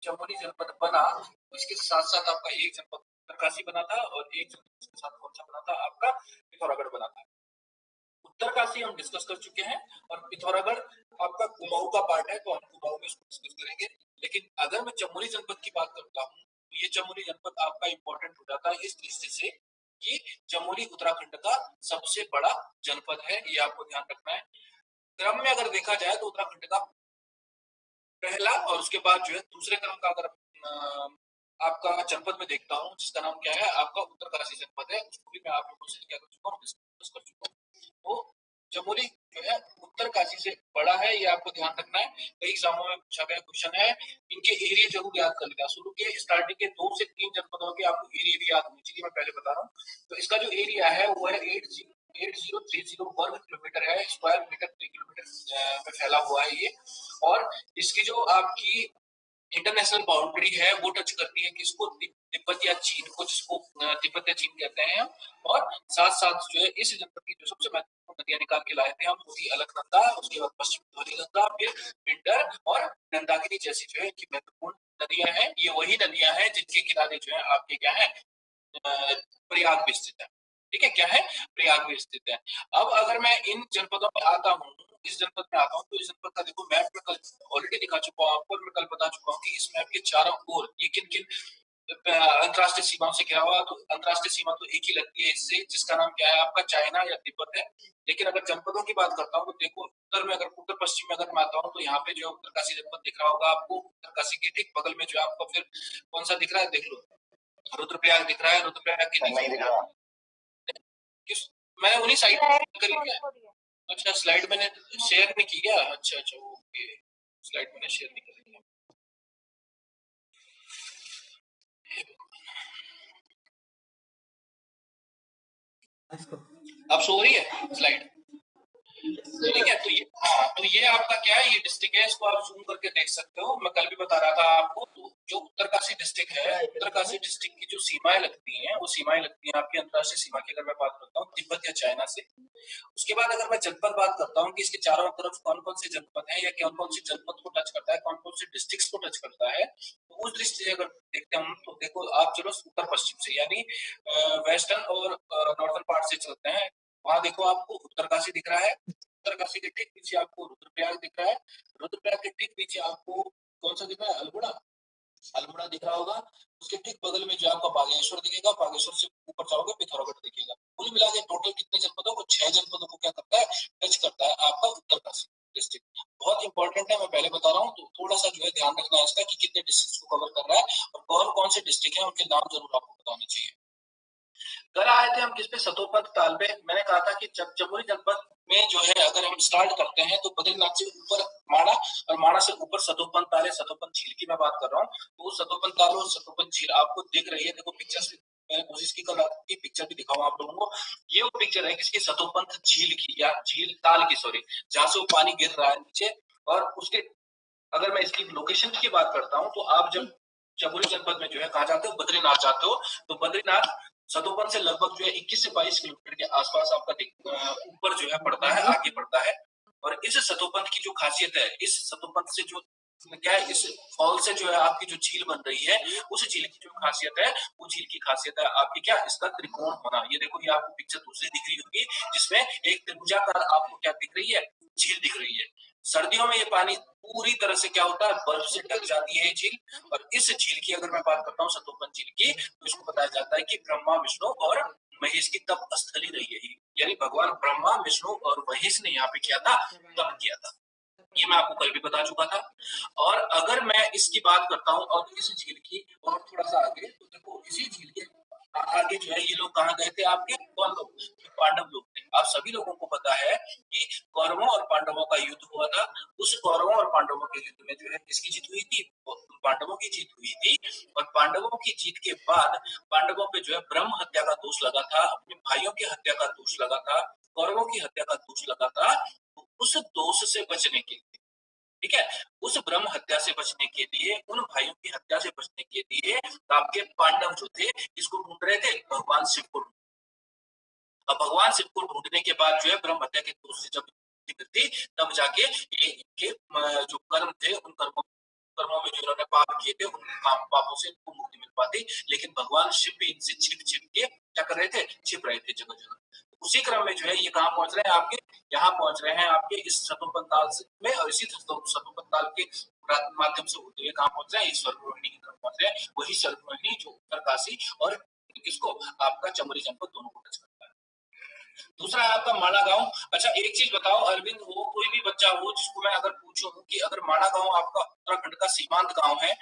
चमोली जनपद बना, इसके साथ-साथ आपका एक जनपद उत्तरकाशी बना था और एक जनपद इसके साथ कौन-सा बना था आपका पिथौरागढ़ बना था। उत्तरकाशी हम डिस्कस कर चुके हैं और पिथौरागढ़ आपका कुमाऊं का पार्ट है, तो हम कुमाऊं में इसको डिस्कस करेंगे। लेकिन अगर मैं चमोली जनपद की बात करता हूँ तो ये चमोली जनपद आपका इंपॉर्टेंट हो जाता है इस दृष्टि से कि चमोली उत्तराखंड का सबसे बड़ा जनपद है, ये आपको ध्यान रखना है। क्रम में अगर देखा जाए तो उत्तराखंड का पहला और उसके बाद जो है दूसरे क्रम का अगर आपका जनपद में देखता हूँ जिसका नाम क्या है आपका उत्तरकाशी जनपद है, उसको भी मैं आप लोगों से क्या कर चुका हूँ डिस्कस कर चुका हूँ। तो चमोली जो है उत्तरकाशी से बड़ा है, ये आपको ध्यान रखना है। कई एग्जामों में पूछा गया क्वेश्चन है, इनके एरिया जरूर याद कर लेना। शुरू के स्टार्टिंग के 2 से 3 जनपदों के आपको एरिया भी याद होनी चाहिए, मैं पहले बता रहा हूँ। तो इसका जो एरिया है वो है 8030 वर्ग किलोमीटर है, स्क्वायर मीटर प्रति किलोमीटर में फैला हुआ है ये। और इसकी जो आपकी इंटरनेशनल बाउंड्री है वो टच करती है किसको, तिब्बत या चीन को, जिसको तिब्बत या चीन कहते हैं हम। और साथ साथ जो है इस जनपद की जो सबसे महत्वपूर्ण नदियां निकाल के लाए थे हम, वो थी अलकनंदा, उसके बाद पश्चिम धौलीगंगा, फिर पिंडर और नंदाकिनी जैसी जो है कि महत्वपूर्ण नदियां हैं। ये वही नदियां हैं जिनके किनारे जो है आपके क्या है प्रयाग भी स्थित है। ठीक है, क्या है प्रयाग भी स्थित है। अब अगर मैं इन जनपदों में आता हूँ, इस जनपद में आता हूँ, तो इस जनपद का देखो मैप में कल ऑलरेडी दिखा चुका हूँ आपको और मैं कल बता चुका हूँ कि इस मैप के चारों ओर ये किन किन अंतरराष्ट्रीय सीमाओं से घिरा हुआ। तो अंतरराष्ट्रीय सीमा तो एक ही लगती है इससे, जिसका नाम क्या है आपका चाइना या तिब्बत है। लेकिन अगर जनपदों की बात करता हूँ तो देखो उत्तर में, अगर उत्तर पश्चिम में अगर मैं आता हूँ तो यहाँ पे जो उत्तरकाशी जनपद दिख रहा होगा आपको, उत्तरकाशी के ठीक बगल में जो आपको फिर कौन सा दिख रहा है देख लो, रुद्रप्रयाग दिख रहा है। रुद्रप्रयाग के नीचे किस, मैंने उन्हीं साइड करी क्या? अच्छा, स्लाइड मैंने शेयर नहीं की क्या? अच्छा अच्छा, ओके, स्लाइड मैंने शेयर नहीं करी। अब सो रही है स्लाइड? ठीक है, तो ये आपका क्या है, ये डिस्ट्रिक्ट है, इसको आप जूम करके देख सकते हो। मैं कल भी बता रहा था आपको, तो जो उत्तरकाशी डिस्ट्रिक्ट है, उत्तरकाशी डिस्ट्रिक्ट की जो सीमाएं लगती हैं वो सीमाएं लगती हैं आपकी अंतरराष्ट्रीय सीमा की। अगर मैं बात करता हूँ तिब्बत या चाइना से, उसके बाद अगर मैं जनपद बात करता हूँ कि इसके चारों तरफ कौन कौन से जनपद हैं या कौन कौन से जनपद को टच करता है, कौन कौन से डिस्ट्रिक्ट्स को टच करता है, तो उस दृष्टि से अगर देखते हैं तो देखो आप चलो उत्तर पश्चिम से यानी वेस्टर्न और नॉर्थन पार्ट से चलते हैं। वहां देखो आपको उत्तरकाशी दिख रहा है, उत्तरकाशी के ठीक नीचे आपको रुद्रप्रयाग दिख रहा है, रुद्रप्रयाग के ठीक नीचे आपको कौन सा दिख रहा है, अल्मोड़ा, अल्मोड़ा दिख रहा होगा। उसके ठीक बगल में जो आपका बागेश्वर दिखेगा, बागेश्वर से ऊपर जाओगे पिथौरागढ़ दिखेगा। कुल मिला के टोटल कितने जनपदों को, 6 जनपदों को क्या करता है, टच करता है आपका उत्तरकाशी डिस्ट्रिक्ट। बहुत इंपॉर्टेंट है, मैं पहले बता रहा हूँ, तो थोड़ा सा जो है ध्यान रखना है इसका कि कितने डिस्ट्रिक्ट को कवर कर रहा है और कौन कौन से डिस्ट्रिक्ट है उनके नाम जरूर आपको बताने चाहिए। कल आए थे हम किस पे, सतोपंथ ताल पे। मैंने कहा था कि चमोली जनपद में जो है अगर हम स्टार्ट करते हैं तो बद्रीनाथ से ऊपर माणा और माणा से ऊपर सतोपंथ ताल है। सतोपंथ झील की मैं बात कर रहा हूँ, तो सतोपंथ ताल और सतोपंथ झील आपको दिख रही है। देखो पिक्चर से मैंने कोशिश की कल आपकी पिक्चर भी दिखाऊं आप लोगों को। ये वो पिक्चर है किसकी, सतोपंथ झील की या झील ताल की, सॉरी, जहां से वो पानी गिर रहा है नीचे। और उसके अगर मैं इसकी लोकेशन की बात करता हूँ तो आप जब चमोली जनपद में जो है कहा जाते हो, बद्रीनाथ जाते हो, तो बद्रीनाथ सतोपंथ से लगभग जो है 21 से 22 किलोमीटर के आसपास आपका ऊपर जो है पड़ता है, आगे पड़ता है। और इस सतोपंथ की जो खासियत है, इस सतोपंथ से जो क्या है, इस फॉल से जो है आपकी जो झील बन रही है, उस झील की जो खासियत है, वो झील की खासियत है आपकी क्या, इसका त्रिकोण होना। ये देखो, ये आपको पिक्चर दूसरी दिख रही होगी जिसमें एक त्रिभुजाकार आपको क्या दिख रही है, झील दिख रही है। सर्दियों में ये पानी पूरी तरह से क्या होता है, बर्फ से ढक जाती है ये झील। और इस झील की अगर मैं बात करता हूँ सतोपंथ झील की, तो इसको बताया जाता है कि ब्रह्मा विष्णु और महेश की तप स्थली रही है, यानी भगवान ब्रह्मा विष्णु और महेश ने यहाँ पे किया था, तप किया था। ये मैं आपको कल भी बता चुका था। और अगर मैं इसकी बात करता हूँ और इस झील की और थोड़ा सा आगे, तो देखो इसी झील के आगे जो है ये लोग कहाँ गए थे आपके, कौन लोग, पांडव लोग थे। आप सभी लोगों को पता है कि कौरवों और पांडवों का युद्ध हुआ था। उस कौरवों और पांडवों के युद्ध में जो है किसकी जीत हुई थी, पांडवों की जीत हुई थी। और पांडवों की जीत के बाद पांडवों पे जो है ब्रह्म हत्या का दोष लगा था, अपने भाइयों की हत्या का दोष लगा था, कौरवों की हत्या का दोष लगा था। तो उस दोष से बचने के लिए, ठीक है, उस ब्रह्म हत्या से बचने के लिए, उन भाइयों की हत्या से बचने के लिए आपके पांडव जो थे इसको ढूंढ रहे थे, भगवान शिव को। अब भगवान शिव को ढूंढने के बाद जो है ब्रह्म हत्या के दोष से जब थी, तब जाके ये इनके जो कर्म थे उन कर्मों कर्मों में जो इन्होंने पाप किए थे उन पापों से इनको मुक्ति मिल पाती, लेकिन भगवान शिव भी इनसे छिप छिप के क्या कर रहे थे, छिप रहे थे जगह जगह। उसी क्रम में जो है ये कहाँ पहुंच रहे हैं, आपके यहाँ पहुंच रहे हैं आपके इस सतोपन ताल में, और इसी सतोपन ताल के माध्यम से होते हुए कहाँ पहुंच रहे हैं, स्वर्ग रोहिणी की तरफ पहुंच रहे हैं। वही स्वर्ग रोहिणी जो उत्तरकाशी और किसको, आपका चमोली जनपद दोनों को टच करता है। दूसरा है आपका माणा गांव। अच्छा एक चीज बताओ, अरविंद हो कोई भी बच्चा हो जिसको मैं अगर पूछूं कि अगर माणा गांव आपका उत्तराखंड का सीमांत गांव है,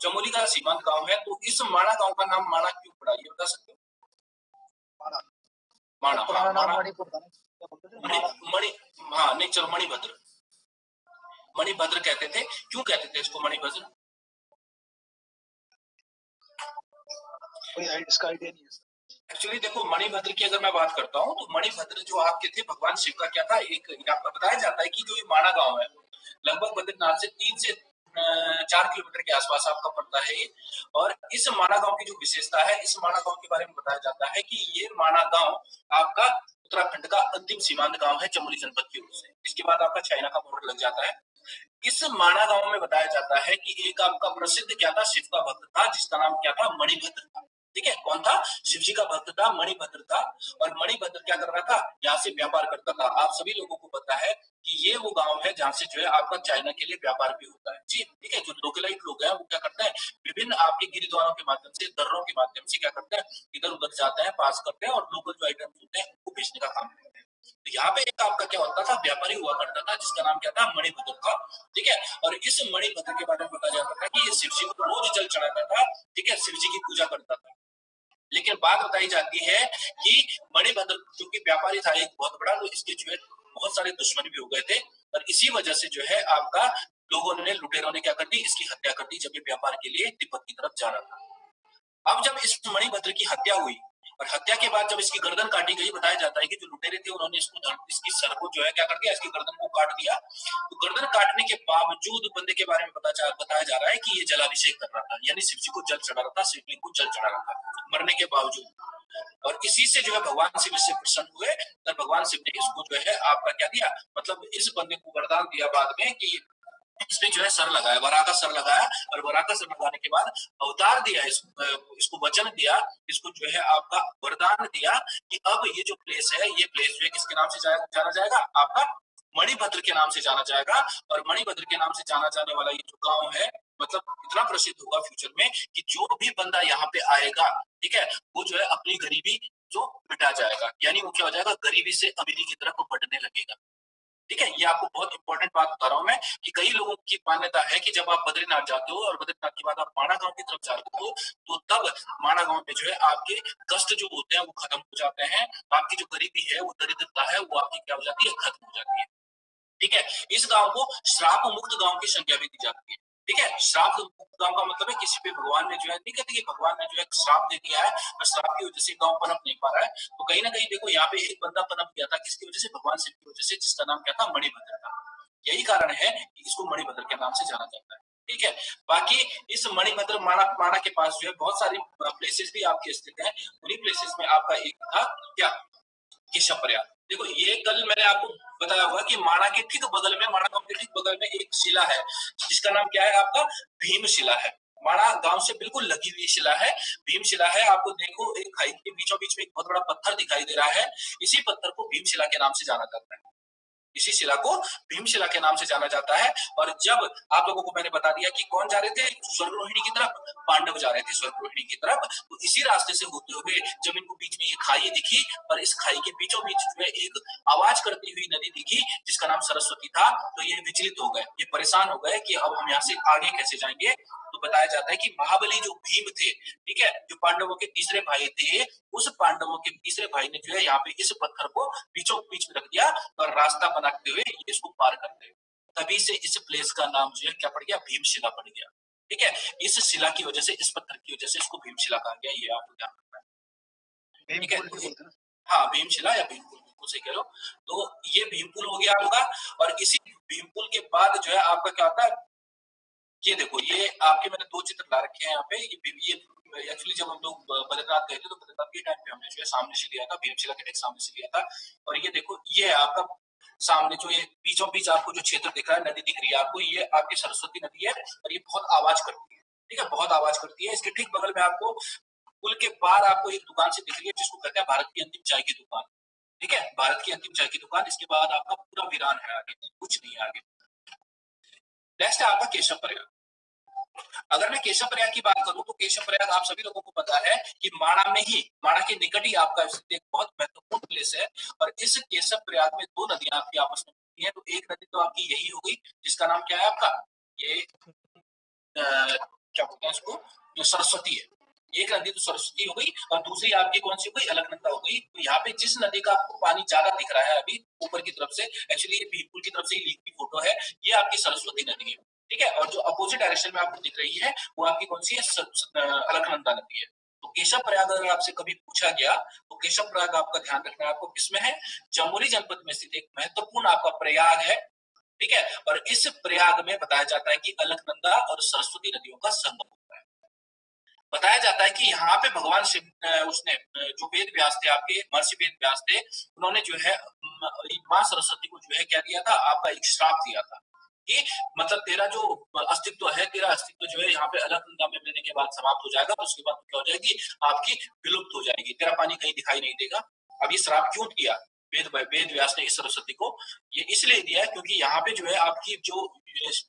चमोली का सीमांत गांव है, तो इस माणा गांव का नाम माणा क्यों पड़ा, ये बता सकते हो? माणा, हाँ माणा, मणि, हाँ नहीं चलो मणिभद्र, मणिभद्र कहते थे, क्यों कहते थे इसको मणिभद्र? कोई इसका आइडिया नहीं है। एक्चुअली देखो मणिभद्र की अगर मैं बात करता हूँ तो मणिभद्र जो आपके थे भगवान शिव का क्या था, एक आपको बताया जाता है कि जो ये माणा गांव है लगभग बद्रीनाथ से 3 से 4 किलोमीटर के आसपास आपका पड़ता है ये। और इस माणा गांव की जो विशेषता है, इस माणा गांव के बारे में बताया जाता है कि ये माणा गांव आपका उत्तराखंड का अंतिम सीमांत गांव है चमोली जनपद की ओर से। इसके बाद आपका चाइना का बॉर्डर लग जाता है। इस माणा गांव में बताया जाता है कि एक आपका प्रसिद्ध क्या था, शिव का भक्त था जिसका नाम क्या था, मणिभद्र था। ठीक है, कौन था, शिव जी का भक्त था, मणिभद्र था। और मणिभद्र क्या कर रहा था, यहाँ से व्यापार करता था। आप सभी लोगों को पता है कि ये वो गांव है जहाँ से जो है आपका चाइना के लिए व्यापार भी होता है जी। ठीक है, जो लोकलाइट लोग हैं वो क्या करते हैं, विभिन्न आपके गिरिद्वारों के माध्यम से, दर्रों के माध्यम से क्या करते हैं, इधर उधर जाते हैं, पास करते हैं और लोकल जो आइटम्स होते हैं उनको बेचने का काम करते हैं। तो यहाँ पे एक आपका क्या होता था, व्यापारी हुआ करता था जिसका नाम क्या था, मणिभद्र था। ठीक है, और इस मणिभद्र के बारे में बताया जाता था कि ये शिव जी को रोज जल चढ़ाता था। ठीक है, शिव जी की पूजा करता था। लेकिन बात बताई जाती है कि मणिभद्र क्योंकि व्यापारी था एक बहुत बड़ा, तो इसके जो है बहुत सारे दुश्मन भी हो गए थे। और इसी वजह से जो है आपका लोगों ने, लुटेरों ने क्या कर दी, इसकी हत्या कर दी जब ये व्यापार के लिए तिब्बत की तरफ जा रहा था। अब जब इस मणिभद्र की हत्या हुई और हत्या के बाद जब इसकी गर्दन काटी गई, बताया जाता है कि जो लुटेरे थे उन्होंने इसकी सर को जो है क्या कर दिया, इसकी गर्दन को काट दिया। तो गर्दन काटने के बावजूद बंदे के बारे में बताया जा रहा है कि ये जलाभिषेक कर रहा था, यानी शिव जी को जल चढ़ा रहा था, शिवलिंग को जल चढ़ा रहा था मरने के बावजूद। और इसी से जो है भगवान शिव इससे प्रसन्न हुए और भगवान शिव ने इसको जो है आपका क्या दिया, मतलब इस बंदे को वरदान दिया बाद में कि इसने जो है सर लगाया, वरा का सर लगाया। और वरा का सर लगाने के बाद अवतार दिया, इसको वचन दिया, इसको जो है आपका वरदान दिया कि अब ये जो प्लेस है, ये प्लेस जो है किसके नाम से जाना जाएगा, आपका मणिभद्र के नाम से जाना जाएगा। और मणिभद्र के नाम से जाना जाने वाला ये जो गांव है, मतलब इतना प्रसिद्ध होगा फ्यूचर में कि जो भी बंदा यहाँ पे आएगा, ठीक है, वो जो है अपनी गरीबी जो मिटा जाएगा, यानी वो क्या हो जाएगा, गरीबी से अमीरी की तरफ बढ़ने लगेगा। ठीक है, ये आपको बहुत इंपॉर्टेंट बात बता रहा हूं मैं कि कई लोगों की मान्यता है कि जब आप बद्रीनाथ जाते हो और बद्रीनाथ के बाद आप माणा गांव की तरफ जाते हो, तो तब माणा गांव में जो है आपके कष्ट जो होते हैं वो खत्म हो जाते हैं, आपकी जो गरीबी है, वो दरिद्रता है, वो आपकी क्या हो जाती है, खत्म हो जाती है। ठीक है, इस गांव को श्राप मुक्त गांव की संज्ञा भी दी जाती है। ठीक है, श्राप मुक्त गांव का मतलब है किसी पे भगवान ने जो है, नहीं कहते कि भगवान ने जो है श्राप दे दिया है और श्राप की वजह से गांव पनप नहीं पा रहा है, तो कहीं ना कहीं देखो यहाँ पे एक बंदा पनप गया था, किसकी वजह से, भगवान शिव की वजह से, जिसका नाम क्या था, मणिभद्र था। यही कारण है कि इसको मणिभद्र के नाम से जाना जाता है। ठीक है, बाकी इस मणिभद्र माणा के पास जो है बहुत सारी प्लेसेस भी आपके स्थित हैं। उन्हीं प्लेसेस में आपका एक था क्या, केशव प्रयाग। देखो ये कल मैंने आपको बताया हुआ कि माणा के ठीक बगल में, माणा गांव के ठीक बगल में एक शिला है जिसका नाम क्या है, आपका भीमशिला है। माणा गांव से बिल्कुल लगी हुई शिला है, भीमशिला है। आपको देखो एक खाई के बीचों बीच में एक बहुत बड़ा पत्थर दिखाई दे रहा है, इसी पत्थर को भीमशिला के नाम से जाना जाता है। इसी शिला को भीमशिला के नाम से जाना जाता है। और जब आप लोगों को मैंने बता दिया कि कौन जा रहे थे स्वर्गरोहिणी की तरफ, पांडव जा रहे थे स्वर्गरोहिणी की तरफ, तो इसी रास्ते से होते हुए जब इनको बीच में ये खाई दिखी और इस खाई के बीचों बीच में एक आवाज करती हुई नदी दिखी जिसका नाम सरस्वती था, तो ये विचलित हो गए, ये परेशान हो गए कि अब हम यहाँ से आगे कैसे जाएंगे। तो बताया जाता है कि महाबली जो भीम थे, ठीक है, जो पांडवों के तीसरे भाई थे, उस पांडवों के तीसरे भाई ने जो है यहाँ पे इस पत्थर को बीचों बीच में रख दिया और रास्ता बनाते हुए ये इसको पार करते। तभी से इस प्लेस का नाम जो है क्या पड़ गया, भीमशिला पड़ गया। ठीक है, इस शिला की वजह से, इस पत्थर की वजह से इसको भीमशिला कहा गया, ये आपको ध्यान रखना है। ठीक है, हाँ भीमशिला या भीमपुल, बिल्कुल सही कह रहे हो। तो ये भीमपुल हो गया आपका। और इसी भीमपुल के बाद जो है आपका क्या होता है, ये देखो ये आपके मैंने दो चित्र ला रखे हैं यहाँ पे। ये एक्चुअली जब हम लोग बद्रीनाथ गए थे तो बद्रीनाथ के टाइम पे हमने जो है सामने से लिया था, भीमशिला के ठीक सामने से लिया था। और ये देखो ये है आपका सामने जो ये बीचों बीच आपको जो क्षेत्र दिख रहा है, नदी दिख रही है आपको, ये आपकी सरस्वती नदी है और ये बहुत आवाज करती है, ठीक है, बहुत आवाज करती है। इसके ठीक बगल में आपको पुल के पार आपको एक दुकान से दिख रही है जिसको कहते हैं भारत की अंतिम चाय की दुकान, ठीक है, भारत की अंतिम चाय की दुकान। इसके बाद आपका पूरा वीरान है, आगे कुछ नहीं है आगे। नेक्स्ट है आपका केशव प्रयाग। अगर मैं केशव प्रयाग की बात करूं तो केशव प्रयाग आप सभी लोगों को पता है कि माणा के निकट ही आपका एक बहुत महत्वपूर्ण प्लेस है। और इस केशव प्रयाग में दो नदियां आपकी आपस में मिलती हैं। तो एक नदी तो आपकी यही हो गई जिसका नाम क्या है आपका, ये क्या बोलते हैं इसको, जो सरस्वती है। एक नदी तो सरस्वती हो गई और दूसरी आपकी कौन सी हो गई, अलकनंदा हो गई। तो यहाँ पे जिस नदी का आपको पानी ज्यादा दिख रहा है अभी ऊपर की तरफ से, एक्चुअली ये बीरपुर की तरफ से ली गई फोटो है, ये आपकी सरस्वती नदी है, ठीक है। और जो अपोजिट डायरेक्शन में आपको दिख रही है वो आपकी कौन सी है, अलकनंदा नदी है। तो केशव प्रयाग अगर आपसे कभी पूछा गया तो केशव प्रयाग आपका ध्यान रखना है आपको किसमें है, चमोली जनपद में स्थित एक महत्वपूर्ण आपका प्रयाग है, ठीक है। और इस प्रयाग में बताया जाता है कि अलकनंदा और सरस्वती नदियों का संगम होता है। बताया जाता है कि यहाँ पे भगवान शिव उसने जो वेद व्यास थे आपके, महर्षि वेद व्यास थे, उन्होंने जो है माँ सरस्वती को जो है क्या दिया था, आपका एक श्राप दिया था कि मतलब तेरा जो अस्तित्व है, तेरा अस्तित्व जो है यहाँ पे अलकनंदा में मिलने के बाद समाप्त हो जाएगा, तो उसके बाद क्या हो जाएगी, आपकी विलुप्त हो जाएगी, तेरा पानी कहीं दिखाई नहीं देगा। अब ये श्राप क्यों दिया वेद व्यास ने इस सरस्वती को, ये इसलिए दिया है क्योंकि यहाँ पे जो है आपकी जो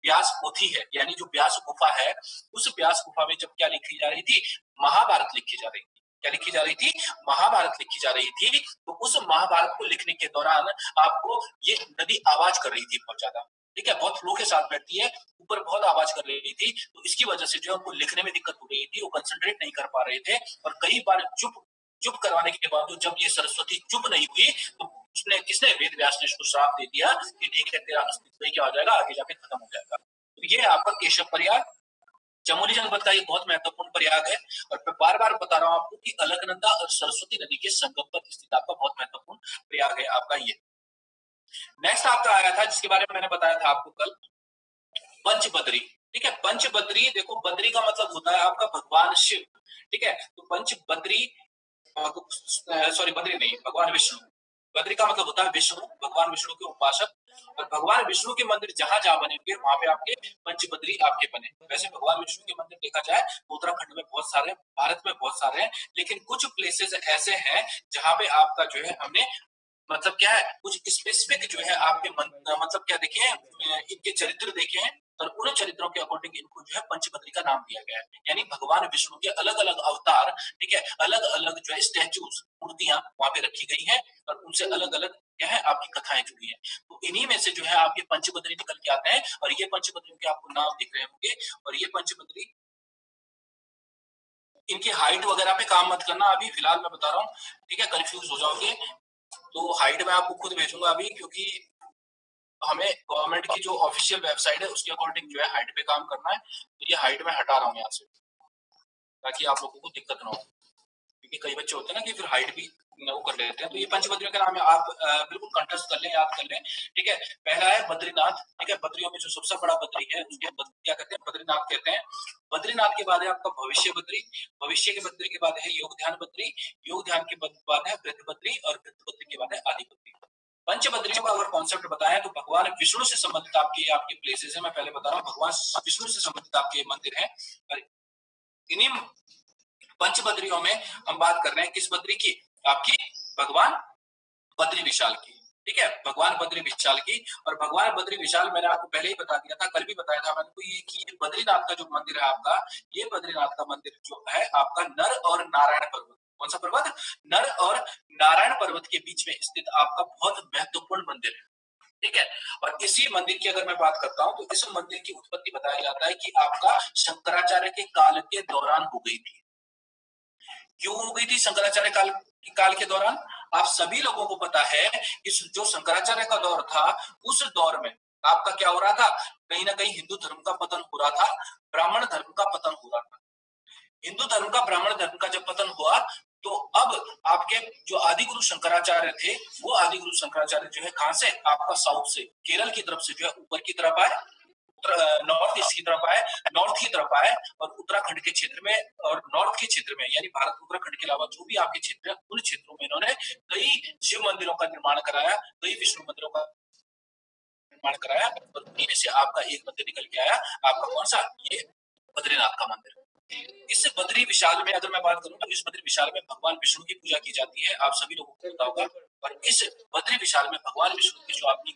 व्यास पोथी है, यानी जो व्यास गुफा है, उस व्यास गुफा में जब क्या लिखी जा रही थी, महाभारत लिखी जा रही थी। क्या लिखी जा रही थी, महाभारत लिखी जा रही थी। तो उस महाभारत को लिखने के दौरान आपको ये नदी आवाज कर रही थी बहुत ज्यादा, ठीक है, बहुत फ्लो के साथ बैठती है, ऊपर बहुत आवाज कर रही थी। तो इसकी वजह से जो उनको लिखने में दिक्कत हो रही थी, वो कंसंट्रेट नहीं कर पा रहे थे। और कई बार चुप चुप करवाने के बावजूद जब ये सरस्वती चुप नहीं हुई तो उसने किसने, वेद व्यास ने इसको श्राप दे दिया कि ठीक है, तेरा अस्तित्व क्या हो जाएगा, आगे जाके खत्म हो जाएगा। तो ये आपका केशव प्रयाग चमोली जनपद का ये बहुत महत्वपूर्ण प्रयाग है। और मैं बार बार बता रहा हूँ आपको कि अलकनंदा और सरस्वती नदी के संगम पर स्थित आपका बहुत महत्वपूर्ण प्रयाग है आपका ये। नेक्स्ट आपका आया था जिसके बारे में मैंने बताया था आपको कल, पंचबद्री, ठीक है। पंचबद्री, देखो बद्री का मतलब होता है आपका भगवान शिव, ठीक है। तो पंचबद्री, सॉरी बद्री नहीं, भगवान विष्णु। बद्री का मतलब होता है विष्णु, भगवान विष्णु के उपासक। और भगवान विष्णु के मंदिर जहां जहां बनेंगे वहां पे आपके पंचबद्री आपके बने। वैसे भगवान विष्णु के मंदिर देखा जाए तो उत्तराखंड में बहुत सारे, भारत में बहुत सारे हैं, लेकिन कुछ प्लेसेस ऐसे हैं जहां पे आपका जो है हमने मतलब क्या है, कुछ स्पेसिफिक जो है आपके मतलब क्या देखे हैं, इनके चरित्र देखे हैं और उन चरित्रों के अकॉर्डिंग इनको जो है पंचबद्री का नाम दिया गया है। यानी भगवान विष्णु के अलग अलग अवतार, ठीक है, अलग अलग जो है स्टैचूज, मूर्तियां वहां पे रखी गई हैं और उनसे अलग अलग क्या है आपकी कथाएं जुड़ी हैं। तो इन्हीं में से जो है आपके पंचबद्री निकल के आते हैं। और ये पंचबद्रियों के आपको नाम दिख रहे होंगे। और ये पंचबद्री, इनकी हाइट वगैरह पे काम मत करना अभी फिलहाल, मैं बता रहा हूँ, ठीक है, कंफ्यूज हो जाओगे। तो हाइट मैं आपको खुद भेजूंगा अभी, क्योंकि हमें गवर्नमेंट की जो ऑफिशियल वेबसाइट है उसके अकॉर्डिंग जो है हाइट पे काम करना है। तो ये हाइट में हटा रहा हूँ यहाँ से ताकि आप लोगों को दिक्कत ना हो, क्योंकि कई बच्चे होते हैं ना कि फिर हाइट भी वो कर लेते हैं। तो ये पंचबद्रियों का नाम है, आप बिल्कुल कंटेस्ट कर लें, याद कर लें, ठीक है। पहला है बद्रीनाथ, ठीक है, बद्रियों में जो सबसे बड़ा बद्री है उसके क्या कहते हैं, बद्रीनाथ कहते हैं। बद्रीनाथ के बाद है आपका भविष्य बद्री, भविष्य के बद्री के बाद है योग ध्यान बद्री, योग ध्यान के बाद है वृद्ध बद्री और वृद्ध बद्री के बाद है आदि बद्री। पंचबद्रियों का अगर कॉन्सेप्ट बताएं तो भगवान विष्णु से संबंधित आपके आपके प्लेसेस है। मैं पहले बता रहा हूँ, भगवान विष्णु से संबंधित आपके मंदिर है। इन्हीं पंचबद्रियों में हम बात कर रहे हैं किस बद्री की, आपकी भगवान बद्री विशाल की, ठीक है, भगवान बद्री विशाल की। और भगवान बद्री विशाल मैंने आपको पहले ही बता दिया था, कल भी बताया था मैंने, तो ये कि बद्रीनाथ का जो मंदिर है आपका, ये बद्रीनाथ का मंदिर जो है आपका नर और नारायण पर्वत, कौन सा पर्वत, नर और नारायण पर्वत के बीच में स्थित आपका बहुत महत्वपूर्ण मंदिर है, ठीक है। और इसी मंदिर की अगर मैं बात करता हूं तो इस मंदिर की उत्पत्ति बताया जाता है कि आपका शंकराचार्य के काल के दौरान हो गई थी। क्यों हो गई थी शंकराचार्य काल के दौरान, आप सभी लोगों को पता है कि जो शंकराचार्य का दौर था, उस दौर में आपका क्या हो रहा था, कहीं ना कहीं हिंदू धर्म का पतन हो रहा था, ब्राह्मण धर्म का पतन हो रहा था। हिंदू धर्म का ब्राह्मण धर्म का जब पतन हुआ तो अब आपके जो आदि गुरु शंकराचार्य थे, वो आदि गुरु शंकराचार्य जो है कहां से, आपका साउथ से, केरल की तरफ से जो है ऊपर की तरफ आए, नॉर्थ ईस्ट की तरफ आए, नॉर्थ की तरफ आए और उत्तराखंड के क्षेत्र में और नॉर्थ के क्षेत्र में, यानी भारत उत्तराखंड के अलावा जो भी आपके क्षेत्र है उन क्षेत्रों में इन्होंने कई शिव मंदिरों का निर्माण कराया, कई विष्णु मंदिरों का निर्माण कराया और उन्हीं में से आपका एक मंदिर निकल के आया। आपका कौन सा? ये बद्रीनाथ का मंदिर। इस बद्री विशाल में अगर मैं बात करूं तो इस बद्री विशाल में भगवान विष्णु की पूजा की जाती है, आप सभी लोगों को पता होगा। और इस बद्री विशाल में भगवान विष्णु की जो आपकी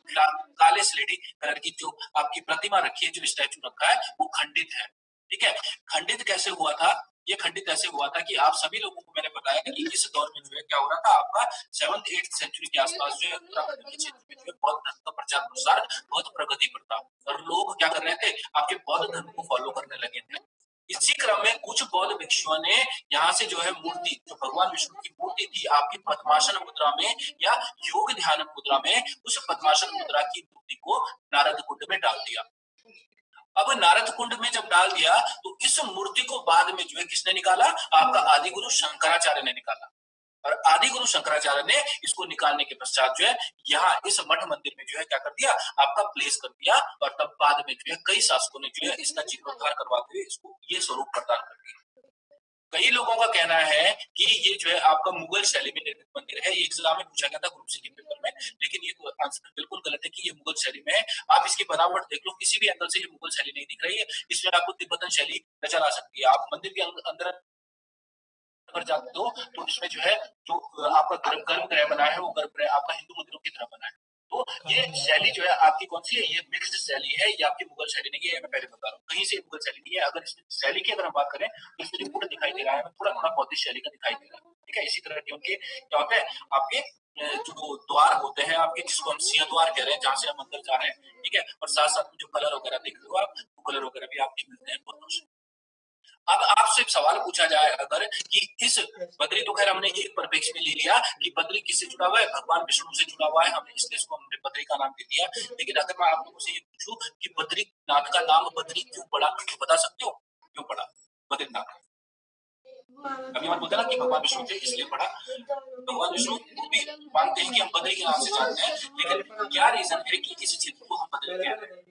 काले स्लेटी कलर की जो आपकी प्रतिमा रखी है, जो स्टैचू रखा है, वो खंडित है। ठीक है, खंडित कैसे हुआ था? ये खंडित ऐसे हुआ था कि आप सभी लोगों को मैंने बताया कि इस दौर में जो है क्या हो रहा था, आपका 7th-8th सेंचुरी के आसपास जो है उत्तराखंड के क्षेत्र में जो है बौद्ध धर्म का प्रचार प्रसार बहुत प्रगति पर था और लोग क्या कर रहे थे, आपके बौद्ध धर्म को फॉलो करने लगे थे। इसी क्रम में कुछ बौद्ध भिक्षुओं ने यहाँ से जो है मूर्ति, जो भगवान विष्णु की मूर्ति थी आपकी पद्मासन मुद्रा में या योग ध्यान मुद्रा में, उस पद्मासन मुद्रा की मूर्ति को नारद कुंड में डाल दिया। अब नारद कुंड में जब डाल दिया तो इस मूर्ति को बाद में जो है किसने निकाला? आपका आदि गुरु शंकराचार्य ने निकाला। और आदि गुरु शंकराचार्य ने इसको निकालने के पश्चात जो है यहाँ इस मठ मंदिर में जो है क्या कर दिया, आपका प्लेस कर दिया। और तब बाद में जो है कई शासकों ने जो है इसका जीर्णोद्धार करवाते हुए इसको ये स्वरूप प्रदान कर दिया। कई लोगों का कहना है कि ये जो है आपका मुगल शैली में निर्मित मंदिर है। ये एग्जाम में पूछा गया था ग्रुप सी के पेपर में, लेकिन ये आंसर बिल्कुल गलत है कि ये मुगल शैली में है। आप इसकी बनावट देख लो, किसी भी एंगल से ये मुगल शैली नहीं दिख रही है। इसमें आपको तिब्बतन शैली नजर आ सकती है। आप मंदिर के अंदर अगर जाते हो तो इसमें जो है जो आपका गर्भगृह बना है, वो गर्भगृह आपका हिंदू मंदिरों की तरह बना है। तो ये शैली जो है आपकी कौन सी है? ये मिक्स्ड शैली है, ये आपकी मुगल शैली नहीं है। मैं पहले बता रहा हूँ, कहीं से मुगल शैली नहीं है। अगर इसमें शैली की अगर हम बात करें तो इसमें जो गुण दिखाई दे रहा है, थोड़ा थोड़ा बौद्ध शैली का दिखाई दे रहा है। ठीक है, इसी तरह के उनके क्या होते हैं, आपके जो द्वार होते हैं आपके, जिसको हम सिंह द्वार कह रहे हैं, जहाँ से हम अंदर जा रहे हैं। ठीक है, और साथ साथ में जो कलर वगैरह देख रहे हो आप, वो कलर वगैरह भी आपके मिलते हैं बुद्धों से। अब आपसे एक सवाल पूछा जाए अगर कि इस बद्री, तो खैर हमने एक परिप्रेक्ष्य में ले लिया कि बद्री किससे जुड़ा हुआ है? भगवान विष्णु से जुड़ा हुआ है, हमने इसलिए इसको हमने बद्री का नाम दे दिया। लेकिन अगर मैं आप लोगों से ये पूछूं कि बद्रीनाथ का नाम बद्री क्यों पड़ा, तो बता सकते हो क्यों पड़ा बद्रीनाथ? अभी हम बोलते हैं ना कि भगवान विष्णु थे इसलिए पड़ा। भगवान विष्णु को भी मानते हैं कि हम बद्री के नाम से जानते हैं, लेकिन क्या रीजन है कि इस क्षेत्र को हम बद्री कह रहे हैं?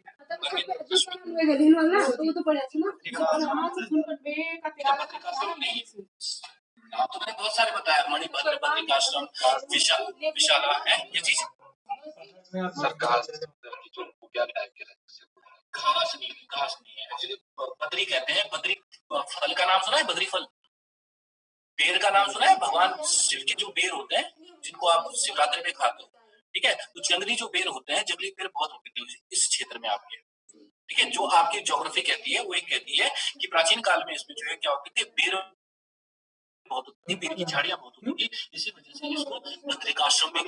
नाम तो मैंने बहुत सारे बताया, मणिभद्र, बद्रिकाश्रम, विशाला है ये चीज। घास नहीं है एक्चुअली, बद्री कहते हैं। बद्री फल का नाम सुना है? बद्री फल, बेर का नाम सुना है? भगवान शिव के जो बेर होते हैं, जिनको आप शिवरात्रि में खाते हो, ठीक है, तो जंगली जो बेर होते हैं, जंगली बेर बहुत होते थे इस क्षेत्र में आपके। ठीक है, जो आपकी ज्योग्राफी कहती है वो एक कहती है कि प्राचीन काल में इसमें जो है क्या होती थी, बेर बहुत होती थी, बेर की झाड़ियां बहुत होती थी। इसी वजह से इसको बद्रिकाश्रम में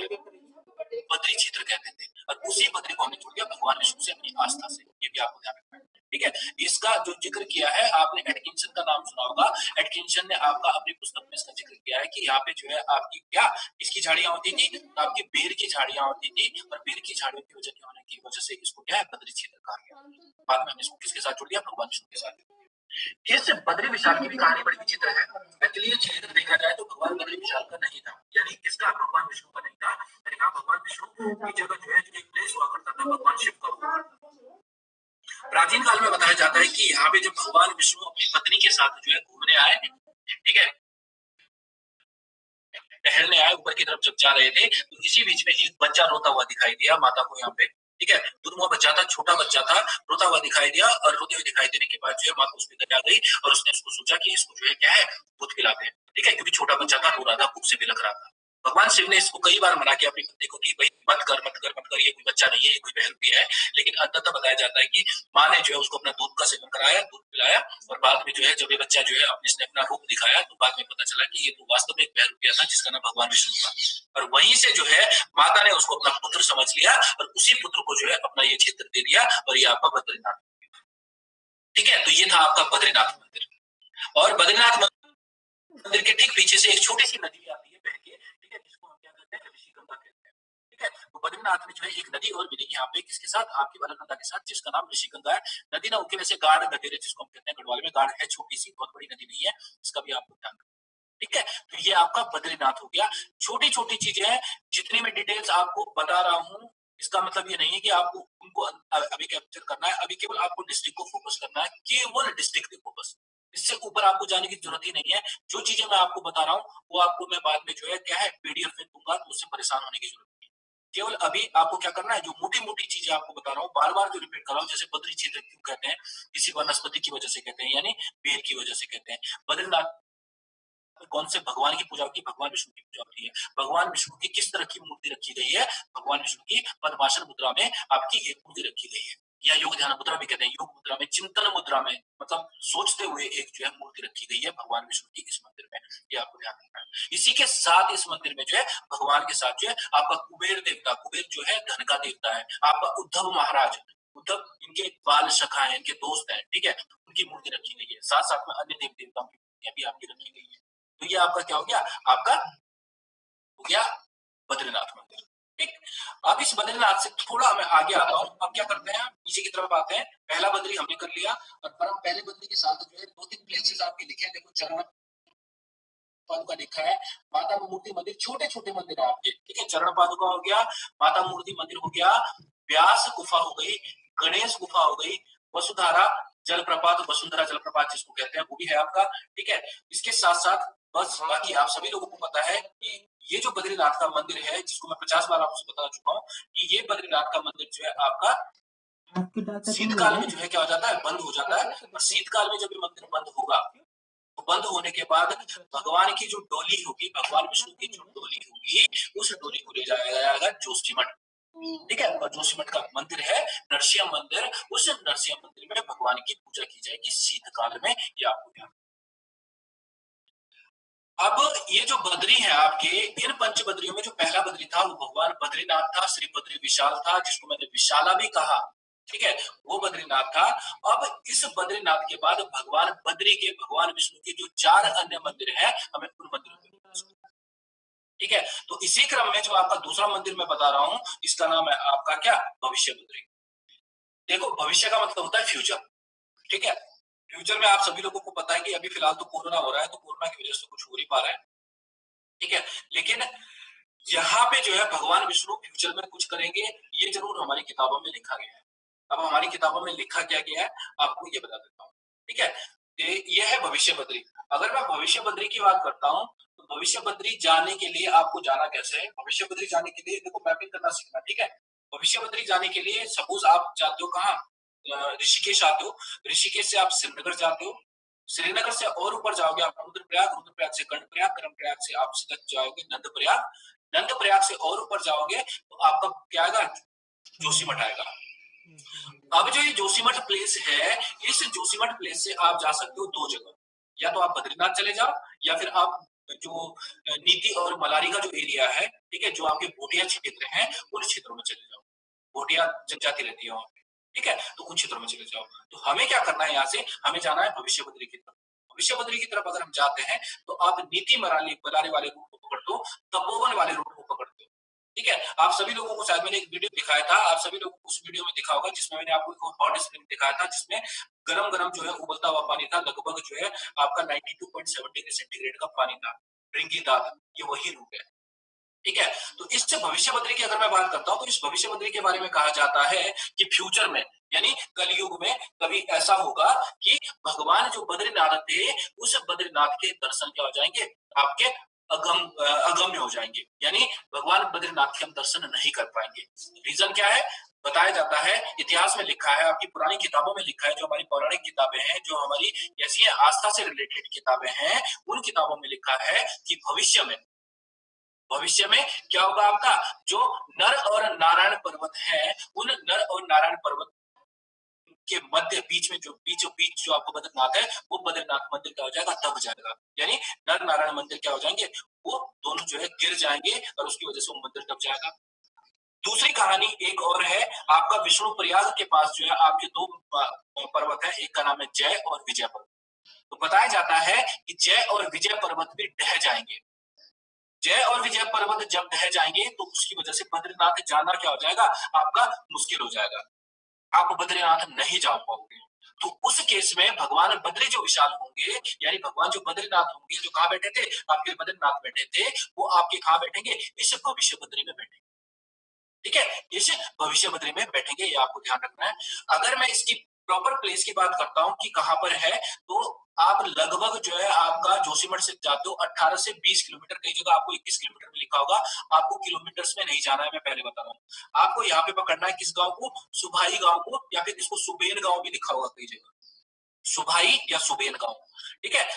बद्री क्षेत्र कहते थे। और उसी बद्री को हमने जोड़ दिया भगवान विष्णु से, अपनी आस्था से। ये भी आपको ध्यान रखना है। ठीक है, इसका जो जिक्र किया है आपने, एटकिंसन का नाम सुना होगा। एटकिंसन ने आपका अपनी पुस्तक में इसका जिक्र किया है कि यहाँ पे जो है आपकी क्या इसकी झाड़ियां होती थी, तो आपकी बेर की झाड़ियां होती थी। और बेर की झाड़ियों की वजह होने की वजह से इसको क्या है, बद्री क्षेत्र कहा गया। बाद में हमने इसको किसके साथ जोड़ दिया? भगवान विष्णु के साथ। इस बद्री विशाल की भी कहानी बड़ी विचित्र है। एक्चुअली ये क्षेत्र देखा जाए तो भगवान बद्री विशाल का नहीं था, यानी किसका? भगवान विष्णु का नहीं था। यहाँ भगवान विष्णु की जगह जो है एक प्लेस हुआ करता था, भगवान शिव का हुआ। प्राचीन काल में बताया जाता है कि यहाँ पे जब भगवान विष्णु अपनी पत्नी के साथ जो है घूमने आए, ठीक है, टहलने आए, ऊपर की तरफ जब जा रहे थे, तो इसी बीच में एक बच्चा रोता हुआ दिखाई दिया माता को यहाँ पे। ठीक है, दुधुआ बच्चा था, छोटा बच्चा था, रोता हुआ दिखाई दिया। और रोते हुए दिखाई देने के बाद जो है माता उस पर आ गई और उसने उसको सोचा कि इसको जो है क्या है, दूध पिलाते हैं। ठीक है, क्योंकि छोटा बच्चा था, रो रहा था, भूख से बिलख रहा था। भगवान शिव ने इसको कई बार मना किया अपनी पत्नी को कि भाई मत कर मत कर मत कर, ये कोई बच्चा नहीं है, ये कोई बहन भी है। लेकिन अंततः बताया जाता है कि माँ ने जो है उसको अपना दूध का सेवन कराया, दूध पिलाया। और बाद में जो है जब ये बच्चा जो है इसने अपना रूप दिखाया, तो बाद में पता चला कि ये तो वास्तव में एक बहरूपिया था जिसका नाम भगवान विष्णु था। और वहीं से जो है माता ने उसको अपना पुत्र समझ लिया और उसी पुत्र को जो है अपना ये क्षेत्र दे दिया। और ये आपका बद्रीनाथ। ठीक है, तो ये था आपका बद्रीनाथ मंदिर। और बद्रीनाथ मंदिर के ठीक पीछे से एक छोटी सी नदी आती है बह के, ठीक है, जिसको हम क्या कहते हैं, ऋषिगंगा कहते हैं। ठीक है, तो बद्रीनाथ में जो है एक नदी और मिलेगी यहाँ पे, किसके साथ? आपकी अलकनंदा के साथ, जिसका नाम ऋषिगंगा है। नदी ना होके वैसे गाढ़ गदेरे जिसको हम कहते हैं, गढ़वाल में गाढ़ है, छोटी सी, बहुत बड़ी नदी नहीं है, इसका भी आपको ध्यान रखना। ठीक है, तो ये आपका बद्रीनाथ हो गया। छोटी छोटी चीजें हैं, जितनी मैं डिटेल्स आपको बता रहा हूँ, इसका मतलब ये नहीं है कि आपको उनको अभी कैप्चर करना है। अभी केवल आपको डिस्ट्रिक्ट को फोकस करना है, केवल डिस्ट्रिक्ट पे फोकस। इससे ऊपर आपको जाने की जरूरत ही नहीं है। जो चीजें मैं आपको बता रहा हूँ वो आपको मैं बाद में जो है क्या है, पीडीएफ में दूंगा, तो उससे परेशान होने की जरूरत नहीं है। केवल अभी आपको क्या करना है, जो मोटी-मोटी चीजें आपको बता रहा हूँ, बार-बार जो रिपीट कर रहा हूँ, जैसे बद्री क्षेत्र क्यों कहते हैं, किसी वनस्पति की वजह से कहते हैं, यानी पेड़ की वजह से कहते हैं। बद्रीनाथ में कौन से भगवान की पूजा होती है? भगवान विष्णु की पूजा होती है। भगवान विष्णु की किस तरह की मूर्ति रखी गई है? भगवान विष्णु की पद्मासन मुद्रा में आपकी एक मूर्ति रखी गई है, या योग ध्यान मुद्रा भी कहते हैं। योग मुद्रा में, चिंतन मुद्रा में, मतलब सोचते हुए एक जो है मूर्ति रखी गई है भगवान विष्णु की इस मंदिर में, ये आपको ध्यान रखना है। इसी के साथ इस मंदिर में जो है भगवान के साथ जो है आपका कुबेर देवता, कुबेर जो है धन का देवता है, आपका उद्धव महाराज, उद्धव इनके बाल सखा है, इनके दोस्त हैं, ठीक है, उनकी मूर्ति रखी गई है। साथ साथ में अन्य देव देवताओं की मूर्तियां भी आपकी रखी गई है। तो ये आपका क्या हो गया? आपका हो गया बद्रीनाथ मंदिर। ठीक, अब इस बद्रीनाथ से थोड़ा मैं आगे आता हूँ। अब क्या करते हैं, नीचे की तरफ आते हैं। पहला बद्री हमने कर लिया, और परम पहले बद्री के साथ जो है 2-3 प्लेसेस आपके लिखे हैं। देखो, चरण पादुका लिखा है, माता मूर्ति मंदिर, छोटे छोटे मंदिर है आपके, ठीक है। चरण पादुका हो गया, माता मूर्ति मंदिर हो गया, व्यास गुफा हो गई, गणेश गुफा हो गई, वसुधारा जलप्रपात, वसुंधरा जलप्रपात जिसको कहते हैं, वो भी है आपका, ठीक है। इसके साथ साथ बस बाकी आप सभी लोगों को पता है कि ये जो बद्रीनाथ का मंदिर है, जिसको मैं 50 बार आपसे बता चुका हूँ कि ये बद्रीनाथ का मंदिर जो है आपका शीतकाल में जो है क्या हो जाता है, बंद हो जाता है। और शीतकाल में जब ये मंदिर बंद होगा, तो बंद होने के बाद भगवान की जो डोली होगी, भगवान विष्णु की जो डोली होगी, उस डोली को ले जाया जाएगा जोशीमठ, ठीक है। और जोशीमठ का मंदिर है नरसिंह मंदिर, उस नरसिंह मंदिर में भगवान की पूजा की जाएगी शीतकाल में, ये आपको ध्यान। अब ये जो बद्री है आपके, इन पंच बद्रियों में जो पहला बद्री था वो भगवान बद्रीनाथ था, श्री बद्री विशाल था, जिसको मैंने विशाला भी कहा, ठीक है, वो बद्रीनाथ था। अब इस बद्रीनाथ के बाद भगवान बद्री के, भगवान विष्णु के जो 4 अन्य मंदिर हैं, हमें उन मंदिरों में, ठीक है। तो इसी क्रम में जो आपका दूसरा मंदिर मैं बता रहा हूं, इसका नाम है आपका क्या, भविष्य बद्री। देखो, भविष्य का मतलब होता है फ्यूचर, ठीक है। फ्यूचर में आप सभी लोगों को पता है कि अभी फिलहाल तो कोरोना हो रहा है, तो कोरोना की वजह से कुछ हो नहीं पा रहा है, ठीक है। लेकिन यहाँ पे जो है भगवान विष्णु फ्यूचर में कुछ करेंगे, ये जरूर हमारी किताबों में लिखा गया है। अब हमारी किताबों में लिखा क्या गया है, आपको ये बता देता हूँ, ठीक है। ये है भविष्य बद्री। अगर मैं भविष्य बद्री की बात करता हूँ, तो भविष्य बद्री जाने के लिए आपको जाना कैसे है? भविष्य बद्री जाने के लिए देखो, मैपिंग करना सीखना, ठीक है। भविष्य बद्री जाने के लिए सपोज आप जाते हो कहाँ, ऋषिकेश आते हो, ऋषिकेश से आप श्रीनगर जाते हो, श्रीनगर से और ऊपर जाओगे आप रुद्रप्रयाग, रुद्रप्रयाग से कर्णप्रयाग, कर्णप्रयाग से आप सीधा जाओगे नंदप्रयाग, नंदप्रयाग से और ऊपर जाओगे तो आपका क्या आएगा, जोशीमठ आएगा। अब जो ये जोशीमठ प्लेस है, इस जोशीमठ प्लेस से आप जा सकते हो 2 जगह, या तो आप बद्रीनाथ चले जाओ, या फिर आप जो नीति और मलारी का जो एरिया है, ठीक है, जो आपके भोटिया क्षेत्र हैं, उन क्षेत्रों में चले जाओ। भोटिया जनजाति रहती है वहां पे, ठीक है, तो उन क्षेत्रों में चले जाओ। तो हमें क्या करना है, यहाँ से हमें जाना है भविष्य बद्री की तरफ। भविष्य बद्री की तरफ अगर हम जाते हैं, तो आप नीति मराली मलारी वाले रूट को पकड़ते हो, तपोवन वाले रूट को पकड़ते हो, ठीक है। आप सभी लोगों को शायद मैंने एक वीडियो दिखाया था, आप सभी लोगों को उस वीडियो में दिखा होगा, जिसमें मैंने आपको एक हॉट स्प्रिंग दिखाया था, जिसमें गरम गरम जो है उबलता हुआ पानी था, लगभग जो है आपका 92.7 डिग्री सेंटीग्रेड का पानी था, ड्रिंकिंग था, ये वही रूट है, ठीक है। तो इस भविष्य बद्री की अगर मैं बात करता हूं, तो इस भविष्य बद्री के बारे में कहा जाता है कि फ्यूचर में, यानी कलयुग में कभी ऐसा होगा कि भगवान जो बद्रीनाथ थे, उस बद्रीनाथ के दर्शन क्या हो जाएंगे, आपके अगम्य हो जाएंगे, यानी भगवान बद्रीनाथ के हम दर्शन नहीं कर पाएंगे। रीजन क्या है, बताया जाता है, इतिहास में लिखा है, आपकी पुरानी किताबों में लिखा है, जो हमारी पौराणिक किताबें हैं, जो हमारी ऐसी आस्था से रिलेटेड किताबें हैं, उन किताबों में लिखा है कि भविष्य में क्या होगा, आपका जो नर और नारायण पर्वत है, उन नर और नारायण पर्वत के मध्य बीच में जो बीचों बीच जो आपको बद्रीनाथ है, वो बद्रीनाथ मंदिर क्या हो जाएगा, दब जाएगा, यानी नर नारायण मंदिर क्या हो जाएंगे, वो दोनों जो है गिर जाएंगे, और उसकी वजह से वो मंदिर दब जाएगा। दूसरी कहानी एक और है, आपका विष्णु प्रयाग के पास जो है आपके 2 पर्वत है, एक का नाम है जय और विजय पर्वत। तो बताया जाता है कि जय और विजय पर्वत भी ढह जाएंगे। जय और विजय पर्वत जब ढह जाएंगे, तो उसकी वजह से बद्रीनाथ जाना क्या हो जाएगा, आपका मुश्किल हो जाएगा, आप बद्रीनाथ नहीं जा पाओगे। तो उस केस में भगवान बद्री जो विशाल होंगे, यानी भगवान जो बद्रीनाथ होंगे, जो कहाँ बैठे थे, आपके बद्रीनाथ बैठे थे, वो आपके कहाँ बैठेंगे, इस भविष्य बद्री में बैठेंगे, ठीक है, इस भविष्य बद्री में बैठेंगे, ये आपको ध्यान रखना है। अगर मैं इसकी प्रॉपर प्लेस की बात करता हूँ कि कहाँ पर है, तो आप लगभग जो है आपका जोशीमठ से जाते हो 18 से 20 किलोमीटर, कई जगह आपको 21 किलोमीटर में लिखा होगा, आपको किलोमीटर्स में नहीं जाना है, मैं पहले बता रहा हूँ। आपको यहाँ पे पकड़ना है किस गांव को, सुभाई गांव को, या फिर इसको सुबेन गांव भी लिखा होगा कई जगह, सुभाई या सुबेन गांव, ठीक है।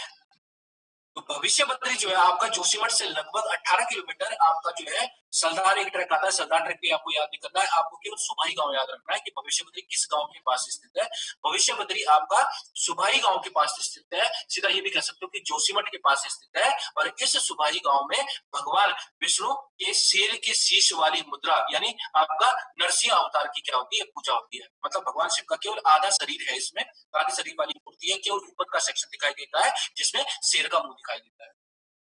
तो भविष्य बद्री जो है आपका जोशीमठ से लगभग 18 किलोमीटर, आपका जो है सलदार एक ट्रैक आता है, सलदार ट्रैक भी आपको याद नहीं करना है, आपको केवल सुभाई गांव याद रखना है कि भविष्य बद्री किस गांव के पास स्थित है। भविष्य बद्री आपका सुभाई गांव के पास स्थित है, सीधा ये भी कह सकते हो कि जोशीमठ के पास स्थित है। और इस सुभाई गांव में भगवान विष्णु के शेर के शीश वाली मुद्रा, यानी आपका नरसिंह अवतार की क्या होती है, पूजा होती है। मतलब भगवान शिव का केवल आधा शरीर है इसमें, आधे शरीर वाली मूर्ति है, केवल ऊपर का सेक्शन दिखाई देता है जिसमें शेर का मुंह दिखाई देता है,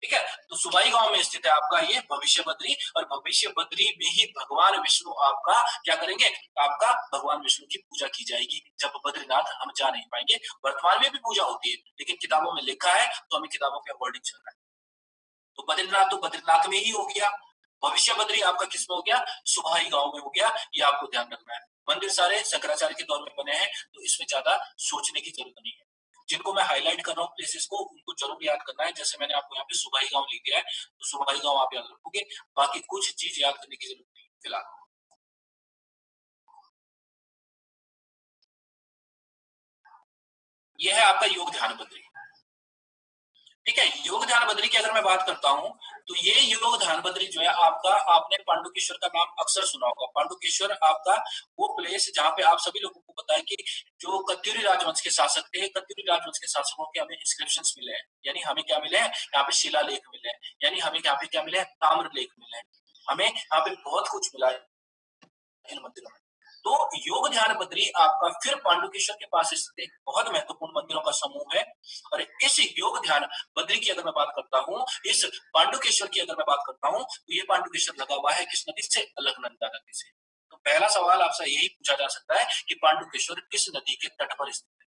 ठीक है। तो सुबाई गांव में स्थित है आपका ये भविष्य बद्री, और भविष्य बद्री में ही भगवान विष्णु आपका क्या करेंगे, आपका भगवान विष्णु की पूजा की जाएगी। जब बद्रीनाथ हम जा नहीं पाएंगे, वर्तमान में भी पूजा होती है लेकिन किताबों में लिखा है तो हमें किताबों के अकॉर्डिंग चल रहा है। तो बद्रीनाथ में ही हो गया, भविष्य बद्री आपका किस में हो गया, सुभाई गांव में हो गया, ये आपको ध्यान रखना है। मंदिर सारे शंकराचार्य के दौर में बने हैं, तो इसमें ज्यादा सोचने की जरूरत नहीं है। जिनको मैं हाईलाइट कर रहा हूँ प्लेसेस को, उनको जरूर याद करना है। जैसे मैंने आपको यहाँ पे सुभाई गांव लिख दिया है, तो सुभाई गांव आप याद रखोगे, बाकी कुछ चीज याद करने की जरूरत नहीं फिलहाल। यह है आपका योग ध्यान बद्री, ठीक है। योग ध्यान बद्री की अगर मैं बात करता हूँ, तो ये योग ध्यान बद्री जो है आपका, आपने पांडुकेश्वर का नाम अक्सर सुना होगा। पांडुकेश्वर आपका वो प्लेस जहाँ पे आप सभी लोगों को पता है कि जो कत्यूरी राजवंश के शासक थे, कत्यूरी राजवंश के शासकों के हमें इंस्क्रिप्शंस मिले हैं, यानी हमें क्या मिले हैं, यहाँ पे शिलालेख मिले हैं, यानी हमें यहाँ पे क्या मिले हैं, ताम्र लेख मिले हैं, हमें यहाँ पे बहुत कुछ मिला है इन मंदिरों में। तो योग ध्यान बद्री आपका फिर पांडुकेश्वर के पास स्थित एक बहुत महत्वपूर्ण मंदिरों का समूह है। और इस योग ध्यान बद्री की अगर मैं बात करता हूँ, इस पांडुकेश्वर की अगर मैं बात करता हूँ, तो ये पांडुकेश्वर लगा हुआ है किस नदी से, अलकनंदा नदी से। तो पहला सवाल आपसे यही पूछा जा सकता है कि पांडुकेश्वर किस नदी के तट पर स्थित है।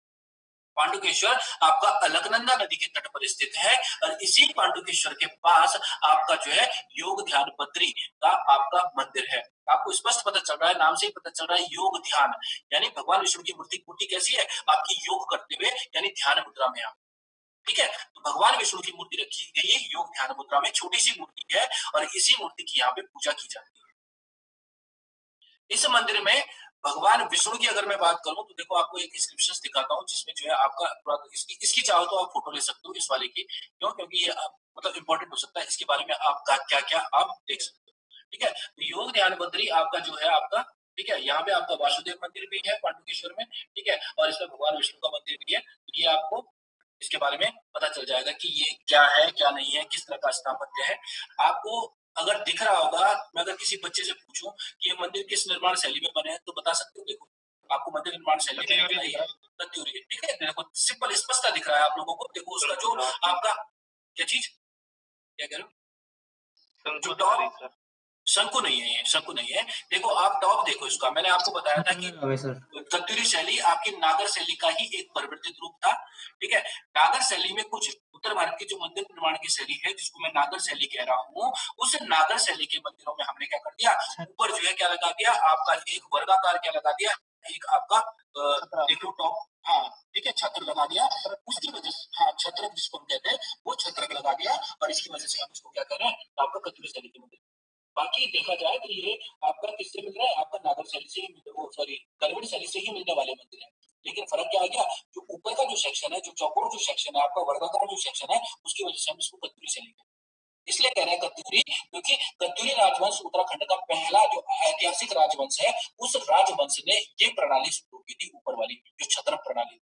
पांडुकेश्वर आपका अलकनंदा नदी के तट पर स्थित है, और इसी पांडुकेश्वर के पास आपका जो है योग ध्यान बद्री का आपका मंदिर है। आपको स्पष्ट पता चल रहा है, नाम से ही पता चल रहा है योग ध्यान, यानी भगवान विष्णु की मूर्ति कैसी है, आपकी योग करते हुए, यानी ध्यान मुद्रा में आप, ठीक है। तो भगवान विष्णु की मूर्ति रखी गई है योग ध्यान मुद्रा में, छोटी सी मूर्ति है, और इसी मूर्ति की यहाँ पे पूजा की जाती है। इस मंदिर में भगवान विष्णु की अगर मैं बात करूं, तो देखो आपको एक इंस्क्रिप्शन दिखाता हूं, जिसमें जो है आपका इसकी चाहो तो आप फोटो ले सकते हो इस वाले की, क्यों, क्योंकि ये मतलब इंपॉर्टेंट हो सकता है, इसके बारे में आपका क्या क्या आप देख सकते हो, ठीक है। तो योग ध्यान बद्री आपका जो है आपका, ठीक है, यहाँ पे आपका वासुदेव मंदिर भी है पांडुकेश्वर में, ठीक है, और इसमें भगवान विष्णु का मंदिर भी है। तो ये आपको इसके बारे में पता चल जाएगा कि ये क्या है क्या नहीं है, किस तरह का स्थापत्य है। आपको अगर दिख रहा होगा, मैं अगर किसी बच्चे से पूछूं कि ये मंदिर किस निर्माण शैली में बने हैं, तो बता सकते हो, देखो आपको मंदिर निर्माण शैली में दिख रही है, तत्यूरी है, ठीक है, देखो सिंपल स्पष्टता दिख रहा है आप लोगों को। देखो उसका जो आपका क्या चीज, क्या कह रहे हो, जो टॉप, शंकु नहीं है, ये शंकु नहीं है। देखो आप टॉप देखो इसका, मैंने आपको बताया था कि कत्यूरी शैली आपकी नागर शैली का ही एक परिवर्तित रूप था, ठीक है। नागर शैली में कुछ उत्तर भारत की जो मंदिर निर्माण की शैली है, जिसको मैं नागर शैली कह रहा हूँ, उस नागर शैली के मंदिरों में हमने क्या कर दिया, ऊपर जो है क्या लगा दिया, आपका एक वर्गाकार क्या लगा दिया, एक आपका देखो टॉप, हाँ ठीक है, छत्र लगा दिया, उसकी वजह से, हाँ छत्र जिसको हम कहते हैं, वो छत्र लगा दिया, और इसकी वजह से हम इसको क्या कर रहे हैं, आपका कत्यूरी शैली के मंदिर। बाकी देखा जाए तो ये आपका किससे मिल रहा है, आपका नागर शैली से ही, वो सॉरी कलवड़ी शैली से ही मिलने वाले मंदिर है। लेकिन फर्क क्या आ गया, जो ऊपर का जो सेक्शन है, जो चौकोर जो सेक्शन है, आपका वर्गाकार जो सेक्शन है, उसकी वजह से हम इसको कत्यूरी शैली कहते हैं। इसलिए कह रहे हैं कत्यूरी, क्योंकि कत्यूरी राजवंश उत्तराखंड का पहला जो ऐतिहासिक राजवंश है, उस राजवंश ने ये प्रणाली शुरू की थी, ऊपर वाली जो छत्र प्रणाली,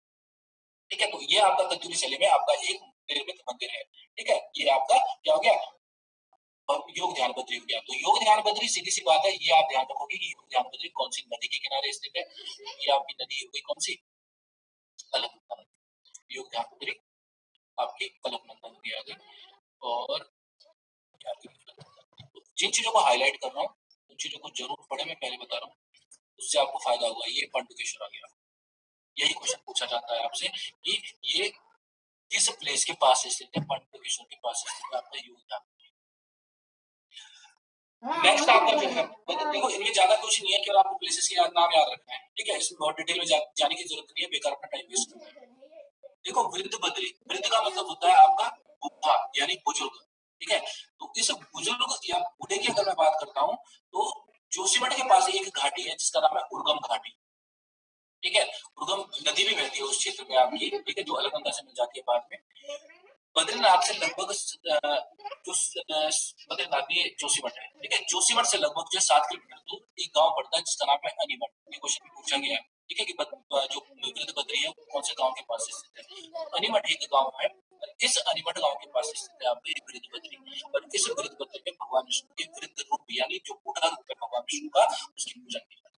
ठीक है। तो ये आपका कत्यूरी शैली में आपका एक निर्मित मंदिर है, ठीक है। ये आपका क्या हो गया, और योग ध्यान बद्री हो गया। तो योग ध्यान बद्री सीधी सी बात है, ये आप ध्यान रखोगे कि योग ध्यान बद्री कौन सी नदी के किनारे स्थित है। ये आपकी नदी हो गई कौन सी, अलकनंदा नदी। योग ध्यान बद्री आपकी अलकनंदा नदी आ गई। और जिन चीजों को हाईलाइट कर रहा हूँ, उन चीजों को जरूर पढ़े, मैं पहले बता रहा हूँ, उससे आपको फायदा होगा। ये पांडुकेश्वर आ गया, यही क्वेश्चन पूछा जाता है आपसे कि ये किस प्लेस के पास स्थित है, पांडुकेश्वर के पास स्थित है आपका योग ध्यान। नेक्स्ट आपका जो है, देखो इनमें ज्यादा कुछ नहीं है, केवल आपको प्लेसेस के नाम याद रखना है, ठीक है, इसमें बहुत डिटेल में जाने की जरूरत नहीं है, बेकार अपना टाइम वेस्ट करना है। देखो वृद्ध बद्री, वृद्ध का मतलब होता है आपका बुढ़ा यानी बुजुर्ग, ठीक है। तो इस बुजुर्ग या बूढ़े की अगर मैं बात करता हूँ तो जोशीमठ के पास एक घाटी है जिसका नाम है उर्गम घाटी, ठीक है। उर्गम नदी भी बहती है उस क्षेत्र में आपकी, ठीक है, जो अलकनंदा से मिल जाती है बाद में। बद्रीनाथ से लगभग जो बद्रीनाथ ये जोशीमठ है, ठीक है, जोशीमठ से लगभग जो 7 किलोमीटर दूर एक गांव पड़ता है जिसका नाम है अनीमठ। ये क्वेश्चन पूछा गया है, ठीक है, कि जो वृद्ध बद्री है वो कौन से गांव के पास स्थित है। अनीमठ एक गांव है, इस अनीमठ गांव के पास स्थित है आपका ये वृद्ध बद्री, और इस वृद्ध बद्री में भगवान विष्णु के वृद्ध रूप यानी जो बूढ़ा रूप है भगवान विष्णु का, उसकी पूजा की जाती है,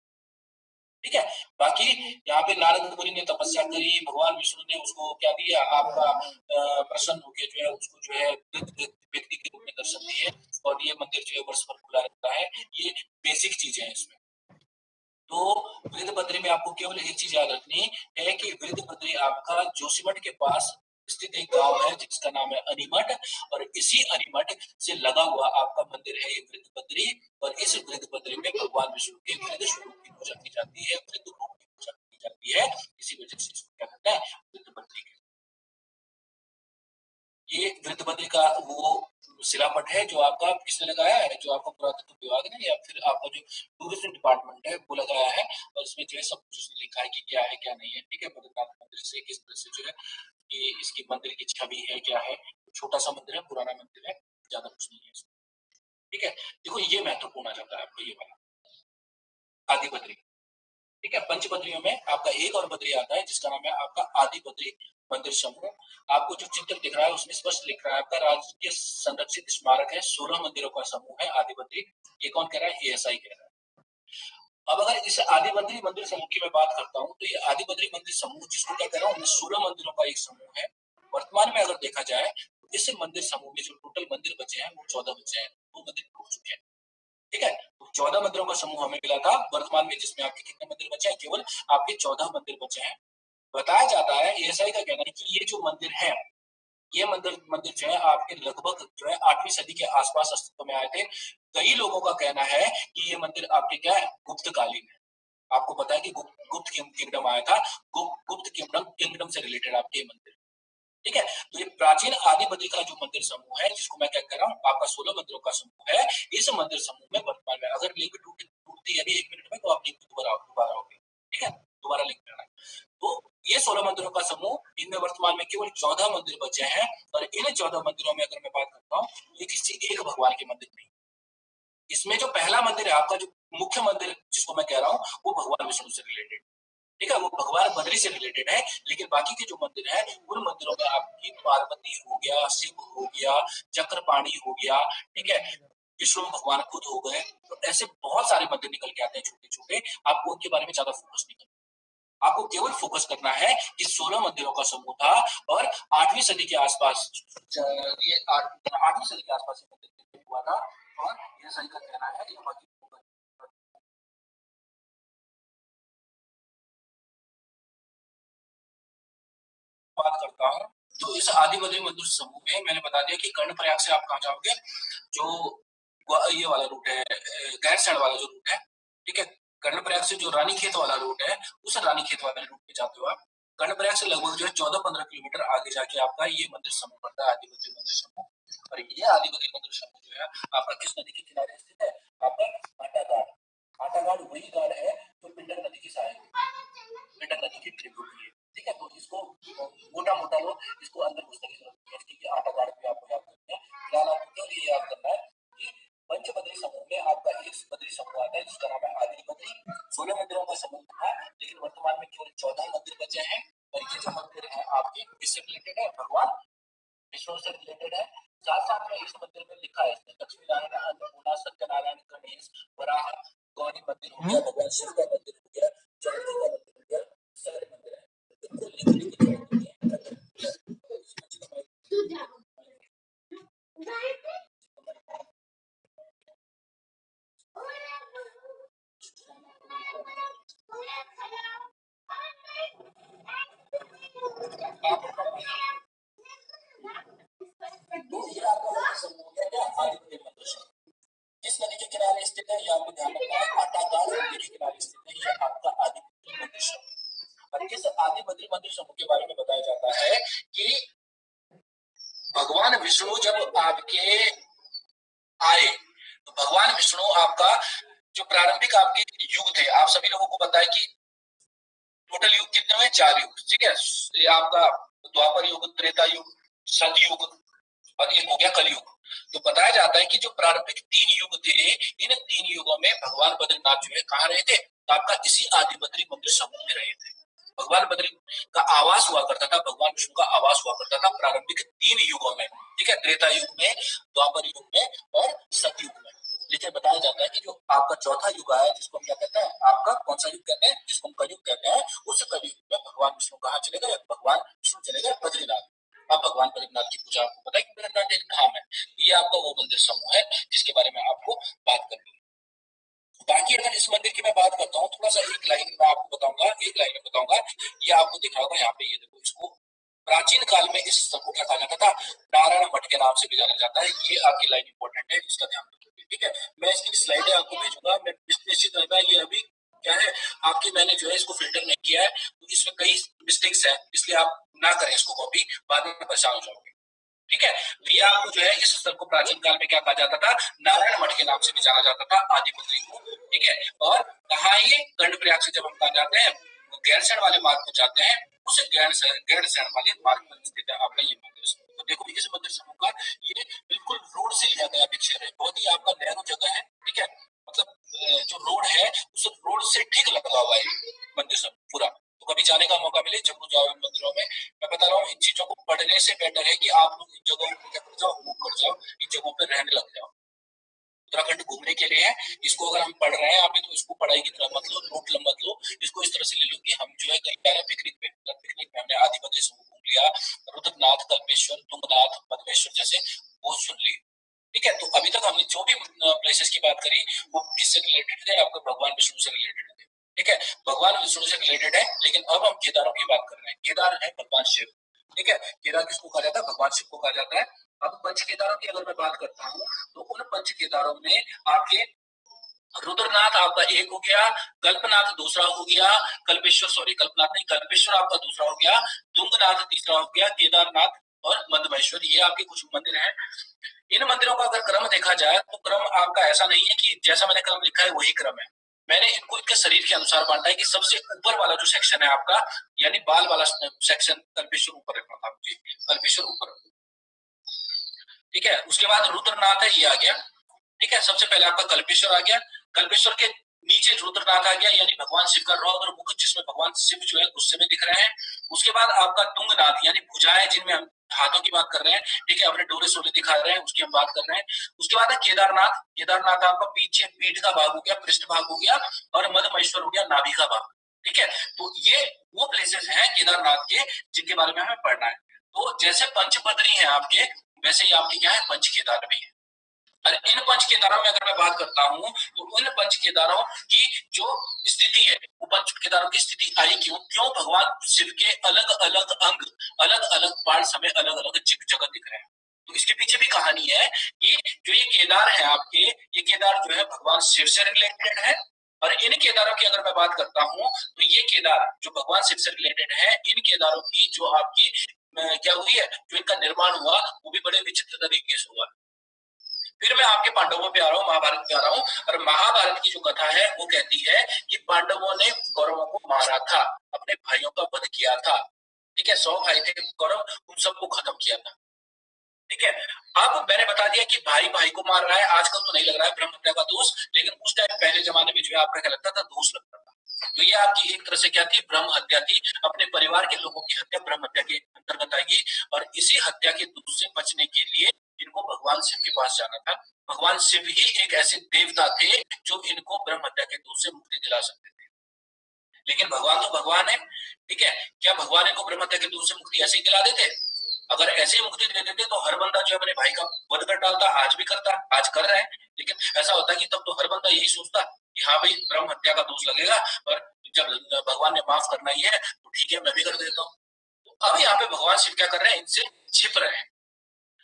ठीक है। बाकी यहाँ पे नारद मुनि ने तपस्या करी, भगवान विष्णु ने उसको क्या दिया आपका प्रसन्न होकर जो है उसको जो है व्यक्ति के रूप में दर्शन दिए, और ये मंदिर जो है वर्ष भर खुला रहता है। ये बेसिक चीजें हैं इसमें। तो वृद्ध बद्री में आपको केवल एक चीज याद रखनी है कि वृद्ध बद्री आपका जोशीमठ के पास स्थित एक गांव है जिसका नाम है अनीमठ, और इसी अनीमठ से लगा हुआ आपका मंदिर है ये वृद्ध बद्री, और इस वृद्ध बद्री में भगवान विष्णु के वृद्ध स्वरूप की पूजा की जाती है, वृद्ध रूप की पूजा की जाती है, इसी वजह से इसको क्या कहते हैं वृद्ध बद्री। ये वृद्ध बद्री का वो शिलापट है जो आपका किसने लगाया है, जो आपका पुरातत्व विभाग ने या फिर आपका जो टूरिज्म डिपार्टमेंट है वो लगाया है, और इसमें जो है सब कुछ लिखा है कि क्या है क्या नहीं है, ठीक है। बद्रीनाथ मंदिर से किस तरह से जो है कि इसकी मंदिर की छवि है क्या है, छोटा सा मंदिर है, पुराना मंदिर है, ज्यादा कुछ नहीं है इसमें, ठीक है। देखो ये महत्वपूर्ण आ जाता है आपको ये वाला आदि बद्री, ठीक है। पंच बद्रियों में आपका एक और बद्री आता है जिसका नाम है आपका आदि बद्री मंदिर समूह। आपको जो चित्र दिख रहा है उसमें स्पष्ट लिख रहा है आपका राजकीय संरक्षित स्मारक है, 16 मंदिरों का समूह है आदि बद्री। ये कौन कह रहा है, ये ऐसा ही कह रहा है। अब अगर इस आदि बद्री मंदिर समूह की मैं बात करता हूँ तो ये आदि बद्री मंदिर समूह जिसको क्या कह रहा हूँ 16 मंदिरों का एक समूह है। वर्तमान में अगर देखा जाए तो इस मंदिर समूह में जो टोटल मंदिर बचे हैं वो 14 बचे हैं, वो मंदिर टूट चुके हैं, ठीक है। तो 14 मंदिरों का समूह हमें मिला था वर्तमान में, जिसमें आपके कितने मंदिर बचे हैं, केवल आपके 14 मंदिर बचे हैं। बताया जाता है एएसआई का कहना है कि ये जो मंदिर है ये मंदिर मंदिर जो है आपके लगभग जो है 8वीं सदी के आसपास अस्तित्व में आए थे। कई लोगों का कहना है कि ये मंदिर आपके क्या है गुप्तकालीन है। आपको पता है कि गुप्त किंगडम आया था, गुप्त किंगडम किंगडम से रिलेटेड आपके ये मंदिर, ठीक है। तो ये प्राचीन आदि बद्री का जो मंदिर समूह है जिसको मैं क्या कर रहा हूँ आपका 16 मंदिरों का समूह है, इस मंदिर समूह में वर्तमान में अगर लिंक टूटती है अभी 1 मिनट में तो आप लिंक दोबारा होगी, ठीक है, दोबारा लिंक करना। तो ये 16 मंदिरों का समूह, इनमें वर्तमान में केवल 14 मंदिर बचे हैं, और इन 14 मंदिरों में अगर मैं बात करता हूँ ये किसी एक भगवान के मंदिर नहीं। इसमें जो पहला मंदिर है आपका जो मुख्य मंदिर जिसको मैं कह रहा हूँ वो भगवान विष्णु से रिलेटेड, ठीक है, वो भगवान बद्री से रिलेटेड है। लेकिन बाकी के जो मंदिर है उन मंदिरों में आपकी पार्वती हो गया, शिव हो गया, चक्रपाणी हो गया, ठीक है, विष्णु भगवान खुद हो गए। तो ऐसे बहुत सारे मंदिर निकल के आते हैं छोटे छोटे, आपको उनके बारे में ज्यादा फोकस नहीं करना, आपको केवल फोकस करना है कि 16 मंदिरों का समूह था, और 8वीं सदी के आसपास ये 8वीं सदी के आसपास ये मंदिर हुआ था, और ये सही का कहना है कि बाकी बात करता हूँ। तो इस आदि बद्री मंदिर समूह में मैंने बता दिया कि कर्णप्रयाग से आप कहाँ जाओगे, जो ये वाला रूट है गैरसैंण वाला जो रूट है, ठीक है। कर्णप्रयाग से जो रानीखेत वाला रूट है उस रानीखेत वाले रूट पे जाते हो आप। कर्णप्रयाग से लगभग जो है 14-15 किलोमीटर आगे जाके आपका ये मंदिर समूह पड़ता है, आदि बद्री मंदिर समूह। और ये आदि बद्री मंदिर समूह जो है आपका किस नदी के किनारे स्थित है, आपका आटाघाट। आटाघाट वही घाट है जो पिंडर नदी की सहायक पिंडर नदी की ट्रिब्यूटरी है, ठीक है। तो इसको मोटा मोटा लो, इसको अंदर घुसने की जरूरत नहीं है, इसकी आटाघाट पे आपको याद करना है। फिलहाल आपको क्यों ये याद करना है कि पंच बद्री समूह में आपका एक बद्री समूह आता है जिसका नाम है आदि बद्री। 16 मंदिरों का समूह था, लेकिन वर्तमान में केवल 14 मंदिर बचे हैं, और ये जो मंदिर है आपके किससे रिलेटेड है, भगवान विष्णु से रिलेटेड है। साथ साथ में इस मंदिर में लिखा है इसमें लक्ष्मी नारायण, अन्नपूर्णा, सत्यनारायण, गणेश, वराह, गौरी मंदिर हो गया, भगवान शिव का मंदिर हो गया, जानकी का मंदिर हो गया, सारे मंदिर है। इनको लिखने की जरूरत नहीं है। तो ये आपका समूह है क्या आदि मंदिर समूह। नदी के किनारे स्थित है, ये आपको ध्यान रखना है। आटागाड़ नदी के किनारे स्थित है, ये आपका आदिबद्री मंदिर समूह। और इस आदिबद्री मंदिर समूह के बारे में बताया जाता है कि भगवान विष्णु जब आपके आए तो भगवान विष्णु आपका जो प्रारंभिक आपके युग थे, आप सभी लोगों को पता है कि टोटल युग कितने हुए? 4 युग, ठीक है। ये आपका द्वापर युग, त्रेता युग, सतयुग और एक हो गया कलयुग। तो बताया जाता है कि जो प्रारंभिक 3 युग थे, इन 3 युगों में भगवान बद्रीनाथ जो है कहाँ रहे थे? तो आपका इसी आदिबद्री मंदिर समूह में रहे थे। भगवान बद्री का आवास हुआ करता था, भगवान विष्णु का आवास हुआ करता था प्रारंभिक 3 युगों में, ठीक है। त्रेता युग में, द्वापर युग में और सतयुग में। लेकिन बताया जाता है कि जो आपका चौथा युग आया, जिसको हम क्या कहते हैं? आपका कौन सा युग कहते हैं? जिसको हम कलयुग कहते हैं। उस कलयुग में भगवान विष्णु कहाँ चले गए? भगवान विष्णु चले गए बद्रीनाथ। अब भगवान बद्रीनाथ की पूजा आपको पता है कि बद्रीनाथ एक धाम है। ये आपका वो मंदिर समूह है जिसके बारे में आपको बात करनी है। बाकी अगर इस मंदिर की मैं बात करता हूँ, थोड़ा सा एक लाइन में आपको बताऊंगा, एक लाइन में बताऊंगा। ये आपको दिख रहा होगा यहाँ पे, ये देखो, इसको प्राचीन काल में इस स्थल को क्या कहा जाता था? नारायण मठ के नाम से भी जाना जाता है। ये आपकी लाइन इंपॉर्टेंट है, इसका ध्यान रखिए, ठीक है। मैं इसकी स्लाइडें आपको भेजूंगा। मैं निश्चित रहता है, ये अभी क्या है आपकी, मैंने जो है इसको फिल्टर नहीं किया है, तो इसमें कई मिस्टेक्स है, इसलिए आप ना करें इसको कॉपी, बाद में परेशान हो जाओगे, ठीक है। तो ये आपको जो है इस स्थल को प्राचीन काल में क्या कहा जाता था? नारायण मठ के नाम से भी जाना जाता था, आदिबद्री को, ठीक है। और कहा ये कर्णप्रयाग से जब हम कहा जाते हैं गैरसैंण वाले मार्ग पर जाते हैं, उस गैरसैंण वाले मार्ग पर स्थित है आपका ये मंदिर समूह। तो देखो इस मंदिर समूह का ये बिल्कुल रोड से लिया गया पिक्चर है, बहुत ही आपका नैरो जगह है, ठीक है। मतलब जो रोड है उस रोड से ठीक लगा हुआ है मंदिर समूह पूरा। तो कभी जाने का मौका मिले, जरूर जाओ इन मंदिरों में। मैं बता रहा हूँ, इन चीजों को पढ़ने से बेटर है कि आप लोग इन जगहों पर क्या कर जाओ, मूव कर जाओ, इन जगहों पर रहने लग जाओ। उत्तराखंड घूमने के लिए है, इसको अगर हम पढ़ रहे हैं यहाँ पे, तो इसको पढ़ाई की तरह मत लो, नोट मत लो, इसको इस तरह से ले लो कि हम जो है कहीं जा रहे हैं पिकनिक पे। पिकनिक में हमने आदिबद्री समूह घूम लिया, रुद्रनाथ, कल्पेश्वर, तुंगनाथ, पद्मेश्वर जैसे वो सुन ली, ठीक है। तो अभी तक हमने जो भी प्लेसेस की बात करी वो किससे रिलेटेड थे? आपको भगवान विष्णु से रिलेटेड थे, ठीक है। भगवान विष्णु से रिलेटेड है। लेकिन अब हम केदारों की बात कर रहे हैं। केदार है भगवान शिव, ठीक है। केदार किसको कहा जाता है? भगवान शिव को कहा जाता है। अब पंच केदारों की अगर मैं बात करता हूँ, तो उन पंच केदारों में आपके रुद्रनाथ आपका एक हो गया, कल्पनाथ दूसरा हो गया, कल्पेश्वर, सॉरी कल्पनाथ नहीं, कल्पेश्वर आपका दूसरा हो गया, तुंगनाथ तीसरा हो गया, केदारनाथ और मध्यमेश्वर, ये आपके कुछ मंदिर हैं। इन मंदिरों का अगर क्रम देखा जाए तो क्रम आपका ऐसा नहीं है कि जैसा मैंने क्रम लिखा है वही क्रम है। मैंने इनको इनके शरीर के अनुसार बांटा है कि सबसे ऊपर वाला जो सेक्शन है आपका, यानी बाल वाला सेक्शन, कल्पेश्वर ऊपर रखना था मुझे, कल्पेश्वर ऊपर, ठीक है। उसके बाद रुद्रनाथ है, ये आ गया, ठीक है। सबसे पहले आपका कल्पेश्वर आ गया, कल्पेश्वर के नीचे रुद्रनाथ आ गया, यानी भगवान शिव का रौद्र मुख, जिसमें भगवान शिव जो है गुस्से में दिख रहे हैं। उसके बाद आपका तुंगनाथ, यानी भुजाएं जिनमें हम हाथों की बात कर रहे हैं, ठीक है, अपने डोरे सोले दिखा रहे हैं, उसकी हम बात कर रहे हैं। उसके बाद है केदारनाथ, केदारनाथ आपका पीछे पीठ का भाग हो गया, पृष्ठ भाग हो गया, और मध्यमेश्वर हो गया नाभि का भाग, ठीक है। तो ये वो प्लेसेस हैं केदारनाथ के जिनके बारे में हमें पढ़ना है। तो जैसे पंचपदरी है आपके, वैसे ही आपके क्या है, पंच केदार भी है। और इन पंच केदारों में अगर मैं बात करता हूं, तो उन पंच केदारों की जो स्थिति है, वो पंच केदारों की स्थिति आई क्यों? क्यों भगवान शिव के अलग अलग अंग, अलग अलग पार्ट्स हमें अलग अलग जगह दिख रहे हैं। तो इसके पीछे भी कहानी है कि जो ये केदार है आपके, ये केदार जो है भगवान शिव से रिलेटेड है। और इन केदारों की अगर मैं बात करता हूं, तो ये केदार जो भगवान शिव से रिलेटेड है, इन केदारों की जो आपकी क्या हुई है, जो इनका निर्माण हुआ, वो भी बड़े विचित्र तरीके से हुआ। फिर मैं आपके पांडवों पे आ रहा हूँ, महाभारत पे आ रहा हूँ। और महाभारत की जो कथा है वो कहती है कि पांडवों ने कौरवों को मारा था, अपने भाइयों का वध किया था, ठीक है। 100 भाई थे कौरव, उन सबको खत्म किया था, ठीक है। अब मैंने बता दिया कि भाई भाई को मार रहा है, आजकल तो नहीं लग रहा है ब्रह्म हत्या का दोष, लेकिन उस टाइम पहले जमाने में जो है आपका क्या लगता था, दोष लगता था। तो ये आपकी एक तरह से क्या थी, ब्रह्म हत्या थी। अपने परिवार के लोगों की हत्या ब्रह्म हत्या के अंतर्गत आएगी। और इसी हत्या के दोष से बचने के लिए इनको भगवान शिव के पास जाना था। भगवान शिव ही एक ऐसे देवता थे जो इनको ब्रह्म हत्या के दोष से मुक्ति दिला सकते थे। लेकिन भगवान तो भगवान है, ठीक है। क्या भगवान इनको ब्रह्म हत्या के दोष से मुक्ति ऐसे ही दिला देते? अगर ऐसे ही मुक्ति दे देते तो हर बंदा जो अपने भाई का वध कर डालता, आज भी करता, आज कर रहे हैं। लेकिन ऐसा होता कि तब तो हर बंदा यही सोचता कि हाँ भाई ब्रह्म हत्या का दोष लगेगा, और जब भगवान ने माफ करना ही है तो ठीक है, मैं भी कर देता हूँ। तो अब यहाँ पे भगवान शिव क्या कर रहे हैं, इनसे छिप रहे हैं।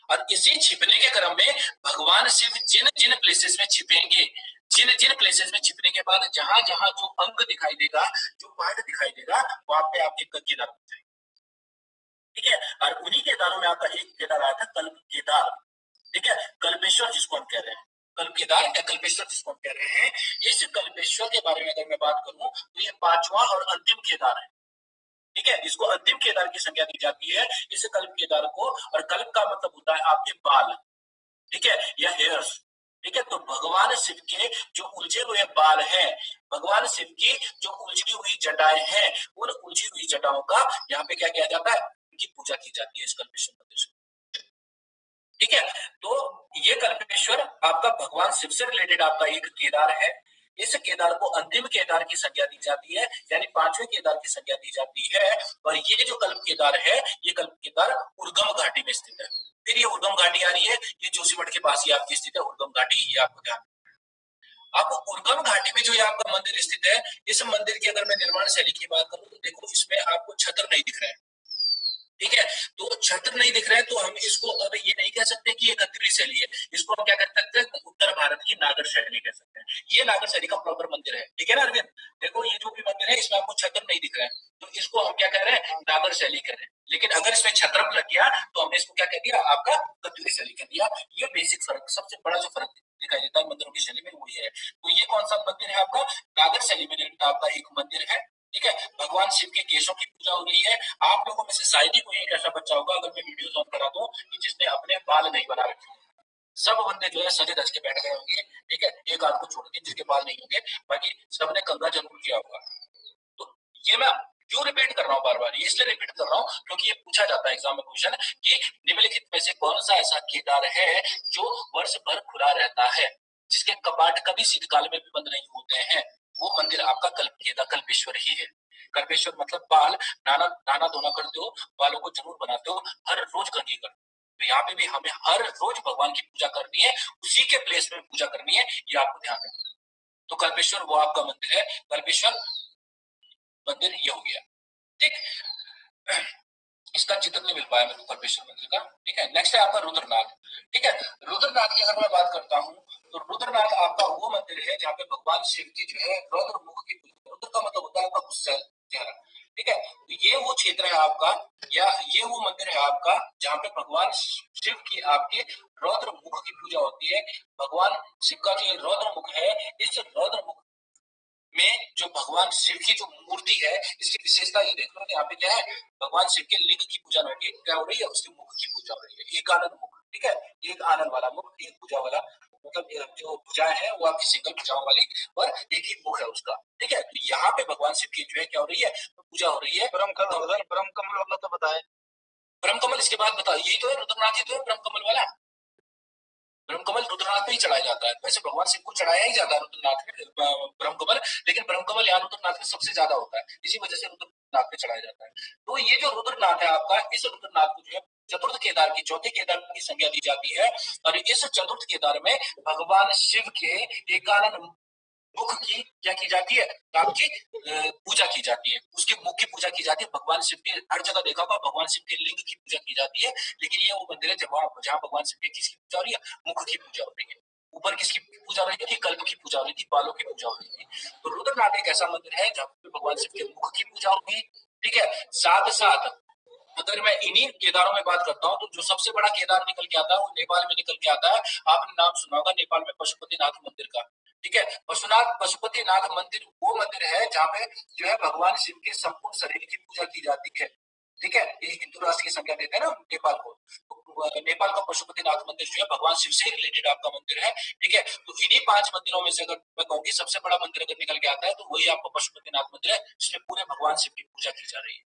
और इसी छिपने के क्रम में भगवान शिव जिन जिन प्लेसेस में छिपेंगे, जिन जिन प्लेसेस में छिपने के बाद जहां जहां जो अंग दिखाई देगा, जो पार्ट दिखाई देगा, वहां पे आपके केदार बन जाएंगे। ठीक है, और उन्हीं केदारों में आपका एक केदार आया था कल्प केदार। ठीक है, कल्पेश्वर जिसको हम कह रहे हैं, कल्प केदार या कल्पेश्वर जिसको हम कह रहे हैं, इस कल्पेश्वर के बारे में अगर मैं बात करूं तो ये पांचवा और अंतिम केदार है। ठीक है, इसको अंतिम केदार की संज्ञा दी जाती है इस कल्प केदार को। और कल्प का मतलब होता है आपके बाल, ठीक है, या हेयर्स। ठीक है, तो भगवान शिव के जो उलझे हुए बाल हैं, भगवान शिव की जो उलझी हुई जटाएं हैं, उन उलझी हुई जटाओं का यहाँ पे क्या किया जाता है, उनकी पूजा की जाती है इस कल्पेश्वर मंदिर से। ठीक है, तो ये कल्पेश्वर आपका भगवान शिव से रिलेटेड आपका एक केदार है। इस केदार को अंतिम केदार की संज्ञा दी जाती है, यानी पांचवें केदार की संज्ञा दी जाती है। और ये जो कल्प केदार है, ये कल्प केदार उर्गम घाटी में स्थित है। फिर ये उर्गम घाटी आ रही है, ये जोशीमठ के पास ही आपकी स्थित है उर्गम घाटी, ये आपको ध्यान। आपको उर्गम घाटी में जो ये आपका मंदिर स्थित है, इस मंदिर की अगर मैं निर्माण शैली की बात करूं तो देखो इसमें आपको छतर नहीं दिख रहा है। ठीक है, तो छत्र नहीं दिख रहा है, तो हम इसको अब ये नहीं कह सकते कि ये खत्री शैली है, इसको हम क्या कर सकते हैं, उत्तर भारत की नागर शैली कह सकते हैं। ये नागर शैली का प्रॉपर मंदिर है। ठीक है ना अरविंद, देखो ये जो भी मंदिर है इसमें आपको छत्र नहीं दिख रहा है, तो इसको हम क्या कह रहे हैं, नागर शैली कह रहे हैं। लेकिन अगर इसमें छत्र लग गया तो हमने इसको क्या कह दिया, आपका खत्री शैली कह दिया। ये बेसिक फर्क, सबसे बड़ा जो फर्क दिखाई देता है मंदिरों की शैली में वो ये है। तो ये कौन सा मंदिर है आपका, नागर शैली में आपका एक मंदिर है। ठीक है, भगवान शिव के केशों की पूजा हो रही है। आप लोगों में से शायद ही कोई एक ऐसा बच्चा होगा, अगर मैं वीडियोस ऑन करा दूं, कि जिसने अपने बाल नहीं बना रखे। सब बंदे जो है सजे धज के बैठ गए होंगे। ठीक है, एक आध को छोड़ के जिसके बाल नहीं होंगे, बाकी सबने कंघा जरूर किया होगा। तो ये मैं क्यों रिपीट कर रहा हूँ बार बार, ये इसलिए रिपीट कर रहा हूँ क्योंकि ये पूछा जाता है एग्जाम में क्वेश्चन, कि निम्नलिखित में से कौन सा ऐसा केदार है जो वर्ष भर खुला रहता है, जिसके कपाट कभी शीतकाल में भी बंद नहीं होते हैं। वो मंदिर आपका कल्पेश्वर ही है। कल्पेश्वर मतलब बाल नाना नाना धोना करते हो, बालों को जरूर बनाते हो, हर रोज कंघी करते हो। तो यहाँ पे भी हमें हर रोज भगवान की पूजा करनी है, उसी के प्लेस में पूजा करनी है, ये आपको ध्यान रखना है। तो कल्पेश्वर वो आपका मंदिर है, कल्पेश्वर मंदिर ये हो गया। ठीक, इसका चित्र नहीं मिल पाया मेरे को कल्पेश्वर मंदिर का। ठीक है, नेक्स्ट है आपका रुद्रनाथ। ठीक है, रुद्रनाथ की अगर मैं बात करता हूँ तो रुद्रनाथ आपका वो मंदिर है जहाँ पे भगवान शिव की जो है रौद्र मुख की पूजा। रुद्र का मतलब होता है आपका गुस्सा, चेहरा। ठीक है, तो ये वो क्षेत्र है आपका, या ये वो मंदिर है आपका जहाँ पे भगवान शिव की आपके रौद्र मुख की पूजा होती है। भगवान शिव का जो रौद्र मुख है, इस रौद्र मुख में जो भगवान शिव की जो मूर्ति है, इसकी विशेषता ये देख लो, यहाँ पे क्या है, भगवान शिव के लिंग की पूजा हो रही है, क्या हो रही है, उसके मुख की पूजा हो रही है, एक आनंद मुख। ठीक है, एक आनंद वाला मुख, एक पूजा वाला, मतलब जो पूजा है वो आपकी सिंगल पूजाओं वाली, और एक ही मुख है उसका। ठीक है, तो यहाँ पे भगवान शिव की जो है क्या हो रही है, पूजा हो रही है। ब्रह्म कमल वाला तो बताए, ब्रह्म कमल इसके बाद बताओ, यही तो है रुद्रनाथ, ही तो है ब्रह्म कमल वाला। ब्रह्मकमल रुद्रनाथ पे ही चढ़ाया जाता है, वैसे भगवान शिव को चढ़ाया ही जाता है रुद्रनाथ में ब्रह्मकमल, लेकिन ब्रह्मकमल यहाँ रुद्रनाथ में सबसे ज्यादा होता है, इसी वजह से रुद्रनाथ पे चढ़ाया जाता है। तो ये जो रुद्रनाथ है आपका, इस रुद्रनाथ को जो है चतुर्थ केदार की, चौथे केदार की संज्ञा दी जाती है। और इस चतुर्थ केदार में भगवान शिव के एकानन मुख की क्या की जाती है, आपकी पूजा की जाती है, उसके मुख की पूजा की जाती है। भगवान शिव के हर जगह देखा होगा भगवान शिव के लिंग की पूजा की जाती है, लेकिन ये वो मंदिर है जहाँ भगवान शिव के किसकी पूजा हो रही है, मुख की पूजा हो रही है। ऊपर किसकी पूजा हो रही थी, कल्प की पूजा हो रही थी, बालों की पूजा हो रही थी। तो रुद्रनाथ एक ऐसा मंदिर है जहाँ पे भगवान शिव के मुख की पूजा होगी। ठीक है, साथ साथ अगर मैं इन्हीं केदारों में बात करता हूँ तो जो सबसे बड़ा केदार निकल के आता है वो नेपाल में निकल के आता है। आपने नाम सुना होगा नेपाल में पशुपतिनाथ मंदिर का। ठीक है, पशुपतिनाथ मंदिर वो मंदिर है जहाँ पे जो है भगवान शिव के संपूर्ण शरीर की पूजा की जाती है। ठीक है, ये हिंदू राष्ट्र की संज्ञा देते हैं ना नेपाल को। तो नेपाल का पशुपतिनाथ मंदिर जो है भगवान शिव से रिलेटेड आपका मंदिर है। ठीक है, तो इन्हीं 5 मंदिरों में से अगर मैं कहूँगी सबसे बड़ा मंदिर अगर निकल के आता है तो वही आपका पशुपतिनाथ मंदिर है, जिसमें पूरे भगवान शिव की पूजा की जा रही है।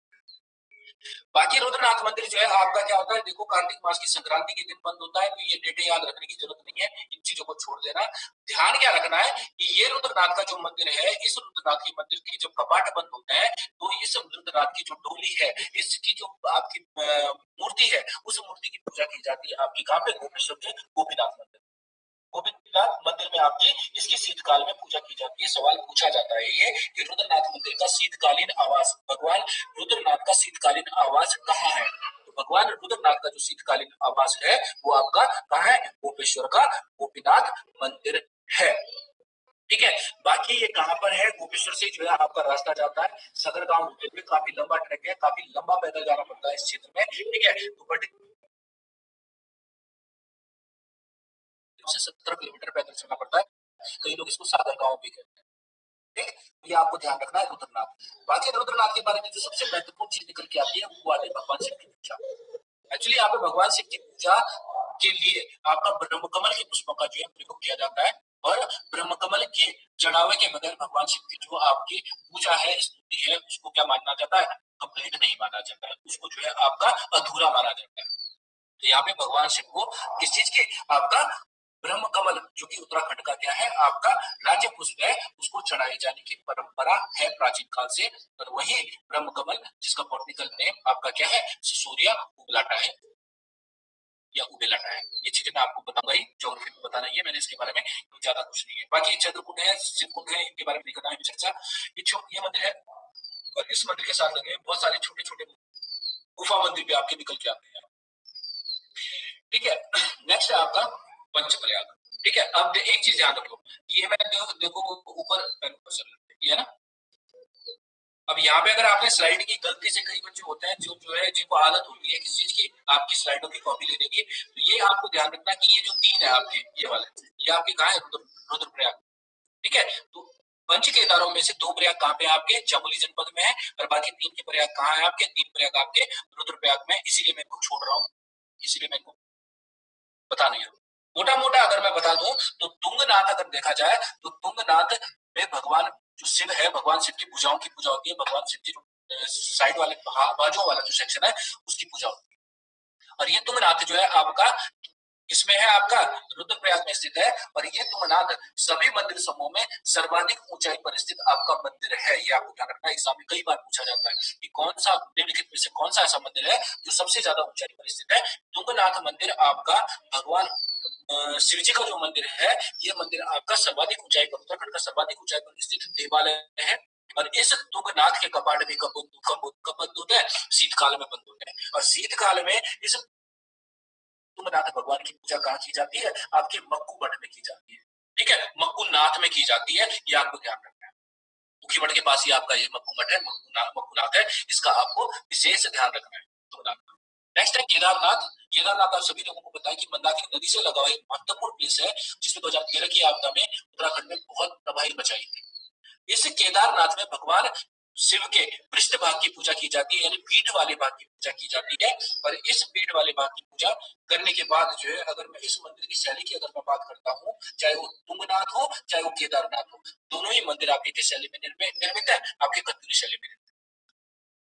बाकी रुद्रनाथ मंदिर जो है आपका क्या होता है, देखो कार्तिक मास की संक्रांति के दिन बंद होता है, तो ये डेटें याद रखने की जरूरत नहीं है, इन चीजों को छोड़ देना। ध्यान क्या रखना है कि ये रुद्रनाथ का जो मंदिर है, इस रुद्रनाथ के मंदिर के जब कपाट बंद होते हैं तो इस रुद्रनाथ की जो डोली है, इसकी जो आपकी मूर्ति है, उस मूर्ति की पूजा की जाती है आपकी कहाँ पे, गोपेश्वर के गोपीनाथ मंदिर। गोपीनाथ मंदिर में आपकी इसकी शीतकाल में पूजा की जाती है। सवाल पूछा जाता है ये कि रुद्रनाथ मंदिर का शीतकालीन आवास, भगवान रुद्रनाथ का शीतकालीन आवास कहाँ है। तो भगवान रुद्रनाथ का जो शीतकालीन आवास है वो आपका कहाँ है? गोपेश्वर का गोपीनाथ मंदिर है। ठीक है, बाकी ये कहां पर है? गोपेश्वर से जो है आपका रास्ता जाता है सदर गांव होते हुए, काफी लंबा ट्रैक है, काफी लंबा पैदल जाना पड़ता है इस क्षेत्र में। ठीक है, तो से 17 किलोमीटर पैदल चलना पड़ता है, कई लोग इसको सागर गांव भी कहते हैं। ठीक, ये आपको ध्यान रखना है रुद्रनाथ। बाकी रुद्रनाथ के बारे में जो सबसे महत्वपूर्ण चीज निकल के आती है वो आती है भगवान शिव की पूजा। एक्चुअली यहाँ पे भगवान शिव की पूजा के लिए आपका ब्रह्मकमल के पुष्पों का जो है प्रयोग किया जाता है, और ब्रह्मकमल के चढ़ावे के बगैर भगवान शिव की जो आपकी पूजा है, स्तुति है, उसको क्या माना जाता है? कंप्लीट नहीं माना जाता है, उसको जो है आपका अधूरा माना जाता है। तो यहाँ पे भगवान शिव को किस चीज के? आपका ब्रह्म कमल, जो कि उत्तराखंड का क्या है? आपका राज्य पुष्प है, उसको चढ़ाए जाने की परंपरा है प्राचीन काल से। और वही ब्रह्म कमल जिसका बॉटनिकल नेम आपका क्या है? सूर्या उबलाटा है या उबेलाटा है। ये चीजें मैं आपको बताऊंगा ही, ज्योग्राफी में बताना ही है मैंने, इसके बारे में ज्यादा कुछ नहीं है। बाकी चंद्रकूट है, शिवकुंड है, इनके बारे में नहीं करना है चर्चा। ये मंदिर है, और इस मंदिर के साथ लगे बहुत सारे छोटे छोटे गुफा मंदिर भी आपके निकल के आते हैं। ठीक है, नेक्स्ट है आपका पंचप्रयाग। ठीक है, अब एक चीज ध्यान रखो, ये मैंने देखो ऊपर ये है ना। अब यहाँ पे अगर आपने स्लाइड की, गलती से कई बच्चे होते हैं जो है जिनको आदत होती है किस चीज की? आपकी स्लाइडों की कॉपी लेने की। तो ये आपको ध्यान रखना कि ये जो 3 है आपके, ये वाले, ये आपके कहाँ है? रुद्रप्रयाग। ठीक है, तो पंच केदारों में से 2 प्रयाग कहाँ पे आपके? चमोली जनपद में है, और बाकी 3 के प्रयाग कहाँ है आपके? 3 प्रयाग आपके रुद्रप्रयाग में। इसीलिए मैं इनको छोड़ रहा हूँ, इसीलिए मैं इनको बता नहीं रहा। मोटा मोटा अगर मैं बता दूं तो तुंगनाथ अगर देखा जाए तो तुंगनाथ में भगवान जो शिव है, भगवान शिव की पूजाओं की पूजा होती है। भगवान शिव की जो साइड वाले बाजू वाला जो सेक्शन है उसकी पूजा होती है। और ये तुंगनाथ जो है आपका इसमें है, आपका रुद्रप्रयाग में स्थित है। और ये तुंगनाथ सभी मंदिर समूह में सर्वाधिक ऊंचाई पर स्थित आपका मंदिर है। ये आपको ध्यान रखना है, एग्जाम में कई बार पूछा जाता है कि कौन सा निम्नलिखित में से कौन सा ऐसा मंदिर है जो सबसे ज्यादा ऊंचाई पर स्थित है? तुंगनाथ मंदिर आपका भगवान शिव जी का जो मंदिर है, ये मंदिर आपका सर्वाधिक ऊंचाई पर, उत्तराखंड का सर्वाधिक ऊंचाई पर स्थित देवालय है। और इस तुंगनाथ के कपाट भी कब बंद होते हैं? शीतकाल में बंद होते हैं। और शीतकाल में इस तुंगनाथ भगवान की पूजा कहाँ की जाती है? आपके मक्कू मठ में की जाती है। ठीक है, मक्कू नाथ में की जाती है, ये आपको ध्यान रखना है। मुखी मठ के पास ही आपका ये मक्कू मठ है, मक्कू नाथ है, इसका आपको विशेष ध्यान रखना है तुंगनाथ। नेक्स्ट है केदारनाथ। केदारनाथ आप सभी लोगों को पता है कि मंदाकिनी नदी से लगा हुआ एक महत्वपूर्ण प्लेस है, जिसमें 2013 की आपदा में उत्तराखंड में बहुत तबाही मचाई थी। इस केदारनाथ में भगवान शिव के पृष्ठ भाग की पूजा की जाती है, यानी पीठ वाले भाग की पूजा की जाती है। और इस पीठ वाले भाग की पूजा करने के बाद जो है, अगर मैं इस मंदिर की शैली की अगर मैं बात करता हूँ, चाहे वो तुंगनाथ हो चाहे वो केदारनाथ हो, दोनों ही मंदिर आपके किस शैली में निर्मित है? आपके कत्यूरी शैली में।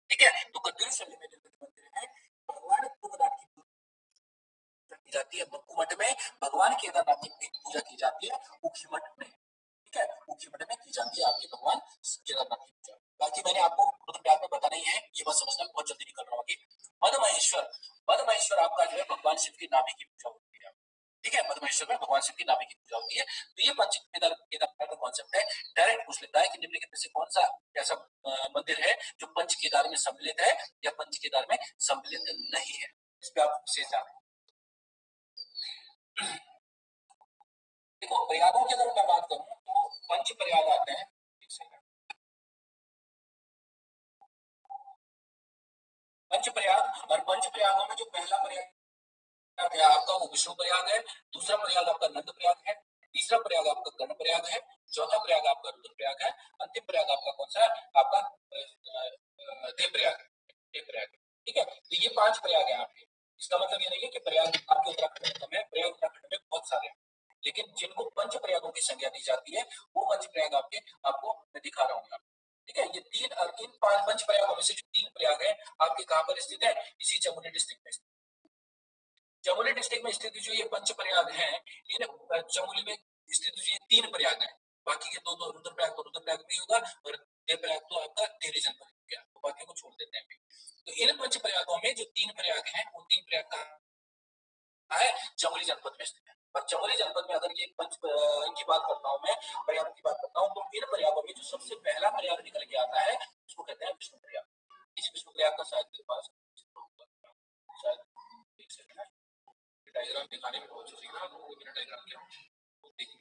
ठीक है, तो कत्यूरी शैली में निर्मित मंदिर है। भगवान तुंगनाथ की पूजा की जाती है मक्कू मठ में, भगवान केदारनाथ की पूजा की जाती है ऊखी मठ में। ठीक है, ऊखी मठ में की जाती है आपके भगवान केदारनाथ की पूजा। बाकी मैंने आपको रुद्रप्रयाग में बताना ही है, ये बात समझना, बहुत जल्दी निकल रहा हूँ। मद महेश्वर, मद महेश्वर आपका जो है भगवान शिव की नाभि की पूजा होती है। ठीक है, मद महेश्वर में भगवान शिव की नाभि की पूजा होती है। तो ये पंच केदार का कॉन्सेप्ट है। डायरेक्ट पूछ लेता है कि निम्नलिखित में से कौन सा ऐसा मंदिर है जो पंच केदार में सम्मिलित है या पंच केदार में सम्मिलित नहीं है? इस पे आप विशेष जाने। देखो, प्रयागों की अगर मैं बात करूं तो पंच प्रयाग आते हैं। पंच प्रयाग, और पंच प्रयागों में जो पहला प्रयाग है आपका वो विष्णु प्रयाग है, दूसरा प्रयाग आपका नंद प्रयाग है, तीसरा प्रयाग आपका कर्ण प्रयाग है, चौथा प्रयाग आपका रुद्र प्रयाग है, अंतिम प्रयाग आपका कौन सा है? आपका देव प्रयाग है, देव प्रयाग है। ठीक है, तो ये 5 प्रयाग है आपके। इसका मतलब ये नहीं है कि प्रयाग आपके उत्तराखंड में कम है, प्रयाग उत्तराखंड में बहुत सारे हैं, लेकिन जिनको पंच प्रयागों की संज्ञा दी जाती है वो पंच प्रयाग आपके आपको मैं दिखा रहा हूँ। ठीक है, ये तीन पांच पंच प्रयागों में से जो 3 प्रयाग है आपके कहाँ पर स्थित है? इसी चमोली डिस्ट्रिक्ट में। चमोली डिस्ट्रिक्ट में स्थित जो ये पंच प्रयाग है, इन चमोली में स्थित जो ये 3 प्रयाग है, बाकी के दो रुद्रप्रयाग तो रुद्रप्रयाग में होगा, और देवप्रयाग तो आपका टिहरी जनपद में गया, तो बाकी को छोड़ देते हैं। तो इन पंच प्रयागों में जो 3 प्रयाग हैं, वो 3 प्रयाग कहाँ है? चमोली जनपद में स्थित है। और चमोली जनपद में अगर ये पंच की बात करता हूँ, मैं प्रयागों की बात करता हूँ, तो इन प्रयागों में जो सबसे पहला प्रयाग निकल के आता है उसको कहते हैं विष्णु प्रयाग। इस विष्णु प्रयाग का शायद मेरे पास शायद देख सकते हैं डायग्राम दिखाने में बहुत अच्छी ना लोगों को डायग्राम क्या वो देखिए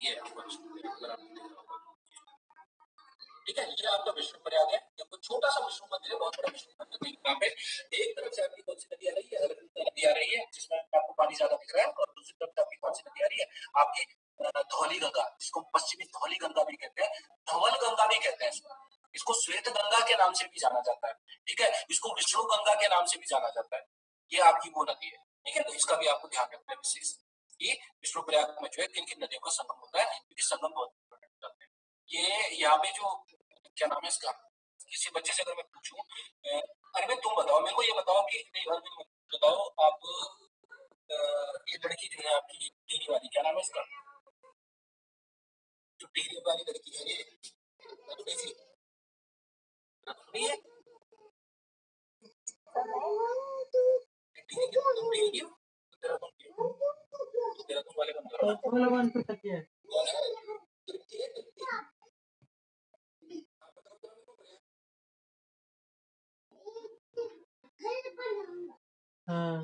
ये ठीक है। ये आपका विष्णु प्रयाग है, जब छोटा सा विष्णु मंदिर है, बहुत बड़ा विष्णु मंदिर नहीं। यहाँ पे एक तरफ से आपकी कौन सी नदी आ रही है, नदी आ रही है जिसमें आपको पानी ज्यादा दिख रहा है, और दूसरी तरफ से आपकी कौन सी नदी आ रही है, आपकी धौली गंगा, जिसको पश्चिमी धौली गंगा भी कहते हैं, धवल गंगा भी कहते हैं इसको श्वेत गंगा के नाम से भी जाना जाता है। ठीक है, इसको विष्णु गंगा के नाम से भी जाना जाता है। ये आपकी वो नदी है। ठीक है, तो इसका भी आपको ध्यान रखना है विशेष कि विष्णु प्रयाग में जो है किन किन नदियों का संगम होता है, क्योंकि संगम बहुत इंपॉर्टेंट होता है। ये यहाँ पे जो क्या नाम है इसका, किसी बच्चे से अगर मैं पूछूं, अरविंद तुम बताओ मेरे को, ये बताओ कि नहीं अरविंद बताओ आप, ये लड़की जो है आपकी टीवी वाली, क्या नाम है इसका, जो टीवी वाली लड़की है ये रतुड़ी थी, रतुड़ी है देहरादून वाले बंद करो। कौन है? तृप्ति है, तृप्ति। हाँ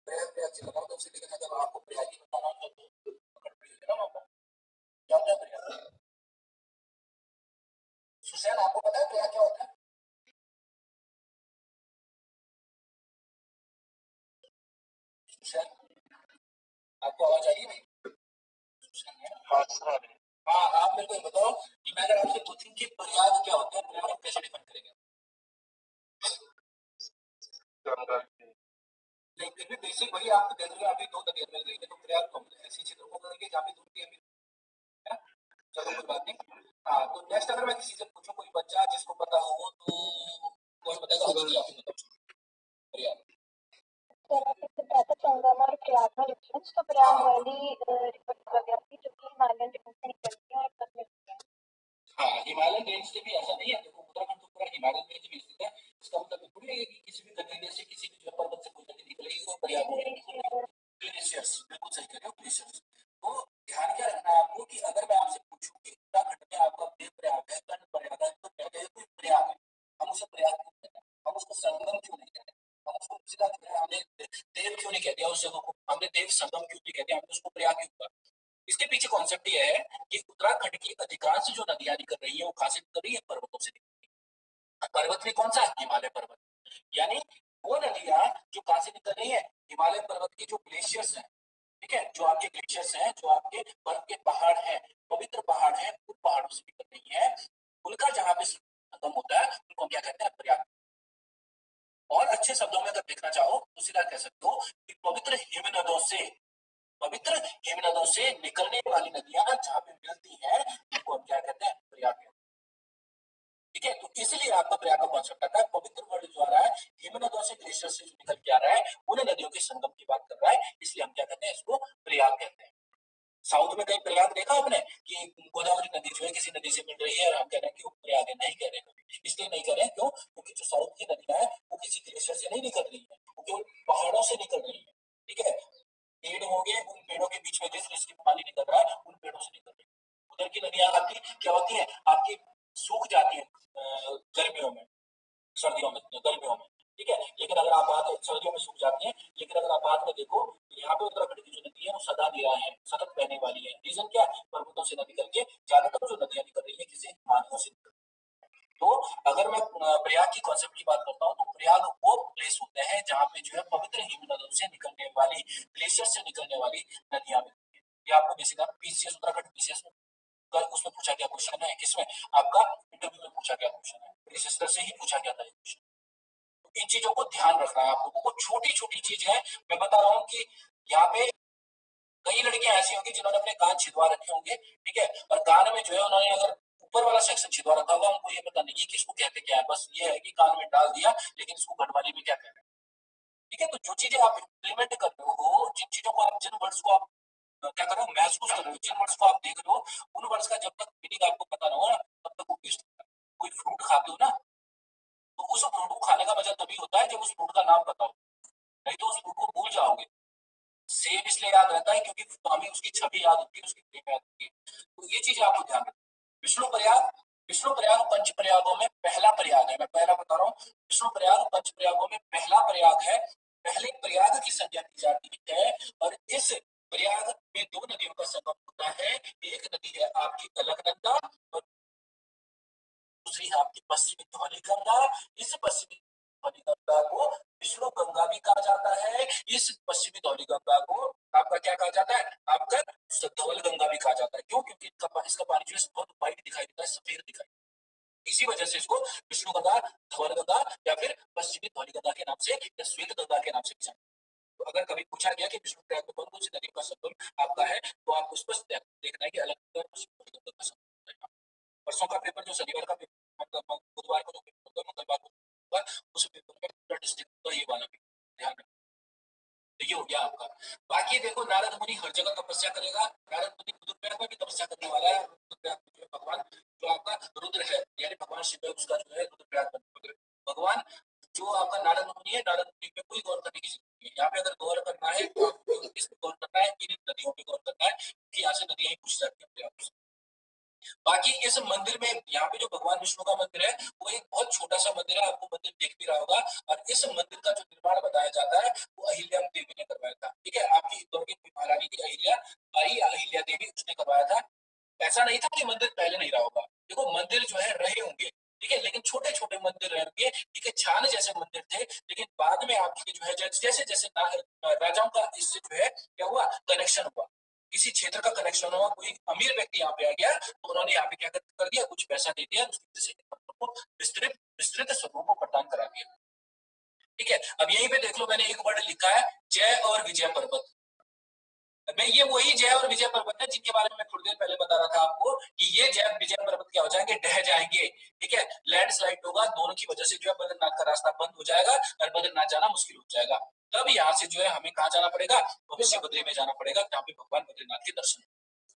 प्रयाग से लगाओ, तो उससे लेकर जब आपको प्रयाग ही बताना हो तो पकड़ पड़ी है ना वहाँ पर। क्या होता है प्रयाग? सुशैन आपको पता है प्रयाग क्या होता है? सुशैन आपको आवाज आ रही है भाई? हाँ आप मेरे को ये बताओ कि मैं अगर आपसे पूछूं कि प्रयाग क्या होता है, प्रयाग आप कैसे डिफाइन करेंगे? नहीं फिर भी बेसिक वही आप कह रहे हो, अभी दो नदियां मिल रही है तो प्रयाग कौन है? ऐसी क्षेत्रों को करेंगे जहाँ पे दो नदियां मिल रही है ना। चलो कोई बात नहीं। हाँ तो नेक्स्ट अगर मैं किसी से पूछूं, कोई बच्चा जिसको पता हो तो कौन बताएगा? अगर आप बताओ प्रयाग। संगम और प्रयाग में डिफरेंस, तो प्रयाग वाली रिवर वगैरह की जो कि हिमालयन रेंज से निकलती है और तब मिलती है। हाँ हिमालयन रेंज से भी ऐसा नहीं है, देखो उत्तराखंड तो पूरा हिमालयन रेंज में स्थित है, इसका मतलब थोड़ी है कि किसी भी गड्ढे से किसी भी पर्वत से कोई नदी निकलेगी वो प्रयाग में। ग्लेशियर्स, बिल्कुल सही कह रहे हो, ग्लेशियर्स। तो ध्यान क्या रखना है आपको कि अगर मैं आपसे पूछूं कि उत्तराखंड में आपका देव प्रयाग है, कर्ण प्रयाग है, तो पहले कोई प्रयाग है, हम उसे प्रयाग क्यों कहते हैं, हम उसको संगम क्यों नहीं कहते, हम उसको सीधा हमने देव क्यों नहीं कहते उस जगह को, हमने देव संगम क्यों नहीं कहते, हमने उसको प्रयाग क्यों कहा? इसके पीछे कॉन्सेप्ट ये है कि उत्तराखंड की अधिकांश जो नदियां निकल रही है वो कहां से निकल रही है? पर्वतों से निकल रही है। पर्वत में कौन सा है? हिमालय पर्वत। यानी वो नदियां जो कहां से निकल रही है? हिमालय पर्वत की जो ग्लेशियर्स हैं, ठीक है, जो आपके ग्लेशियर्स हैं, जो आपके बर्फ के पहाड़ हैं, पवित्र पहाड़ हैं, उन पहाड़ों से निकल रही है, उनका जहां पे संगम होता है उनको क्या कहते हैं? प्रयाग। और अच्छे शब्दों में अगर देखना चाहो तो सीधा कह सकते हो कि पवित्र हिमनदों से, पवित्र हिमनदों से निकलने वाली नदियां जहां पे मिलती हैं उनको हम क्या कहते हैं? प्रयाग। ठीक है, तो इसीलिए आपका प्रयाग का कॉन्सेप्ट आता है, पवित्र वर्ड जो आ रहा है हिमनदों से, ग्लेशियर से जो निकल के आ रहा है उन नदियों के संगम की बात कर रहा है, इसलिए हम क्या कहते हैं? इसको प्रयाग कहते हैं। साउथ में कहीं प्रयाग देखा आपने कि गोदावरी नदी जो है किसी नदी से मिल रही है और हम कह रहे हैं कि वो प्रयाग है? नहीं कह रहे कभी, इसलिए नहीं कह रहे हैं, क्यों? क्योंकि जो साउथ की नदियां है वो किसी ग्लेशियर से नहीं निकल रही है, वो केवल पहाड़ों से निकल रही है। ठीक है, पेड़ होंगे, उन पेड़ों के बीच में जिस पानी निकल रहा है उन पेड़ों से निकल रही है। उधर की नदियां आपकी क्या होती है? आपकी सूख जाती है गर्मियों में, सर्दियों में, गर्मियों में। ठीक है, लेकिन अगर आप बात सर्दियों में सूख जाती है, लेकिन अगर आप बाद में देखो यहाँ पे उत्तराखंड की जो नदी है वो सदा दिया है, सतत बहने वाली है। रीजन क्या है? पर्वतों से नदी करके ज्यादातर जो नदियां निकल रही है किसी हिमालयों से निकल। तो अगर मैं प्रयाग की कॉन्सेप्ट की बात करता हूँ तो प्रयाग वो प्लेस होते हैं जहाँ पे जो है पवित्र हिमनदों से निकलने वाली, ग्लेशियर से निकलने वाली नदियां मिलती है। ये आपको बेसिक पीसीएस, उत्तराखंड पीसीएस में कल उसमें पूछा गया क्वेश्चन है, किसमें? आपका इंटरव्यू में पूछा गया क्वेश्चन है, इस स्तर से ही पूछा गया था ये क्वेश्चन। इन चीजों को ध्यान रखना है आप लोगों को, छोटी छोटी चीज है। मैं बता रहा हूँ कि यहाँ पे कई लड़कियां ऐसी होंगी जिन्होंने अपने कान छिदवा रखे होंगे, ठीक है, और कान में जो है उन्होंने अगर ऊपर वाला सेक्शन छिदवा रखा होगा, उनको ये पता नहीं है कि इसको कहते क्या है, बस ये है कि कान में डाल दिया, लेकिन इसको गढ़वाली में क्या कहते हैं। ठीक है, तो जो चीजें आप इम्प्लीमेंट कर रहे हो, जिन चीजों को आप, जिन वर्ड्स को आप क्या कर रहे हो, महसूस कर रहे हो, जिन वर्ड्स को आप देख रहे हो, उन वर्ड्स का जब तक मीनिंग आपको पता ना हो ना तब तक वो वेस्ट होता है। कोई फ्रूट खाते हो ना, तो उस फ्रूट को खाने का मजा तभी होता है जब उस फ्रूट का नाम पता हो, नहीं तो उस फ्रूट को भूल जाओगे। सेम इसलिए याद रहता है क्योंकि हमें उसकी छवि याद होती है, उसकी क्रिया याद होती है। तो ये चीजें आपको ध्यान रखना। विष्णु प्रयाग पंच प्रयागों में पहला प्रयाग है, मैं पहला बता रहा हूँ। विष्णु प्रयाग पंच प्रयागों में पहला प्रयाग है। पहले प्रयाग की संज्ञा दी जाती है और इस प्रयाग में दो नदियों का संगम होता है। एक नदी है आपकी अलकनंदा और दूसरी है आपकी पश्चिमी धौलीगंगा। इस पश्चिमी धौलीगंगा को विष्णु गंगा भी कहा जाता है। इस पश्चिमी धौलीगंगा को आपका क्या कहा जाता है? आपका धौल गंगा भी कहा जाता है। क्यों? क्योंकि इसका पानी जो है बहुत व्हाइट दिखाई देता है, सफेद दिखाई देता है। इसी वजह से इसको विष्णु गंगा, धौल गंगा या फिर पश्चिमी धौलीगंगा के नाम से या श्वेत गंगा के नाम से भी जाना। तो अगर कभी पूछा गया कि विष्णु प्रयाग में कौन कौन सी नदियों का संगम आपका है, तो आपको स्पष्ट देखना है कि अलग पश्चिमी धौलीगंगा का संगम है। परसों का पेपर जो शनिवार का पेपर, मतलब बुधवार को जो पेपर होगा, मंगलवार को होगा, उस पेपर में पूरा डिस्ट्रिक्ट का ये वाला पेपर ध्यान रखना। तो ये हो गया आपका। बाकी देखो, नारद मुनि हर जगह तपस्या करेगा। नारद मुनि रुद्रप्रयाग में भी तपस्या करने वाला है। रुद्रप्रयाग में जो भगवान जो आपका रुद्र है, यानी भगवान शिव है, उसका जो है रुद्रप्रयाग में भगवान जो आपका नारद मुनि है, नारद मुनि पे कोई गौर करने की जरूरत नहीं है। यहाँ पे अगर गौर करना है तो आपको किस पे गौर करना है? इन नदियों पे गौर करना है, क्योंकि यहाँ से नदियां ही पूछ जाती है। बाकी इस मंदिर में, यहाँ पे जो भगवान विष्णु का मंदिर है, वो एक बहुत छोटा सा मंदिर है। आपको मंदिर देख भी रहा होगा। और इस मंदिर का जो निर्माण बताया जाता है वो अहिल्या देवी ने करवाया था। ठीक है, आपकी इंदौर की महारानी थी अहिल्या, अहिल्या देवी, उसने करवाया था। ऐसा नहीं था कि मंदिर पहले नहीं रहा होगा। देखो, मंदिर जो है रहे होंगे, ठीक है, लेकिन छोटे छोटे मंदिर रहेंगे, ठीक है, छान जैसे मंदिर थे। लेकिन बाद में आपके जो है जैसे जैसे राजाओं का इससे जो है क्या हुआ, कनेक्शन हुआ, किसी क्षेत्र का कनेक्शन हुआ, कोई अमीर व्यक्ति यहाँ पे आ गया तो उन्होंने यहाँ पे क्या कर दिया, कुछ पैसा दे दिया, उसकी वजह से विस्तृत विस्तृत स्वरूप को प्रदान करा दिया। ठीक है, अब यहीं पे देख लो, मैंने एक वर्ड लिखा है, जय और विजय पर्वत। मैं ये वही जय और विजय पर्वत है जिनके बारे में मैं थोड़ी देर पहले बता रहा था आपको कि ये जय विजय पर्वत क्या हो जाएंगे, ढह जाएंगे। ठीक है, लैंडस्लाइड होगा, दोनों की वजह से जो है बद्रीनाथ का रास्ता बंद हो जाएगा और बद्रीनाथ जाना मुश्किल हो जाएगा। तब यहाँ से जो है हमें कहाँ जाना पड़ेगा, भविष्य बद्री में जाना पड़ेगा, जहाँ पे भगवान बद्रीनाथ के दर्शन।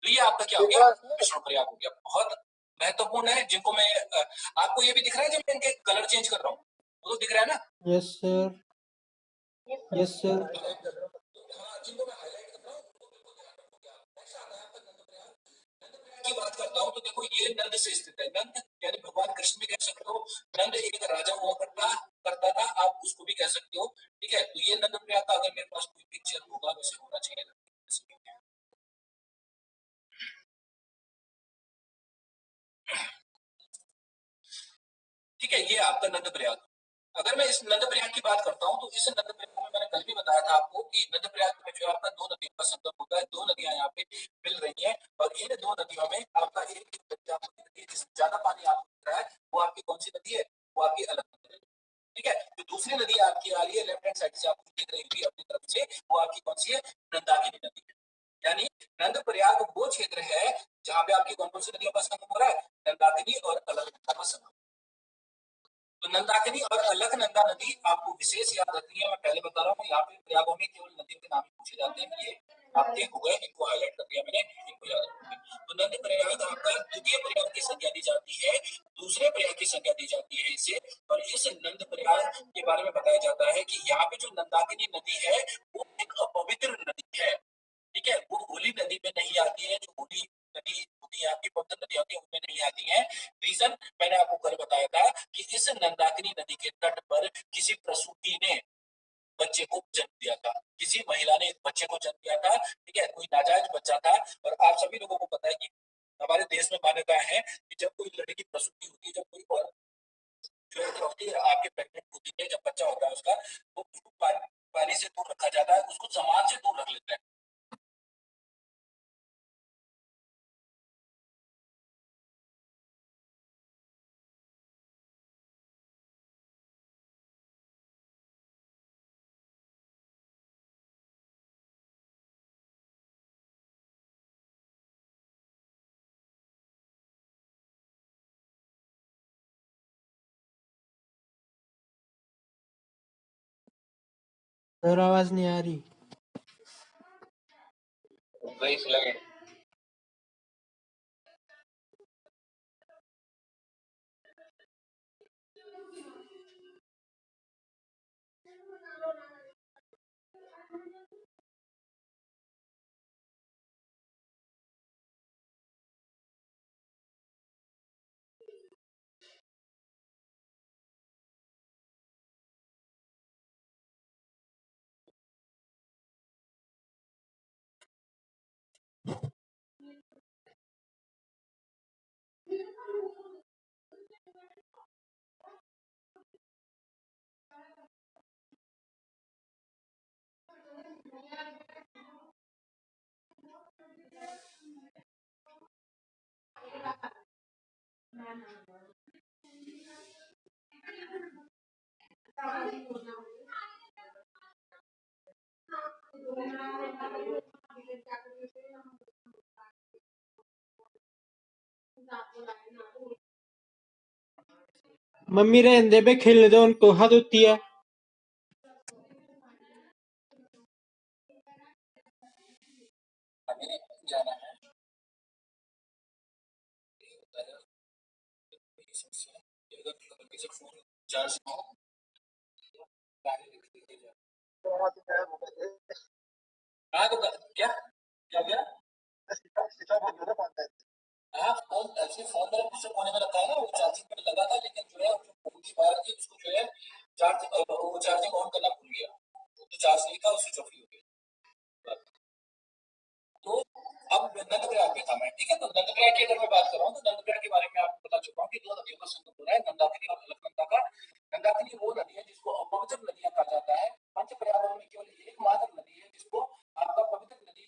तो ये आपका क्या हो गया, विष्णु प्रयाग हो गया। बहुत महत्वपूर्ण है, जिनको मैं आपको ये भी दिख रहा है जब मैं इनके कलर चेंज कर रहा हूँ, वो तो दिख रहा है ना? Yes sir, yes sir. हाँ, जिनको मैं हाईलाइट कर रहा हूँ उनको बिल्कुल ध्यान रखोगे आप। नेक्स्ट आता है आपका नंद प्रयाग। नंद प्रयाग की बात करता हूँ तो देखो, ये नंद से स्थित है। नंद यानी भगवान कृष्ण भी कह सकते हो। नंद एक राजा हुआ करता था, आप उसको भी कह सकते हो। ठीक है, तो ये नंद प्रयाग का अगर मेरे पास कोई पिक्चर होगा, वैसे होना चाहिए। ठीक है, ये आपका नंद प्रयाग। अगर मैं इस नंद प्रयाग की बात करता हूँ तो इस नंद प्रयाग में मैंने कल भी बताया था आपको कि नंद प्रयाग में जो आपका दो नदियों का संगम होता है, दो नदियां यहाँ पे मिल रही हैं और इन दो नदियों में आपका एक नदी आपको दिख रही है जिसमें ज्यादा पानी आपको दिख रहा है, वो आपकी कौन सी नदी है? वो आपकी अलग नदी है। ठीक है, जो दूसरी नदी आपकी आ रही है लेफ्ट हैंड साइड से आपको दिख रही होगी अपनी तरफ से, वो आपकी कौन सी है? नंदाकिनी नदी है। यानी नंद प्रयाग वो क्षेत्र है जहां पे आपकी कौन कौन सी नदियों का संगम हो रहा है? नंदाकिनी और अलकनंदा का संगम। तो नंदाकिनी और अलकनंदा नदी आपको विशेष याद रखनी है। मैं पहले बता रहा हूँ, यहाँ पे प्रयागों में केवल नदियों के नाम पूछे जाते हैं। ये आप एक हो गए, इनको हाईलाइट कर दिया मैंने, इनको याद रखोगे। तो नंद प्रयाग आपका द्वितीय प्रयाग की संज्ञा दी जाती है, दूसरे प्रयाग की संज्ञा दी जाती है इसे। और इस नंद प्रयाग के बारे में बताया जाता है कि यहाँ पे जो नंदाकिनी नदी है वो एक अपवित्र नदी है। ठीक है, वो होली नदी में नहीं आती है। जो होली नदी होती है, आपकी पवित्र नदी होती है, उनमें नहीं आती है। रीजन मैंने आपको कल बताया था कि इस नंदाकिनी नदी के तट पर किसी प्रसूति ने बच्चे को जन्म दिया था। किसी महिला ने एक बच्चे को जन्म दिया था। ठीक है, कोई नाजायज बच्चा था। और आप सभी लोगों को पता है कि हमारे देश में मान्यता है कि जब कोई लड़की प्रसूति होती है, जब कोई और जो है क्या होती है, आपके प्रेग्नेंट होती है, जब बच्चा होता है उसका, तो उसको पानी से दूर रखा जाता है, उसको समाज से दूर रख लेते हैं। सर आवाज नहीं आ रही। वही लगे मम्मी रहने दे बे, खेलने दो उनको, हद होती है। हमें जाना है फोन चार्ज हाँ तो क्या क्या क्या हाँ फोन ऐसे फोन मेरा दूसरे कोने में रखा है ना, वो चार्जिंग पे लगा था, लेकिन जो है फोन की वायर थी उसको जो है वो चार्जिंग ऑन करना भूल गया, तो चार्ज नहीं था, स्विच ऑफ हो गया। तो अब नंदप्रयाग में था मैं, ठीक है। तो नंदप्रयाग की अगर मैं बात कर रहा हूँ तो नंदप्रयाग के बारे में आपको बता चुका हूँ कि दो नदियों का संगम हो रहा है, मंदाकिनी और अलकनंदा का। मंदाकिनी वो नदी है जिसको अपवित्र नदियां कहा जाता है। पंचप्रयागों में केवल एकमात्र नदी है जिसको आपका पवित्र नदी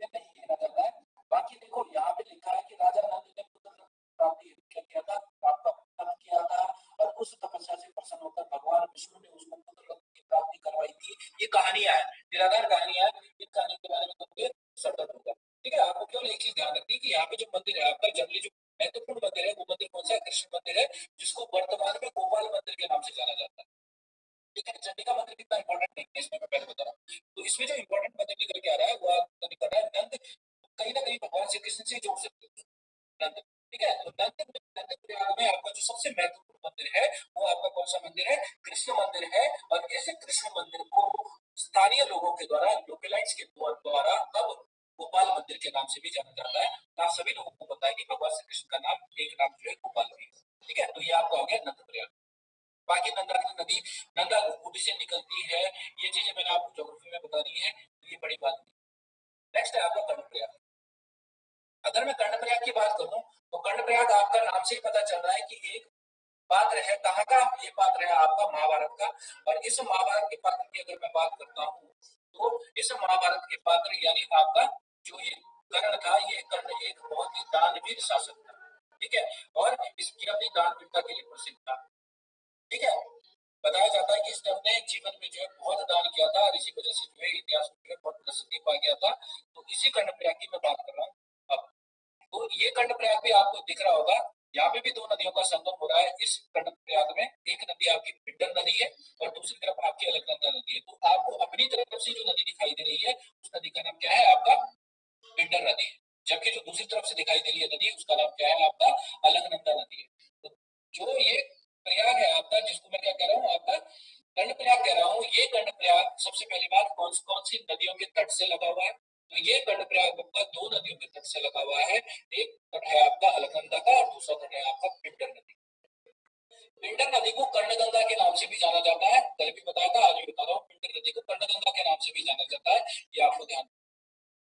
में नहीं गिना जाता है। बाकी देखो यहाँ पे लिखा है कि राजा नंद ने पुत्र प्राप्ति क्या किया था, आपका तप किया था, और उस तपस्या से प्रसन्न होकर भगवान विष्णु ने उसको पुत्र की प्राप्ति करवाई थी। ये कहानियां है, निराधार कहानियां है। इन कहानियों के बारे में तो सतर्क होगा, ठीक है। आपको केवल एक चीज ध्यान रखनी है कि यहाँ पे जो मंदिर है आपका जंगली, जो महत्वपूर्ण मंदिर है, वो मंदिर कौन सा है? कृष्ण मंदिर है, जिसको वर्तमान में गोपाल मंदिर के नाम से जाना जाता है, ठीक है। चंडिका मंदिर कितना इंपॉर्टेंट नहीं है, इसमें मैं पहले बता रहा हूँ। तो इसमें जो इंपॉर्टेंट मंदिर निकल के आ रहा है वो आपको निकल रहा है नंद, कहीं ना कहीं भगवान श्री कृष्ण से जोड़ सकते हो नंद, ठीक है। तो नंद प्रयाग में आपका जो सबसे महत्वपूर्ण मंदिर है वो आपका कौन सा मंदिर है? कृष्ण मंदिर है। और इस कृष्ण मंदिर को स्थानीय लोगों के द्वारा, लोकलाइट्स के द्वारा अब गोपाल मंदिर के नाम से भी जाना जाता है। आप सभी लोगों को पता है कि भगवान श्री कृष्ण का नाम, एक नाम जो है गोपाल भी है, ठीक है। तो ये आपका हो गया नंद प्रयाग। बाकी नंदाकिनी नदी नंदा खूटी से निकलती है, ये चीजें मैंने आपको ज्योग्राफी में बता दी है, तो ये बड़ी बात नहीं। नेक्स्ट है आपका कर्णप्रयाग। अगर मैं कर्णप्रयाग की बात करूं तो कर्णप्रयाग आपका नाम से ही पता चल रहा है कि एक पात्र है। कहाँ का ये पात्र है? आपका महाभारत का। और इस महाभारत के पात्र की अगर मैं बात करता हूँ तो इस महाभारत के पात्र यानी आपका जो ये कर्ण था, ये कर्ण एक बहुत ही दानवीर शासक था, ठीक है। और इसकी अपनी दानवीरता के लिए प्रसिद्ध था, ठीक है। बताया जाता है कि इसने अपने जीवन में जो है बहुत दान किया था, और इसी वजह से जो है इतिहास में बहुत प्रसिद्धि पा गया था। तो इसी कर्णप्रयाग की मैं बात कर रहा हूँ अब। तो ये कर्णप्रयाग भी आपको दिख रहा होगा, यहाँ पे भी दो नदियों का संगम हो रहा है इस कर्णप्रयाग में। एक नदी आपकी पिंडर नदी है और दूसरी तरफ आपकी अलकनंदा नदी है। तो आपको अपनी तरफ से जो नदी दिखाई दे रही है उस नदी का नाम क्या है? आपका पिंडर नदी है। जबकि जो दूसरी तरफ से दिखाई दे रही है नदी, उसका नाम क्या है? आपका अलकनंदा नदी है। तो जो ये प्रयाग है आपका, जिसको मैं क्या कह रहा हूँ, आपका कर्णप्रयाग कह रहा हूँ, ये कर्णप्रयाग सबसे पहली बात कौन सी नदियों के तट से लगा हुआ है? तो ये कर्णप्रयाग आपका दो नदियों के तट से लगा हुआ है। एक तट है आपका अलकनंदा का और दूसरा तट है आपका पिंडर नदी। पिंडर नदी को कर्णगंगा के नाम से भी जाना जाता है, कल भी बताया था, आज भी बता रहा हूँ, पिंडर नदी को कर्णगंगा के नाम से भी जाना जाता है, ये आपको ध्यान,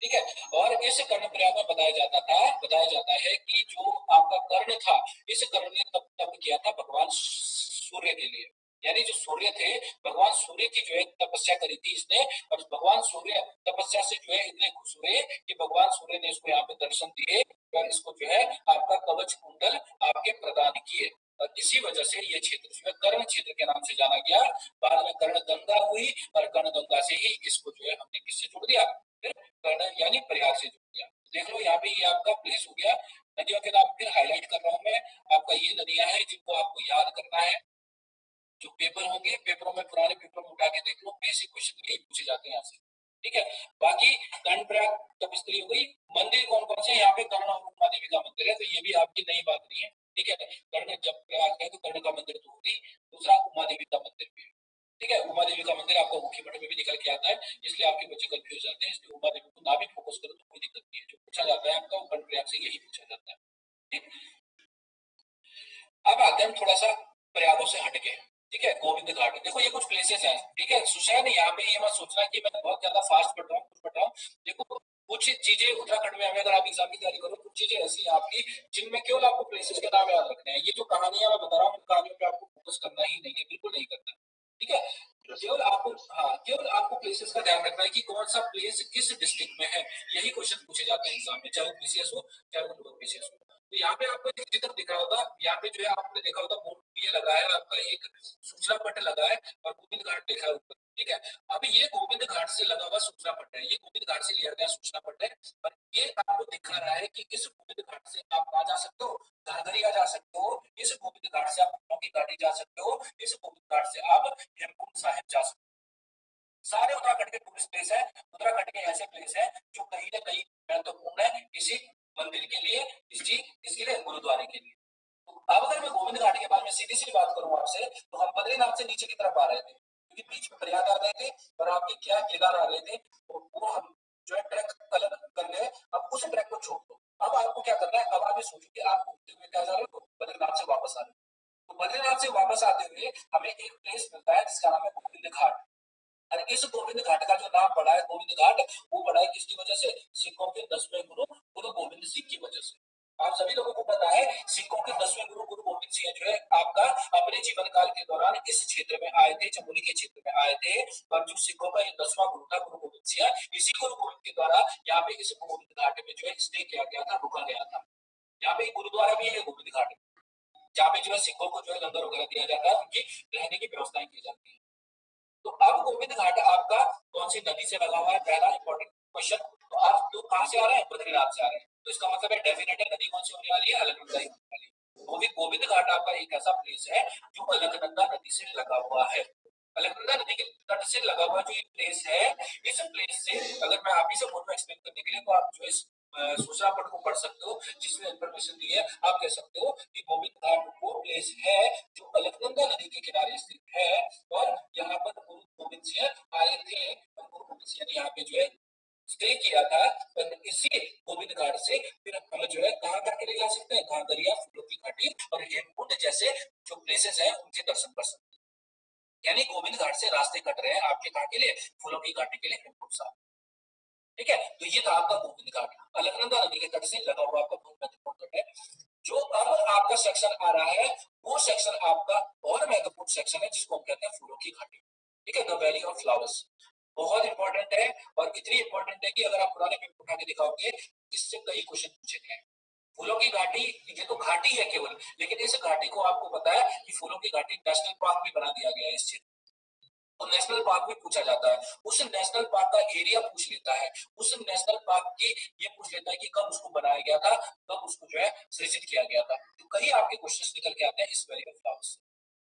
ठीक है। और इस कर्णप्रयाग में बताया जाता है कि जो आपका कर्ण था, इस कर्ण ने तप किया था भगवान सूर्य के लिए। यानी जो सूर्य थे, भगवान सूर्य की जो है तपस्या करी थी इसने, और भगवान सूर्य तपस्या से जो है इतने खुश हुए कि भगवान सूर्य ने इसको यहाँ पे दर्शन दिए और इसको जो है आपका कवच कुंडल आपके प्रदान किए। और इसी वजह से ये क्षेत्र जो है कर्ण क्षेत्र के नाम से जाना गया। बाद में कर्ण गंगा हुई और कर्ण गंगा से ही इसको जो है हमने किससे जोड़ दिया? फिर कर्ण यानी प्रयाग से जोड़ दिया। देख लो यहाँ पे ये आपका प्लेस हो गया। नदियों के नाम फिर हाईलाइट कर रहा हूँ मैं आपका, ये नदियां हैं जिनको आपको याद करना है। जो पेपर होंगे, पेपरों में पुराने पेपर में उठा के देख लो, बेसिक क्वेश्चन यही पूछे जाते हैं यहाँ से, ठीक है। बाकी कर्णप्रयाग तपस्त्री हो गई। मंदिर कौन कौन से? यहाँ पे कर्ण और उमा देवी का मंदिर है, तो ये भी आपकी नई बात नहीं है, ठीक है। कर्ण जब प्रयाग है तो कर्ण का मंदिर तो होगी, दूसरा उमा देवी का मंदिर भी है, ठीक है। उमा देवी का मंदिर आपको मुख्य पट में भी निकल के आता है, इसलिए आपके बच्चे कंफ्यूज जाते हैं। इसलिए उमा देवी को ना भी फोकस करो तो कोई दिक्कत नहीं है, जो पूछा जाता है आपका वो कर्णप्रयाग से यही पूछा जाता है, ठीक। अब आते हैं थोड़ा सा प्रयागों से हटके, ठीक है। गोविंद घाट, देखो ये कुछ प्लेसेस हैं, ठीक है। सुशैन यहाँ पे ये मत सोचना कि मैं बहुत ज्यादा फास्ट पढ़ रहा हूँ, कुछ पढ़ रहा हूँ। देखो कुछ चीजें उत्तराखंड में अगर आप एग्जाम की तैयारी करो, कुछ चीजें ऐसी हैं आपकी जिनमें केवल आपको प्लेसेस के नाम याद रखने हैं। ये जो कहानियां मैं बता रहा हूँ, इन कहानियों पे आपको फोकस करना ही नहीं है, बिल्कुल नहीं करना, ठीक है। केवल आपको, हाँ, केवल आपको प्लेसेस का ध्यान रखना है कि कौन सा प्लेस किस डिस्ट्रिक्ट में है। यही क्वेश्चन पूछे जाते हैं एग्जाम में, चाहे वो पीसीएस हो चाहे वो लोअर पीसीएस हो। तो यहाँ पे आपको एक चित्र दिख रहा होगा, यहाँ पे जो है आपने देखा होगा बोर्ड ये लगा है आपका, एक सूचना पट लगा है और गोविंद घाट लिखा है ऊपर, ठीक है। अब ये गोविंद घाट से लगा हुआ सूचना पट है, ये गोविंद घाट से लिया गया सूचना पट है, और ये आपको दिखा रहा है कि इस गोविंद घाट से आप आ जा सकते हो, घाघरिया जा सकते हो, इस गोविंद घाट से आप की घाटी जा सकते हो, इस गोविंद घाट से आप हेमकुंड साहिब जा सकते हो। सारे उत्तराखंड के टूरिस्ट प्लेस है, उत्तराखंड के ऐसे प्लेस है जो कहीं ना कहीं महत्वपूर्ण है इसी मंदिर के लिए, इसके लिए गुरुद्वारे के लिए। अब अगर मैं गोविंद घाट के बारे में सीधी सी बात करूं आपसे, तो हम बद्रीनाथ से नीचे की तरफ आ रहे थे, क्योंकि बीच में प्रयाग आ गए थे और आपके क्या केदार आ गए थे, तो वो हम जो है ट्रैक अलग कर गए। अब उस ट्रैक को छोड़ दो, अब आपको क्या करना है, अब आप ये सोचो कि आप घूमते हुए क्या जा रहे हो, बद्रीनाथ से वापस आ रहे हो। तो बद्रीनाथ से वापस आते हुए हमें एक प्लेस मिलता है जिसका नाम है गोविंद घाट। और इस गोविंद घाट का जो नाम पड़ा है गोविंद घाट, वो पड़ा है किसकी वजह से, सिखों के 10वें गुरु गुरु गोविंद सिंह की वजह से। आप सभी लोगों को पता है सिखों के 10वें गुरु गुरु गोविंद सिंह जो है आपका अपने जीवन काल के दौरान इस क्षेत्र में आए थे, चमोली के क्षेत्र में आए थे। और जो सिखों का ये 10वां गुरु था गुरु गोविंद सिंह, इसी गुरु गोविंद के द्वारा यहाँ पे इस गोविंद घाट में जो है स्टे किया गया था, रुका गया था। यहाँ पे गुरुद्वारा भी है गोविंद घाट, जहाँ पे जो है सिखों को जो है लंगर वगैरह दिया जाता है, उनकी रहने की व्यवस्थाएं की जाती है। तो अब गोविंद घाट आपका कौन सी नदी से लगा हुआ है, पहला इंपॉर्टेंट क्वेश्चन। तो आप लोग कहां से आ रहे हैं, बद्रीनाथ से आ रहे हैं, तो इसका मतलब है डेफिनेट है नदी कौन सी होने वाली है, अलकनंदा ही होने वाली है। वो भी गोविंद घाट आपका एक ऐसा प्लेस है जो अलकनंदा नदी से लगा हुआ है। अलकनंदा नदी के तट से लगा हुआ जो ये प्लेस है, इस प्लेस से अगर मैं आप ही से बोलूं एक्सप्लेन करने के लिए, तो आप जो इस सूचना पट को पढ़ सकते हो जिसमें इंफॉर्मेशन दी है। आप कह सकते हो कि गोविंद घाट वो प्लेस है जो अलकनंदा नदी के किनारे स्थित है, और यहाँ पर गुरु गोविंद सिंह आए थे, और गुरु गोविंद सिंह ने यहाँ पे जो है स्टे किया था। और इसी गोविंद घाट से फिर हम जो है कहाँ करके ले जा सकते हैं, घाघरिया, फूलों की घाटी और हेमकुंड जैसे जो प्लेसेस है उनके दर्शन कर सकते हैं। यानी गोविंद घाट से रास्ते कट रहे हैं आपके कहाँ के लिए, फूलों की घाटी के लिए, हेमकुंड साहब, ठीक है। तो ये था आपका गोविंद घाट, अलकनंदा नदी के तट से लगा हुआ आपका बहुत महत्वपूर्ण तट है। जो अब आपका सेक्शन आ रहा है, वो सेक्शन आपका और महत्वपूर्ण सेक्शन है जिसको हम कहते हैं फूलों की घाटी, ठीक है, द वैली ऑफ फ्लावर्स। बहुत इंपॉर्टेंट है, और इतनी इंपॉर्टेंट है कि अगर आप पुराने पेपर उठा के दिखाओगे, इससे कई क्वेश्चन पूछे गए हैं। फूलों की घाटी, ये तो घाटी है केवल, लेकिन इस घाटी को आपको पता है कि फूलों की घाटी नेशनल पार्क भी बना दिया गया है इस क्षेत्र, तो नेशनल पार्क भी पूछा जाता है। उस नेशनल पार्क का एरिया पूछ लेता है, उस नेशनल पार्क की ये पूछ लेता है कि कब उसको बनाया गया था, कब उसको जो है सृजित किया गया था। तो कई आपके क्वेश्चंस निकल के आते हैं इस वैली ऑफ फ्लावर्स,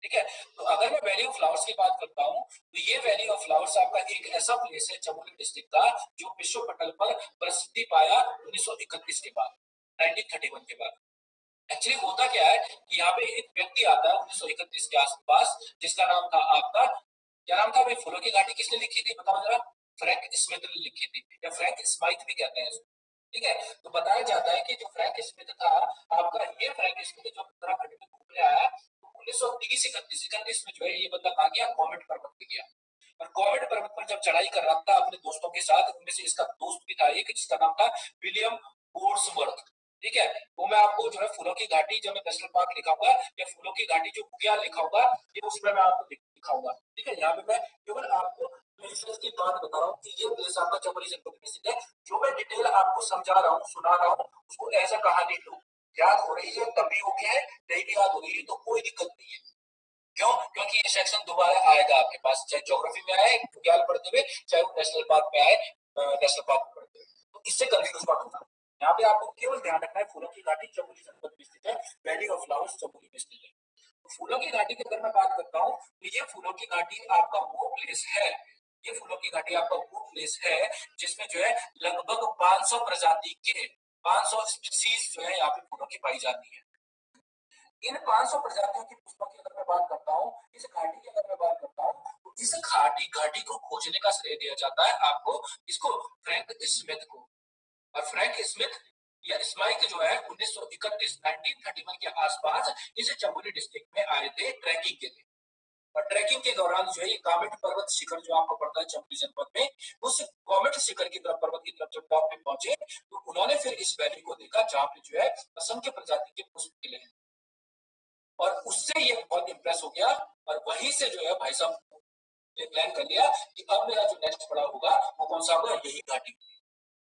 ठीक है। तो अगर मैं वैली ऑफ फ्लावर्स की बात करता हूँ, तो ये वैली ऑफ फ्लावर्स आपका एक ऐसा प्लेस है चमोली डिस्ट्रिक्ट का जो विश्व पटल पर प्रसिद्धि पाया 1931 के बाद, 1931 के बाद। एक्चुअली होता क्या है कि यहाँ पे एक व्यक्ति आता है 1931 के आसपास, जिसका नाम था आपका, क्या नाम था भाई, फूलों की घाटी किसने लिखी थी बताओ जरा, फ्रैंक स्मिथ ने लिखी थी, या फ्रैंक स्माइथ भी कहते हैं इसको, ठीक है। तो बताया जाता है कि जो फ्रैंक स्मिथ था आपका, ये फ्रैंक स्मिथ जो उत्तराखंड में घूमने आया, तो 1930 इकतीस में जो है ये बंदा कहाँ गया, कॉमेट पर्वत पे गया। और कॉमेट पर्वत पर जब चढ़ाई कर रहा था अपने दोस्तों के साथ, उनमें से इसका दोस्त भी था एक जिसका नाम था विलियम वोर्ड्सवर्थ, ठीक है। वो मैं आपको जो है फूलों की घाटी, जब मैं नेशनल पार्क लिखाऊंगा या फूलों की घाटी जो क्या लिखाऊंगा, ये उसमें मैं आपको दिखाऊंगा, ठीक है। यहाँ पे मैं केवल आपको प्लेसेस की बात बता रहा हूँ कि ये प्लेस आपका चमोली जनपद में स्थित है। जो मैं डिटेल आपको समझा रहा हूँ, सुना रहा हूँ, उसको ऐसा कहानी लो, याद हो रही है तब भी ओके है, नहीं भी याद हो रही है तो कोई दिक्कत नहीं है। क्यों, क्योंकि ये सेक्शन दोबारा आएगा आपके पास, चाहे ज्योग्राफी में आए ज्ञान पढ़ते हुए, चाहे वो नेशनल पार्क में आए नेशनल पार्क में पढ़ते हुए, तो इससे कंफ्यूज मत होना। यहाँ पे आपको केवल ध्यान रखना है फूलों की घाटी चमोली जनपद में स्थित है, वैली ऑफ फ्लावर्स चमोली में स्थित है। तो फूलों की घाटी की अगर मैं बात करता हूँ, तो ये फूलों की घाटी आपका वो प्लेस है, ये फूलों की घाटी आपका वो प्लेस है जिसमें जो है लगभग 500 प्रजाति के 500 स्पीसीज जो है यहाँ पे फूलों की पाई जाती है। इन 500 प्रजातियों की पुष्पों की अगर मैं बात करता हूँ, इस घाटी की अगर मैं बात करता हूँ, तो इस घाटी को खोजने का श्रेय दिया जाता है आपको, इसको फ्रैंक स्मिथ को। और फ्रैंक स्मिथ या स्माइक जो है 1931 के आसपास इस चमोली डिस्ट्रिक्ट में आए थे ट्रैकिंग के लिए। और ट्रैकिंग के दौरान जो है ये कामेट पर्वत शिखर जो आपको पड़ता है चमोली जनपद में, उस कामेट शिखर की तरफ, पर्वत की तरफ जब टॉप पे पहुंचे तो उन्होंने फिर इस वैली को देखा जहां पे जो है असंख्य प्रजाति के पुष्प खिले हैं, और उससे ये बहुत इंप्रेस हो गया, और वहीं से जो है भाई साहब ने प्लान कर लिया कि अब मेरा जो नेक्स्ट बड़ा होगा वो कौन सा होगा, यही घाटी।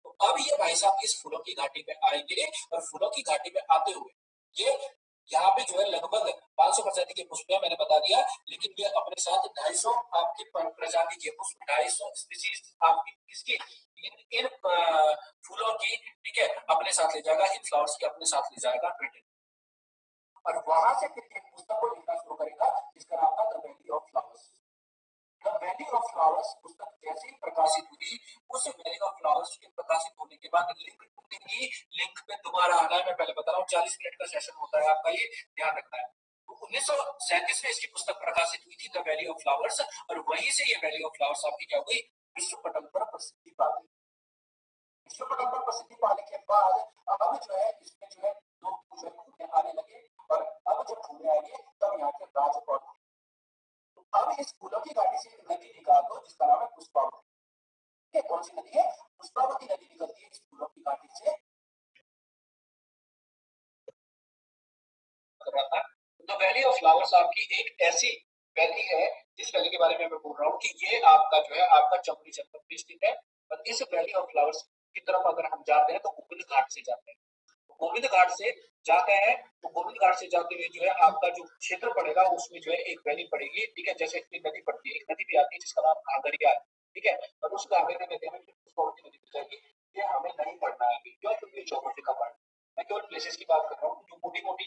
तो अब ये भाई साहब इस फूलों की घाटी में आएंगे, और फूलों की घाटी में आते हुए ये यहाँ पे जो है लगभग 500 प्रजाति के पुष्प है, मैंने बता दिया, लेकिन ये अपने साथ 250 आपकी प्रजाति के पुष्प, 250 स्पीसीज आपकी किसकी, इन फूलों की, ठीक है, अपने साथ ले जाएगा, इन फ्लावर्स के अपने साथ ले जाएगा ब्रिटेन, और वहां से फिर एक पुस्तक को लिखना शुरू करेगा जिसका नाम था the valley of flowers. The valley of flowers पुस्तक जैसे ही प्रकाशित हुई, उस वैली ऑफ फ्लावर्स के प्रकाशित होने के बाद लिंक टूटेगी, लिंक पे दोबारा आना है, मैं पहले बता रहा हूँ 40 मिनट का सेशन होता है आपका, ये ध्यान रखना है। तो 1937 में इसकी पुस्तक प्रकाशित हुई थी द वैली ऑफ फ्लावर्स, और वहीं से ये वैली ऑफ फ्लावर्स आपकी क्या हुई, विश्व पटल पर प्रसिद्धि पा गई। विश्व पटल पर प्रसिद्धि पाने के बाद अब जो है इसमें जो है लोग जो है घूमने आने लगे, और अब जब घूमने आएंगे तब यहाँ के राजपथ, तो अब इस फूलों की घाटी से एक नदी निकाल दो जिसका नाम है पुष्पावती। ठीक है, कौन सी नदी है, पुष्पावती नदी निकलती है इस फूलों की घाटी से। तो वैली ऑफ फ्लावर्स आपकी एक ऐसी वैली है जिस वैली के बारे में मैं बोल रहा हूँ कि ये आपका जो है आपका चमोली जनपद में स्थित है, और इस वैली ऑफ फ्लावर्स की तरफ अगर हम जाते हैं तो गोविंद घाट से जाते हैं, गोविंद घाट से जाते हैं, तो गोविंद घाट से जाते हुए जो है आपका जो क्षेत्र पड़ेगा उसमें जो है एक वैली पड़ेगी, ठीक है, जैसे एक नदी पड़ती है, एक नदी भी आती है जिसका नाम घाघरिया है, ठीक है, और उस घाघरिया नदी में पुष्पावती नदी जाएगी। ये हमें नहीं पढ़ना है क्यों, क्योंकि ये ज्योग्राफी का पार्ट, मैं केवल प्लेसेस की बात कर रहा हूँ, जो मोटी मोटी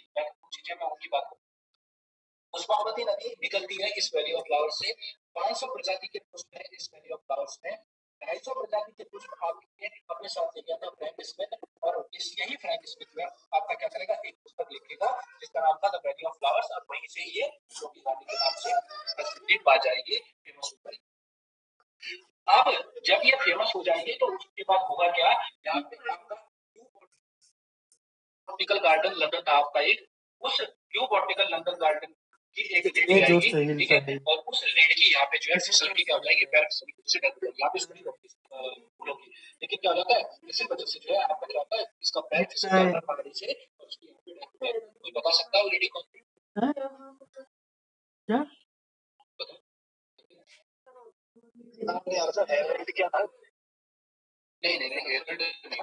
चीजें मैं उनकी बात कर रहा हूँ। पुष्पावती नदी निकलती है इस वैली ऑफ फ्लावर्स से, 500 प्रजाति के पुष्प है इस वैली ऑफ फ्लावर्स में, 250 प्रजाति के पुष्प आपके अपने साथ ले गया था फ्रैंक स्मिथ, और इस यही फ्रैंक स्मिथ में आपका क्या करेगा, एक पुस्तक लिखेगा जिसका नाम था द वैली ऑफ फ्लावर्स, और वहीं से ये शोकी गांधी के नाम से प्रसिद्धि पा जाएगी, फेमस हो जाएगी। अब जब ये फेमस हो जाएंगे तो उसके बाद होगा क्या, यहाँ पे आपका बॉटनिकल गार्डन लंदन था आपका एक, उस न्यू बॉटनिकल लंदन गार्डन की एक लेडी आएगी, ठीक है, और उस लेडी यहाँ पे जो है फिसल के क्या हो जाएगी, पैर फिसल के से डर यहाँ पे स्कूली होती है फूलों की, लेकिन क्या हो जाता है इसी वजह से जो है आपका क्या होता है, इसका पैर फिसल जाता है पगड़ी से, और उसकी यहाँ पे डेथ है। कोई बता सकता है वो लेडी कौन थी, क्या नाम नहीं आ रहा था, हेरल्ड क्या था, नहीं नहीं नहीं हेरल्ड नहीं,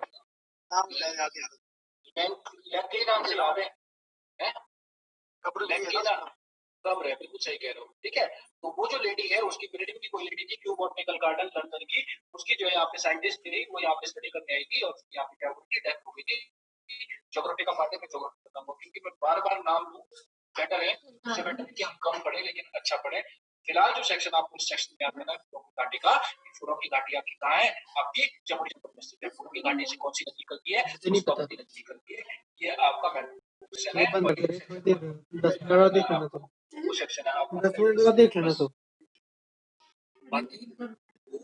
नाम क्या याद आ रहा, के नाम से याद है, कब्र है, बिल्कुल सही कह रहे हो, ठीक है, तो वो जो लेडी है उसकी ब्रिटेन की कोई लेडी थी, क्यू बॉटनिकल गार्डन लंदन की, उसकी जो है यहाँ पे साइंटिस्ट थी, वो यहाँ पे स्टडी करने आई थी, और यहाँ पे क्या हुई थी, डेथ हो गई थी। ज्योग्राफी का पार्ट है, मैं ज्योग्राफी बताऊंगा क्योंकि मैं बार बार नाम लूं, बेटर है, उससे बेटर है कि हम कम पढ़े लेकिन अच्छा पढ़े। फिलहाल जो सेक्शन आपको इस सेक्शन में आता है फूलों की घाटी का, फूलों की घाटी आपकी कहाँ है, आपकी चमोली जनपद में स्थित है। फूलों की घाटी से कौन सी नदी निकलती है, पुष्पावती नदी निकलती है, ये आपका क्वेश्चन है, बंद करे थोड़ी देर 10 मिनट बाद देख लेना, तो वो सेक्शन है आपका 10 मिनट बाद देख लेना, तो बाकी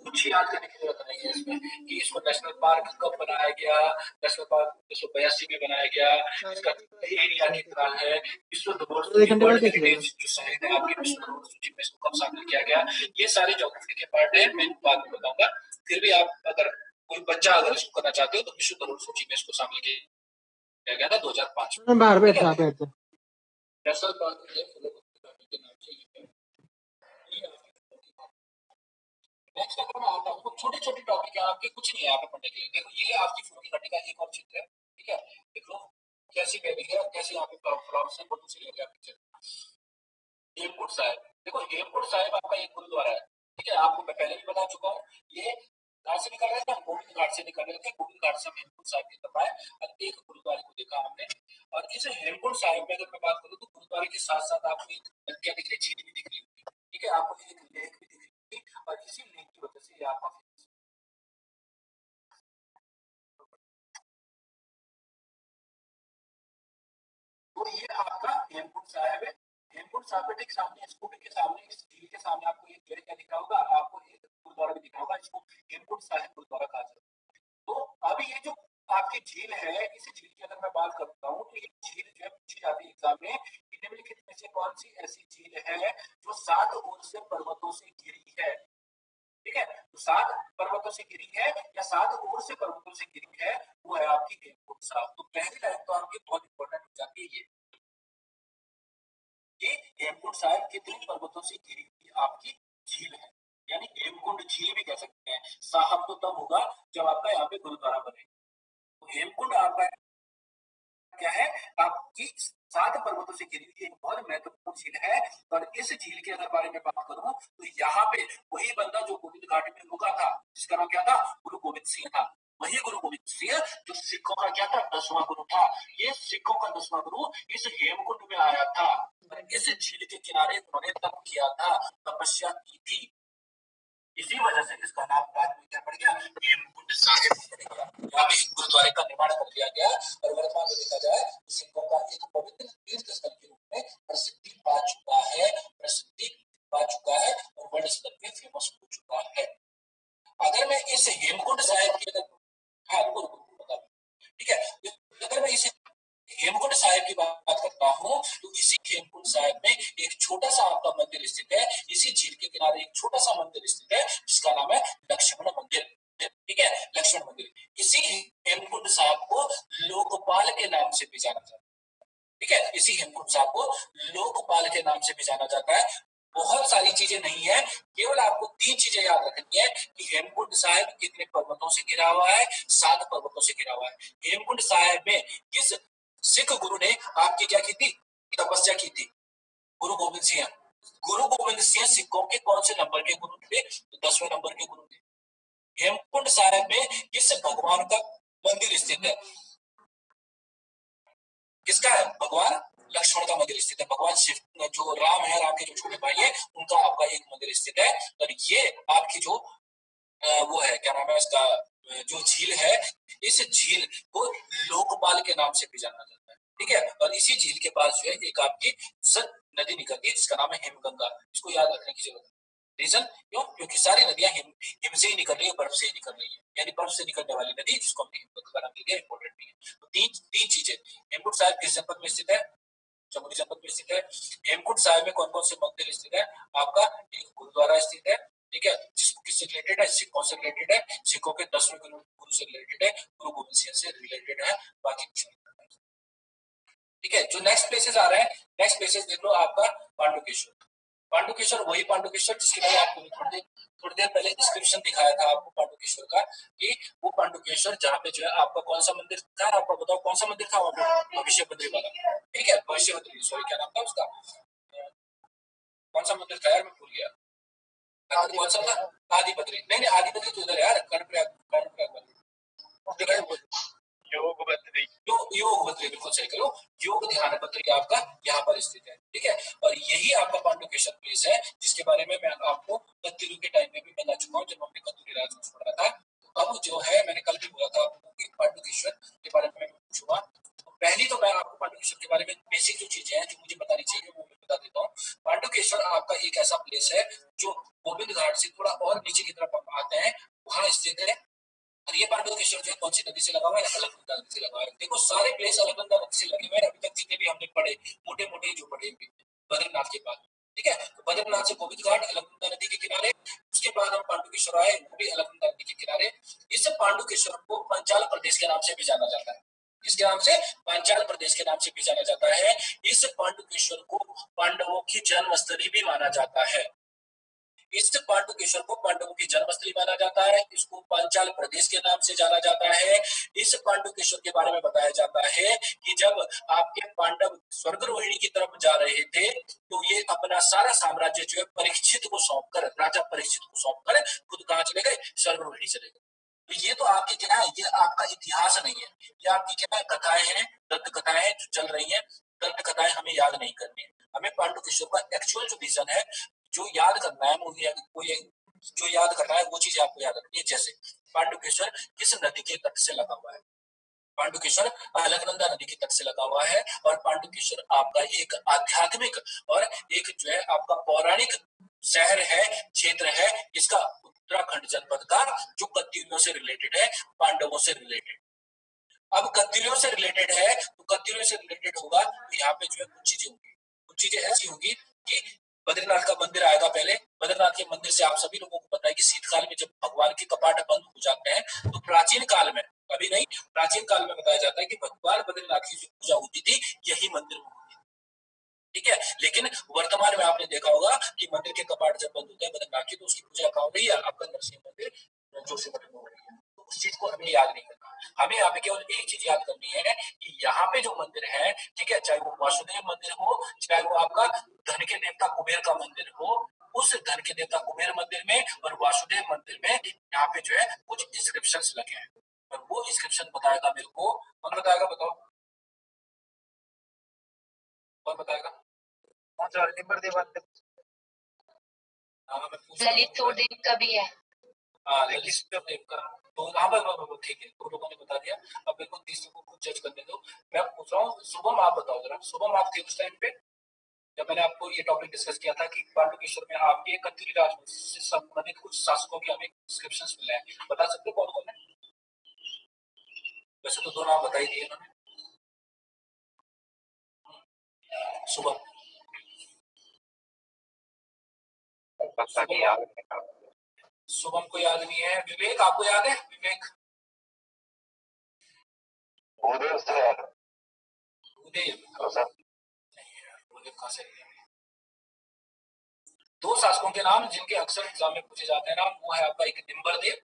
कुछ याद करने की जरूरत नहीं है इसमें कि इसको नेशनल पार्क कब बनाया गया, नेशनल पार्क 1982 में बनाया गया, इसका एरिया कितना है, विश्व धरोहर वर्ल्ड हेरिटेज जो साइट है आपकी विश्व धरोहर सूची में इसको कब शामिल किया गया, ये सारे ज्योग्राफी के पार्ट है, मैं बाद में बताऊंगा। फिर भी आप अगर कोई बच्चा अगर इसको करना चाहते हो तो विश्व धरोहर सूची में इसको शामिल किया गया था 2005 में। बाहर बैठा बैठ नेशनल पार्क के नाम से ये नेक्स्ट अगर मैं आता हूँ तो छोटे छोटे टॉपिक है आपके, कुछ नहीं है यहाँ पे पढ़ने के लिए। देखो ये आपकी फूलों की घाटी का एक और चित्र है, ठीक है, देख लो कैसी वैली है, कैसे यहाँ पे फ्लावर्स है, बहुत से एरिया पिक्चर। हेमकुंड साहिब, देखो हेमकुंड साहिब आपका एक गुरुद्वारा है, ठीक है, आपको मैं पहले भी बता चुका हूँ। ये कहाँ से निकल रहे थे, हम गोविंद घाट से निकल रहे थे, गोविंद घाट से हम हेमकुंड साहिब की तरफ आए और एक गुरुद्वारे को देखा हमने। और इस हेमकुंड साहिब में अगर मैं बात करूँ तो गुरुद्वारे के साथ साथ आपको एक क्या दिख रही है, झील भी दिख रही होगी, ठीक है, आपको एक लेक भी दिख रही होगी, और इसी लेक की वजह से ये आपका तो ये आपका हेमकुंड साहिब है। हेमकुंड साहिब के ठीक सामने स्कूटी के सामने इस झील के सामने आपको एक जो है क्या दिखा होगा, आपको एक गुरुद्वारा भी दिखा होगा, इसको हेमकुंड साहिब गुरुद्वारा कहा जाता है। तो अभी ये जो आपकी झील है, इस झील की अगर मैं बात करता हूँ तो ये झील जो है पूछी जाती है एग्जाम में कि निम्नलिखित में नीचे कौन सी ऐसी झील है जो 7 ओर से पर्वतों से घिरी है? ठीक है, तो 7 पर्वतों से घिरी है या 7 ओर से पर्वतों से घिरी है, वो है आपकी हेमकुंड साहिब। तो पहली लाइन तो आपकी बहुत इंपॉर्टेंट हो जाती है ये हेमकुंड साहिब कितनी पर्वतों से घिरी हुई आपकी झील है, यानी हेमकुंड झील भी कह सकते हैं। साहब तो तब होगा जब आपका यहाँ पे गुरुद्वारा बने। तो हेमकुंड आपका क्या है, आपकी 7 पर्वतों से घिरी हुई एक बहुत महत्वपूर्ण झील है। और इस झील के अगर बारे में बात करूं तो यहाँ पे वही बंदा जो गोविंद घाट में रुका था, जिसका नाम क्या था, गुरु गोविंद सिंह था। वही गुरु गोविंद सिंह जो सिखों का क्या था, 10वां गुरु था। ये सिखों का 10वां गुरु इस हेमकुंड में आया था और इस झील के किनारे उन्होंने तप किया था, तपस्या की थी। इसी वजह से इसका नाम बाद में क्या पड़ गया, हेमकुंड साहिब पड़ गया। यहाँ पे गुरुद्वारे का निर्माण कर दिया गया और वर्तमान में देखा जाए तो सिखों का एक पवित्र तीर्थ स्थल के रूप में प्रसिद्धि पा चुका है, और वर्ल्ड स्तर पे फेमस हो चुका है। अगर मैं इस हेमकुंड साहिब की बता, ठीक है, अगर मैं इसे हेमकुंड साहिब की बात करता हूँ तो इसी हेमकुंड साहिब में एक छोटा सा आपका मंदिर स्थित है। इसी झील के किनारे एक छोटा सा मंदिर स्थित है जिसका नाम है लक्ष्मण मंदिर। ठीक है, लक्ष्मण मंदिर। इसी हेमकुंड साहिब को लोकपाल के नाम से भी जाना जाता है। ठीक है, इसी हेमकुंड साहिब को लोकपाल के नाम से भी जाना जाता है। बहुत सारी चीजें नहीं है, केवल आपको 3 चीजें याद रखनी है कि हेमकुंड साहिब कितने पर्वतों से घिरा हुआ है, 7 पर्वतों से घिरा हुआ है। हेमकुंड साहिब में किस सिख गुरु ने आपकी क्या की थी, तपस्या की थी, गुरु गोविंद सिंह। गुरु गोविंद सिंह सिखों के कौन से नंबर के गुरु थे, तो 10वें नंबर के गुरु थे। हेमकुंड साहिब में किस भगवान का मंदिर स्थित है, किसका है, भगवान लक्ष्मण का मंदिर स्थित है। भगवान शिव जो राम है, राम के जो छोटे भाई है, उनका आपका एक मंदिर स्थित है। और ये आपकी जो वो है, क्या नाम है इसका, जो झील है, इस झील को लोकपाल के नाम से भी जाना जाता है। ठीक है, और इसी झील के पास जो है एक आपकी नदी निकलती है जिसका नाम है हिमगंगा। इसको याद रखने की जरूरत है। रीजन क्यों, क्योंकि सारी नदियां हिम से ही निकल रही है, बर्फ से ही निकल रही है, यानी बर्फ से निकलने वाली नदी जिसको हमने हिमगंगा नाम दिया, इंपॉर्टेंट नहीं है। तो तीन चीजें, हेमकुंड साहिब किस जनपद में स्थित है, जमुई जनपद में स्थित है। हेमकुंड साहिब में कौन कौन से मंदिर स्थित है, आपका एक गुरुद्वारा स्थित है। ठीक है, जिसको किससे रिलेटेड है, सिखों से रिलेटेड है, सिखों के 10वें गुरु से रिलेटेड है, गुरु गोविंद सिंह से रिलेटेड है, बाकी कुछ नहीं। ठीक है, जो नेक्स्ट प्लेसेस आ रहे हैं, नेक्स्ट प्लेसेस देख लो आपका पांडुकेश्वर। पांडुकेश्वर वही पांडुकेश्वर जिसके बारे में आपको थोड़ी देर पहले डिस्क्रिप्शन दिखाया था आपको पांडुकेश्वर का, कि वो पांडुकेश्वर जहाँ पे जो है आपका कौन सा मंदिर था, आपको बताओ कौन सा मंदिर था वहाँ पे, भविष्य बद्री वाला। ठीक है, भविष्य बद्री, सॉरी क्या नाम था उसका, कौन सा मंदिर था यार, मैं भूल गया, कौन सा था, आदि बद्री, नहीं आदि बद्री तो उधर यार, कर्णप्रयाग योग बद्री, योग बद्री, बिल्कुल सही करो, योग ध्यान बद्री आपका यहाँ पर स्थित है। ठीक है, और यही आपका पांडुकेश्वर प्लेस है जिसके बारे में मैं आपको कत्यूरी के टाइम में भी बता चुका हूँ जब हमने कत्यूरी राजवंश पढ़ा था। तो अब जो है मैंने कल भी बोला था आपको कि पांडुकेश्वर के बारे में पूछूंगा। तो पहली तो मैं आपको पांडुकेश्वर के बारे में बेसिक जो चीजें हैं जो मुझे बतानी चाहिए वो मैं बता देता हूँ। पांडुकेश्वर आपका एक ऐसा प्लेस है जो गोविंद घाट से थोड़ा और नीचे की तरफ आते हैं, वहां स्थित है। और ये पांडुकेश्वर जो कौन सी नदी से लगा हुआ है, अलकनंदा नदी से लगा हुआ है। देखो सारे प्लेस अलकनंदा नदी से लगे हुए हैं, अभी तक जितने भी हमने पढ़े मोटे मोटे जो पढ़े बद्रीनाथ के बाद। ठीक है, तो बद्रीनाथ से गोविंद घाट अलकनंदा नदी के किनारे, उसके बाद हम पांडुकेश्वर आए, वो भी अलकनंदा नदी के किनारे। इस पांडुकेश्वर को पांचाल प्रदेश के नाम से भी जाना जाता है। किसके नाम से, पांचाल प्रदेश के नाम से भी जाना जाता है। इस पांडुकेश्वर को पांडवों की जन्मस्थली भी माना जाता है। इस पांडुकेश्वर को पांडवों की जन्मस्थली माना जाता है। इसको पांचाल प्रदेश के नाम से जाना जाता है। इस पांडुकेश्वर के बारे में बताया जाता है कि जब आपके पांडव स्वर्गरोहिणी की तरफ जा रहे थे तो ये अपना सारा साम्राज्य जो है परीक्षित को सौंपकर, राजा परीक्षित को सौंपकर खुद कहाँ चले गए, स्वर्गरोहिणी चले गए। तो ये तो आपकी क्या है, ये आपका इतिहास नहीं है, ये आपकी क्या है, कथाएं हैं, दंत कथाएं जो चल रही हैं। दंत कथाएं हमें याद नहीं करनी है, हमें पांडुकेश्वर का एक्चुअल जो विजन है, जो याद करना है, मुझे जो याद करना है वो चीज आपको याद रखनी है। जैसे पांडुकेश्वर किस नदी के तट से लगा हुआ है, पांडुकेश्वर अलकनंदा नदी के तट से लगा हुआ है। और पांडुकेश्वर आपका एक आध्यात्मिक और एक जो है आपका पौराणिक शहर है, क्षेत्र है, इसका उत्तराखंड जनपद का, जो कत्यूरियों से रिलेटेड है, पांडवों से रिलेटेड। अब कत्यूरियों से रिलेटेड है तो कत्यूरियों से रिलेटेड होगा तो यहाँ पे जो है कुछ चीजें होंगी, कुछ चीजें ऐसी होंगी कि बद्रीनाथ का मंदिर आएगा पहले। बद्रीनाथ के मंदिर से आप सभी लोगों को पता है कि शीतकाल में जब भगवान के कपाट बंद हो जाते हैं तो प्राचीन काल में, अभी नहीं, प्राचीन काल में बताया जाता है कि भगवान बद्रीनाथ की जो पूजा होती थी यही मंदिर में होती थी। ठीक है, लेकिन वर्तमान में आपने देखा होगा कि मंदिर के कपाट जब बंद होते हैं बद्रीनाथ की तो उसकी पूजा कहाँ हो रही है? आपका नरसिंह मंदिर जोशीमठ में हो रही है। तो उस चीज को हमें याद नहीं करना, हमें यहाँ पे केवल एक चीज याद करनी है कि यहाँ पे जो मंदिर है, ठीक है, चाहे वो वासुदेव मंदिर हो, चाहे वो आपका धन के देवता कुबेर का मंदिर हो, उस धन के देवता कुबेर मंदिर में और वासुदेव मंदिर में यहाँ पे जो है कुछ इंस्क्रिप्शंस लगे हैं, और वो इंस्क्रिप्शन बताएगा मेरे को। कौन बताएगा? बताओ कौन बताएगा? ललित सूरदेव का भी है। हाँ, ललित सूरदेव का। तो हाँ बस ठीक है, दो लोगों ने बता दिया। अब मेरे को तीसरे को खुद जज करने दो। मैं पूछ रहा हूँ, शुभम आप बताओ जरा। शुभम आप थे उस टाइम पे जब मैंने आपको ये टॉपिक डिस्कस किया था कि पांडुकेश्वर में आपके कत्यूरी राजवंश से संबंधित कुछ शासकों के हमें डिस्क्रिप्शंस मिले हैं, बता सकते हो कौन कौन है? वैसे तो दो नाम बता ही दिए उन्होंने। शुभम शुभम को याद नहीं है। विवेक आपको याद है? विवेक उदय कहाँ से? दो शासकों के नाम जिनके अक्सर एग्जाम में पूछे जाते हैं नाम, वो है आपका एक निम्बरदेव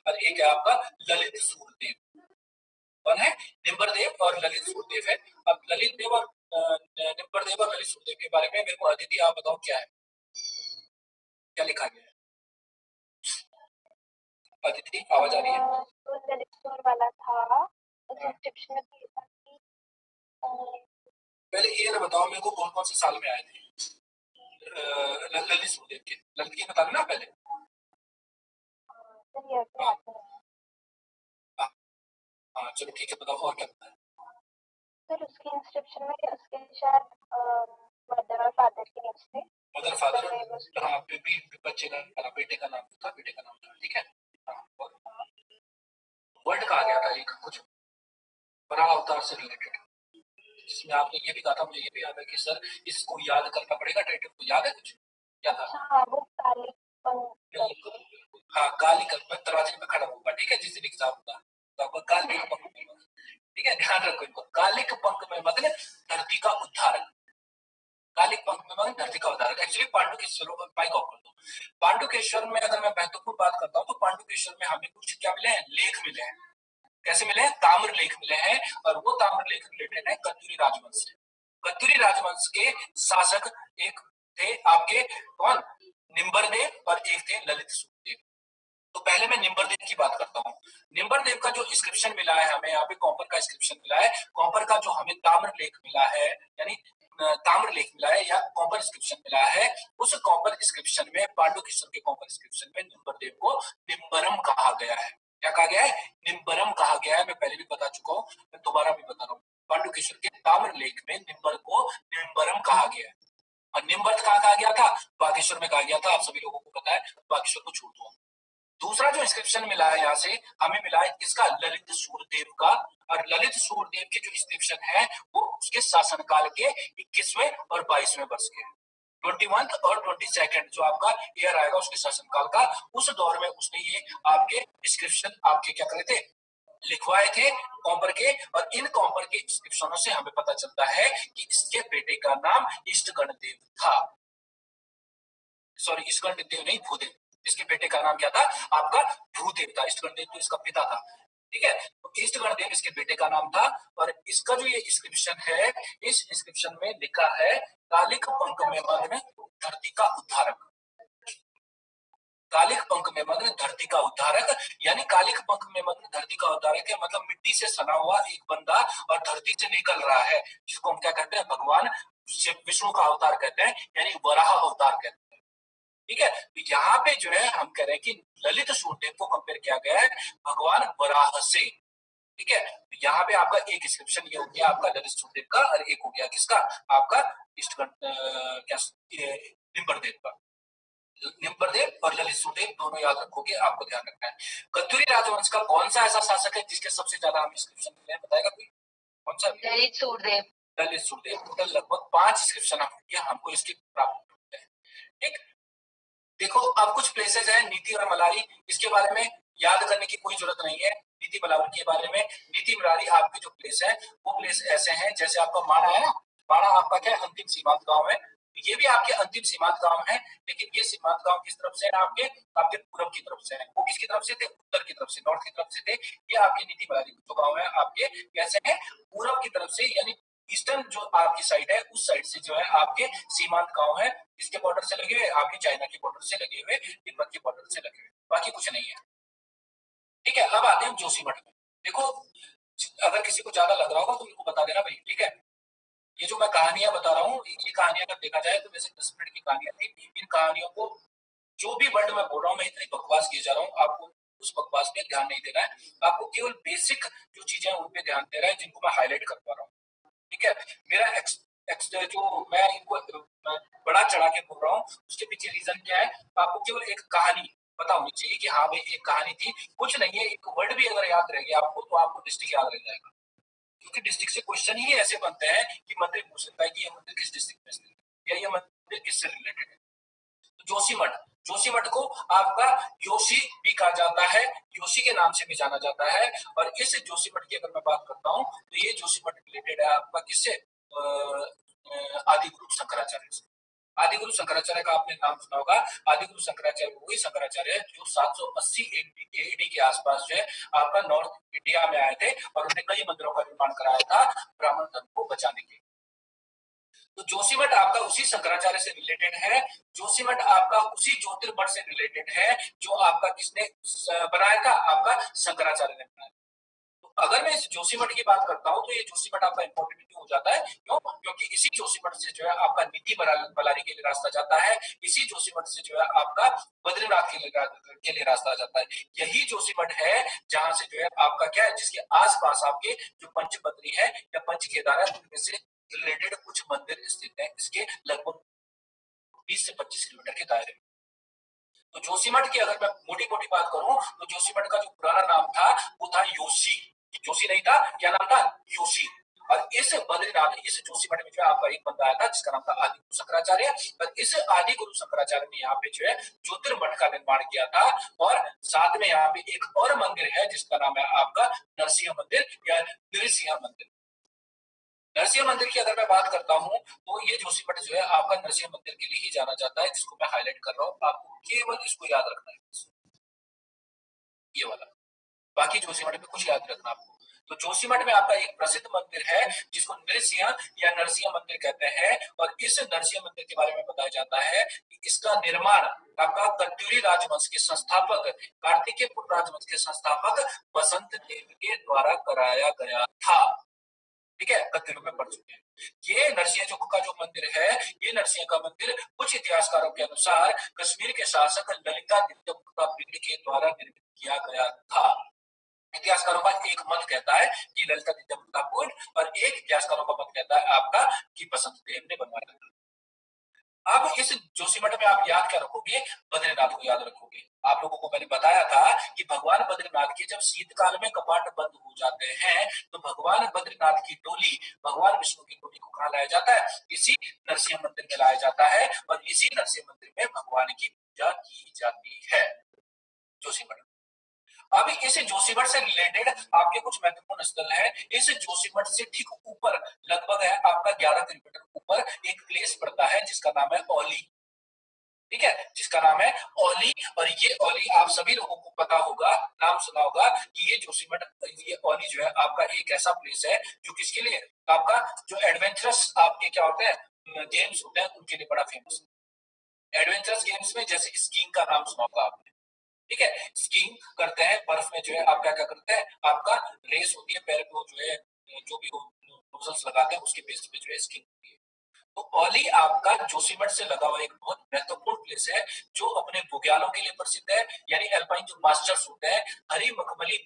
और एक है आपका ललित सूरदेव। कौन है? निम्बरदेव और ललित सूरदेव है। अब ललित देव और निम्बरदेव और ललित सूरदेव के बारे में मेरे को अदिति आप बताओ क्या है, क्या लिखा गया है? अदिति आवाज आ रही है? तो ललित सूर वाला था डिस्क्रिप्शन में पहले ये ना बताओ मेरे को कौन कौन से साल में आए थे ललित सूरदेव के? ललित की बता देना पहले। हाँ चलो ठीक है, बताओ और क्या बताया? सर उसके इंस्क्रिप्शन में उसके शायद मदर और फादर के नेम थे। मदर फादर, हाँ बच्चे का बेटे का नाम था, बेटे का नाम था, ठीक है। वर्ड कहा गया था एक कुछ बड़ा अवतार से रिलेटेड, जिसमें आपने ये भी कहा था, मुझे ये भी याद है कि सर इसको याद करना पड़ेगा, टाइटल को याद है कुछ क्या था? हाँ कालिक तराजू में खड़ा होगा, ठीक है, जिस दिन एग्जाम होगा तो आपका कालिक पंख में, ठीक है, ध्यान रखो इनको। कालिक पंख में मतलब धरती का उद्धारक, कालिक पंख में मतलब धरती का उद्धारक। एक्चुअली पांडुकेश्वर माइक ऑफ कर दो। पांडुकेश्वर में अगर मैं महत्वपूर्ण बात करता हूँ तो पांडुकेश्वर में हमें कुछ क्या मिले हैं? लेख मिले हैं। कैसे मिले हैं? ताम्र लेख मिले हैं, और वो ताम्र लेख रिलेटेड है कत्यूरी राजवंश से। कत्यूरी राजवंश के शासक एक थे आपके कौन? निम्बरदेव, और एक थे ललित सूरदेव। तो पहले मैं निम्बरदेव की बात करता हूँ। निम्बरदेव का जो इंस्क्रिप्शन मिला है हमें, यहाँ पे कॉपर का इंस्क्रिप्शन मिला है। कॉपर का जो हमें ताम्र लेख मिला है, यानी ताम्र लेख मिला है या कॉपर इंस्क्रिप्शन मिला है, उस कॉपर इंस्क्रिप्शन में, पांडुकेश्वर के कॉपर इंस्क्रिप्शन में निम्बरदेव को निम्बरम कहा गया है। क्या कहा गया है? निम्बरम कहा गया है। मैं पहले भी बता चुका हूँ, मैं दोबारा भी बता रहा हूँ। पांडुकेश्वर के ताम्र लेख में निम्बर को निम्बरम कहा गया है। और निम्बर्त कहाँ कहा गया था? बागेश्वर में कहा गया था। आप सभी लोगों को पता है, बागेश्वर को छोड़ दो। दूसरा जो इंस्क्रिप्शन मिला है यहाँ से हमें मिला है किसका? ललित सूरदेव का। और ललित सूरदेव के जो इंस्क्रिप्शन है वो उसके शासनकाल के 21वें और 22वें वर्ष के, 21 और 22 जो आपका ईयर आएगा उसके शासनकाल का, उस दौर में उसने ये आपके इंस्क्रिप्शन आपके क्या करे थे? लिखवाए थे कॉपर के। और इन कॉपर के इंस्क्रिप्शनों से हमें पता चलता है कि इसके बेटे का नाम इष्टगणदेव था। सॉरी, इष्टगणदेव नहीं, भूदेव। इसके बेटे का नाम क्या था? आपका भूदेव था। इष्टगणदेव तो इसका पिता था, ठीक है। तो इष्टगणदेव इसके बेटे का नाम था। और इसका जो ये इंस्क्रिप्शन है, इस इंस्क्रिप्शन में लिखा है कालिक पंख में मग्न धरती का उद्धारक। कालिक पंख में मग्न धरती का उद्धारक, यानी कालिक पंख में मग्न धरती का उद्धारक है मतलब मिट्टी से सना हुआ एक बंदा और धरती से निकल रहा है, जिसको हम क्या कहते हैं? भगवान विष्णु का अवतार कहते हैं, यानी वराह अवतार कहते हैं, ठीक है। तो यहाँ पे जो है हम कह रहे हैं कि ललित सूरदेव को कंपेयर किया गया है भगवान वराह से, ठीक है। तो यहाँ पे आपका एक इंस्क्रिप्शन ये हो गया आपका ललित सूरदेव का, और एक हो गया किसका? आपका क्या निम्बरदेव का। निम्बरदेव और ललित सूरदेव दोनों याद रखोगे, आपको ध्यान रखना है। कत्यूरी राजवंश का कौन सा ऐसा शासक है जिसके सबसे ज्यादा हम इंस्क्रिप्शन मिले हैं? बताएगा कोई? कौन सा? ललित सूरदेव। डल सूर्य, टोटल लगभग 5 इंस्क्रिप्शन हमको इसके प्राप्त होते हैं। ठीक, देखो अब कुछ प्लेसेस हैं नीति और मलारी, इसके बारे में याद करने की कोई जरूरत नहीं है। नीति मलारी के बारे में, नीति मलारी आपके जो प्लेस है वो प्लेस ऐसे हैं, जैसे आपका माणा है ना, माणा आपका क्या है, अंतिम सीमांत गांव है। ये भी आपके अंतिम सीमांत गांव है, लेकिन ये सीमांत गांव किस तरफ से है आपके, आपके पूर्व की तरफ से है। वो किसकी तरफ से थे, उत्तर की तरफ से, नॉर्थ की तरफ से थे। ये आपके नीति मलारी जो गांव है आपके कैसे है, पूर्व की तरफ से, यानी ईस्टर्न जो आपकी साइड है उस साइड से जो है आपके सीमांत गांव है। इसके बॉर्डर से लगे हुए, आपके चाइना के बॉर्डर से लगे हुए, तिब्बत के बॉर्डर से लगे हुए, बाकी कुछ नहीं है। ठीक है, अब आते हैं जोशीमठ में। देखो अगर किसी को ज्यादा लग रहा होगा तो मेरे को बता देना भाई, ठीक है। ये जो मैं कहानियां बता रहा हूँ, ये कहानियां अगर देखा जाए तो वैसे 10 मिनट की कहानियां थी। इन कहानियों को जो भी वर्ड मैं बोल रहा हूँ, मैं इतनी बकवास किए जा रहा हूँ, आपको उस बकवास पे ध्यान नहीं देना है। आपको केवल बेसिक जो चीजें हैं उन पे ध्यान देना है, जिनको मैं हाईलाइट कर पा रहा हूँ। ठीक है, मेरा जो मैं इनको बड़ा चढ़ा के बोल रहा हूँ, उसके पीछे रीजन क्या है, आपको केवल एक कहानी पता होनी चाहिए कि हाँ भाई एक कहानी थी, कुछ नहीं है। एक वर्ड भी अगर याद रह गया आपको तो आपको डिस्ट्रिक्ट याद रह जाएगा, क्योंकि डिस्ट्रिक्ट से क्वेश्चन ही ऐसे बनते हैं कि मंदिर पूछ सकता है कि ये मंदिर किस डिस्ट्रिक्ट में स्थित है या ये मंदिर किससे रिलेटेड है। तो जोशीमठ, जोशीमठ को आपका योशी भी कहा जाता है, योशी के नाम से भी जाना जाता है। और इस जोशीमठ की अगर मैं बात करता हूँ तो ये जोशीमठ रिलेटेड है आपका किससे, आदि गुरु शंकराचार्य से। आदि गुरु शंकराचार्य का आपने नाम सुना होगा। आदि गुरु शंकराचार्य वही शंकराचार्य है जो 780 एडी के आसपास जो है आपका नॉर्थ इंडिया में आए थे और उन्होंने कई मंदिरों का निर्माण कराया था ब्राह्मण धर्म को बचाने के लिए। तो जोशीमठ आपका उसी शंकराचार्य से रिलेटेड है। जोशीमठ आपका उसी ज्योतिर्मठ से रिलेटेड है जो आपका किसने बनाया था, आपका शंकराचार्य ने बनाया। तो अगर मैं इस जोशीमठ की बात करता हूँ तो ये जोशीमठ आपका इंपॉर्टेंट क्यों हो जाता है, क्यों, क्योंकि इसी जोशीमठ से जो है आपका नीति मलारी के लिए रास्ता जाता है। इसी जोशीमठ से जो है आपका बद्रीनाथ के लिए रास्ता जाता है। यही जोशीमठ है जहां से जो है आपका क्या है, जिसके आसपास आपके जो पंचबद्री है या पंच केदार है उनमें से रिलेटेड कुछ मंदिर स्थित है, इसके लगभग 20 से 25 किलोमीटर के दायरे में। तो जोशीमठ की अगर मैं मोटी मोटी बात करूं तो जोशीमठ का जो पुराना नाम था वो था योशी। जोशी नहीं था, क्या नाम था, योशी। और इस बद्रीनाथ, इस जोशीमठ में जो है आपका एक बंदा आया था जिसका नाम था आदि गुरु शंकराचार्य। और इस आदि गुरु शंकराचार्य ने यहाँ पे जो है ज्योतिर्मठ का निर्माण किया था। और साथ में यहाँ पे एक और मंदिर है जिसका नाम है आपका नरसिंह मंदिर या नृसिंह मंदिर। नरसिंह मंदिर की अगर मैं बात करता हूँ तो ये जोशीमठ जो है आपका नरसिंह मंदिर के लिए ही जाना जाता है, जिसको मैं हाईलाइट कर रहा हूँ। आपको केवल इसको याद रखना है, ये वाला। बाकी जोशीमठ में कुछ याद रखना आपको। तो जोशीमठ में आपका एक प्रसिद्ध मंदिर है जिसको नृसिंह या नरसिंह मंदिर कहते हैं। और इस नरसिंह मंदिर के बारे में बताया जाता है कि इसका निर्माण आपका कत्यूरी राजवंश के संस्थापक, कार्तिकेयपुर राजवंश के संस्थापक बसंत देव के द्वारा कराया गया था। ठीक है, कत्यूर में पढ़ चुके हैं। ये नरसिंह जो का जो मंदिर है, ये नरसिंह का मंदिर कुछ इतिहासकारों के अनुसार कश्मीर के शासक ललितादित्य पीढ़ी के द्वारा निर्मित किया गया था। इतिहासकारों का एक मत कहता है कि ललितादित्य और एक इतिहासकारों का मत कहता है आपका कि बसंत देव ने बनवाया था। अब इस जोशीमठ में आप याद क्या रखोगे, बद्रीनाथ को याद रखोगे। आप लोगों को मैंने बताया था कि भगवान बद्रीनाथ के जब शीतकाल में कपाट बंद हो जाते हैं तो भगवान बद्रीनाथ की डोली, भगवान विष्णु की डोली को कहाँ लाया जाता है, इसी नरसिंह मंदिर में लाया जाता है। और इसी नरसिंह मंदिर में भगवान की पूजा की जाती है, जोशीमठ। अब इस जोशीमठ से रिलेटेड आपके कुछ महत्वपूर्ण स्थल है। इस जोशीमठ से ठीक ऊपर लगभग है आपका 11 किलोमीटर ऊपर एक प्लेस पड़ता है जिसका नाम है औली। ठीक है, जिसका नाम है औली। और ये औली आप सभी लोगों को पता होगा, नाम सुना होगा कि ये जोशीमठ, ये औली जो है आपका एक ऐसा प्लेस है जो किसके लिए, आपका जो एडवेंचरस आपके क्या होते हैं गेम्स होते हैं उनके लिए बड़ा फेमस है। एडवेंचरस गेम्स में जैसे स्कीइंग का नाम सुना होगा आपने। ठीक है, स्कीइंग करते हैं बर्फ में, जो है आप क्या क्या करते हैं, आपका रेस होती है, पैर को जो है जो भी नोजल्स लगाते हैं उसके बेस पे जो है स्कीइंग होती है। तो औली आपका जोशीमठ से लगा हुआ एक बहुत महत्वपूर्ण प्लेस है जो अपने बुग्यालों के लिए प्रसिद्ध है, यानी एल्पाइन जो मास्टर्स होते हैं, हरी मखमली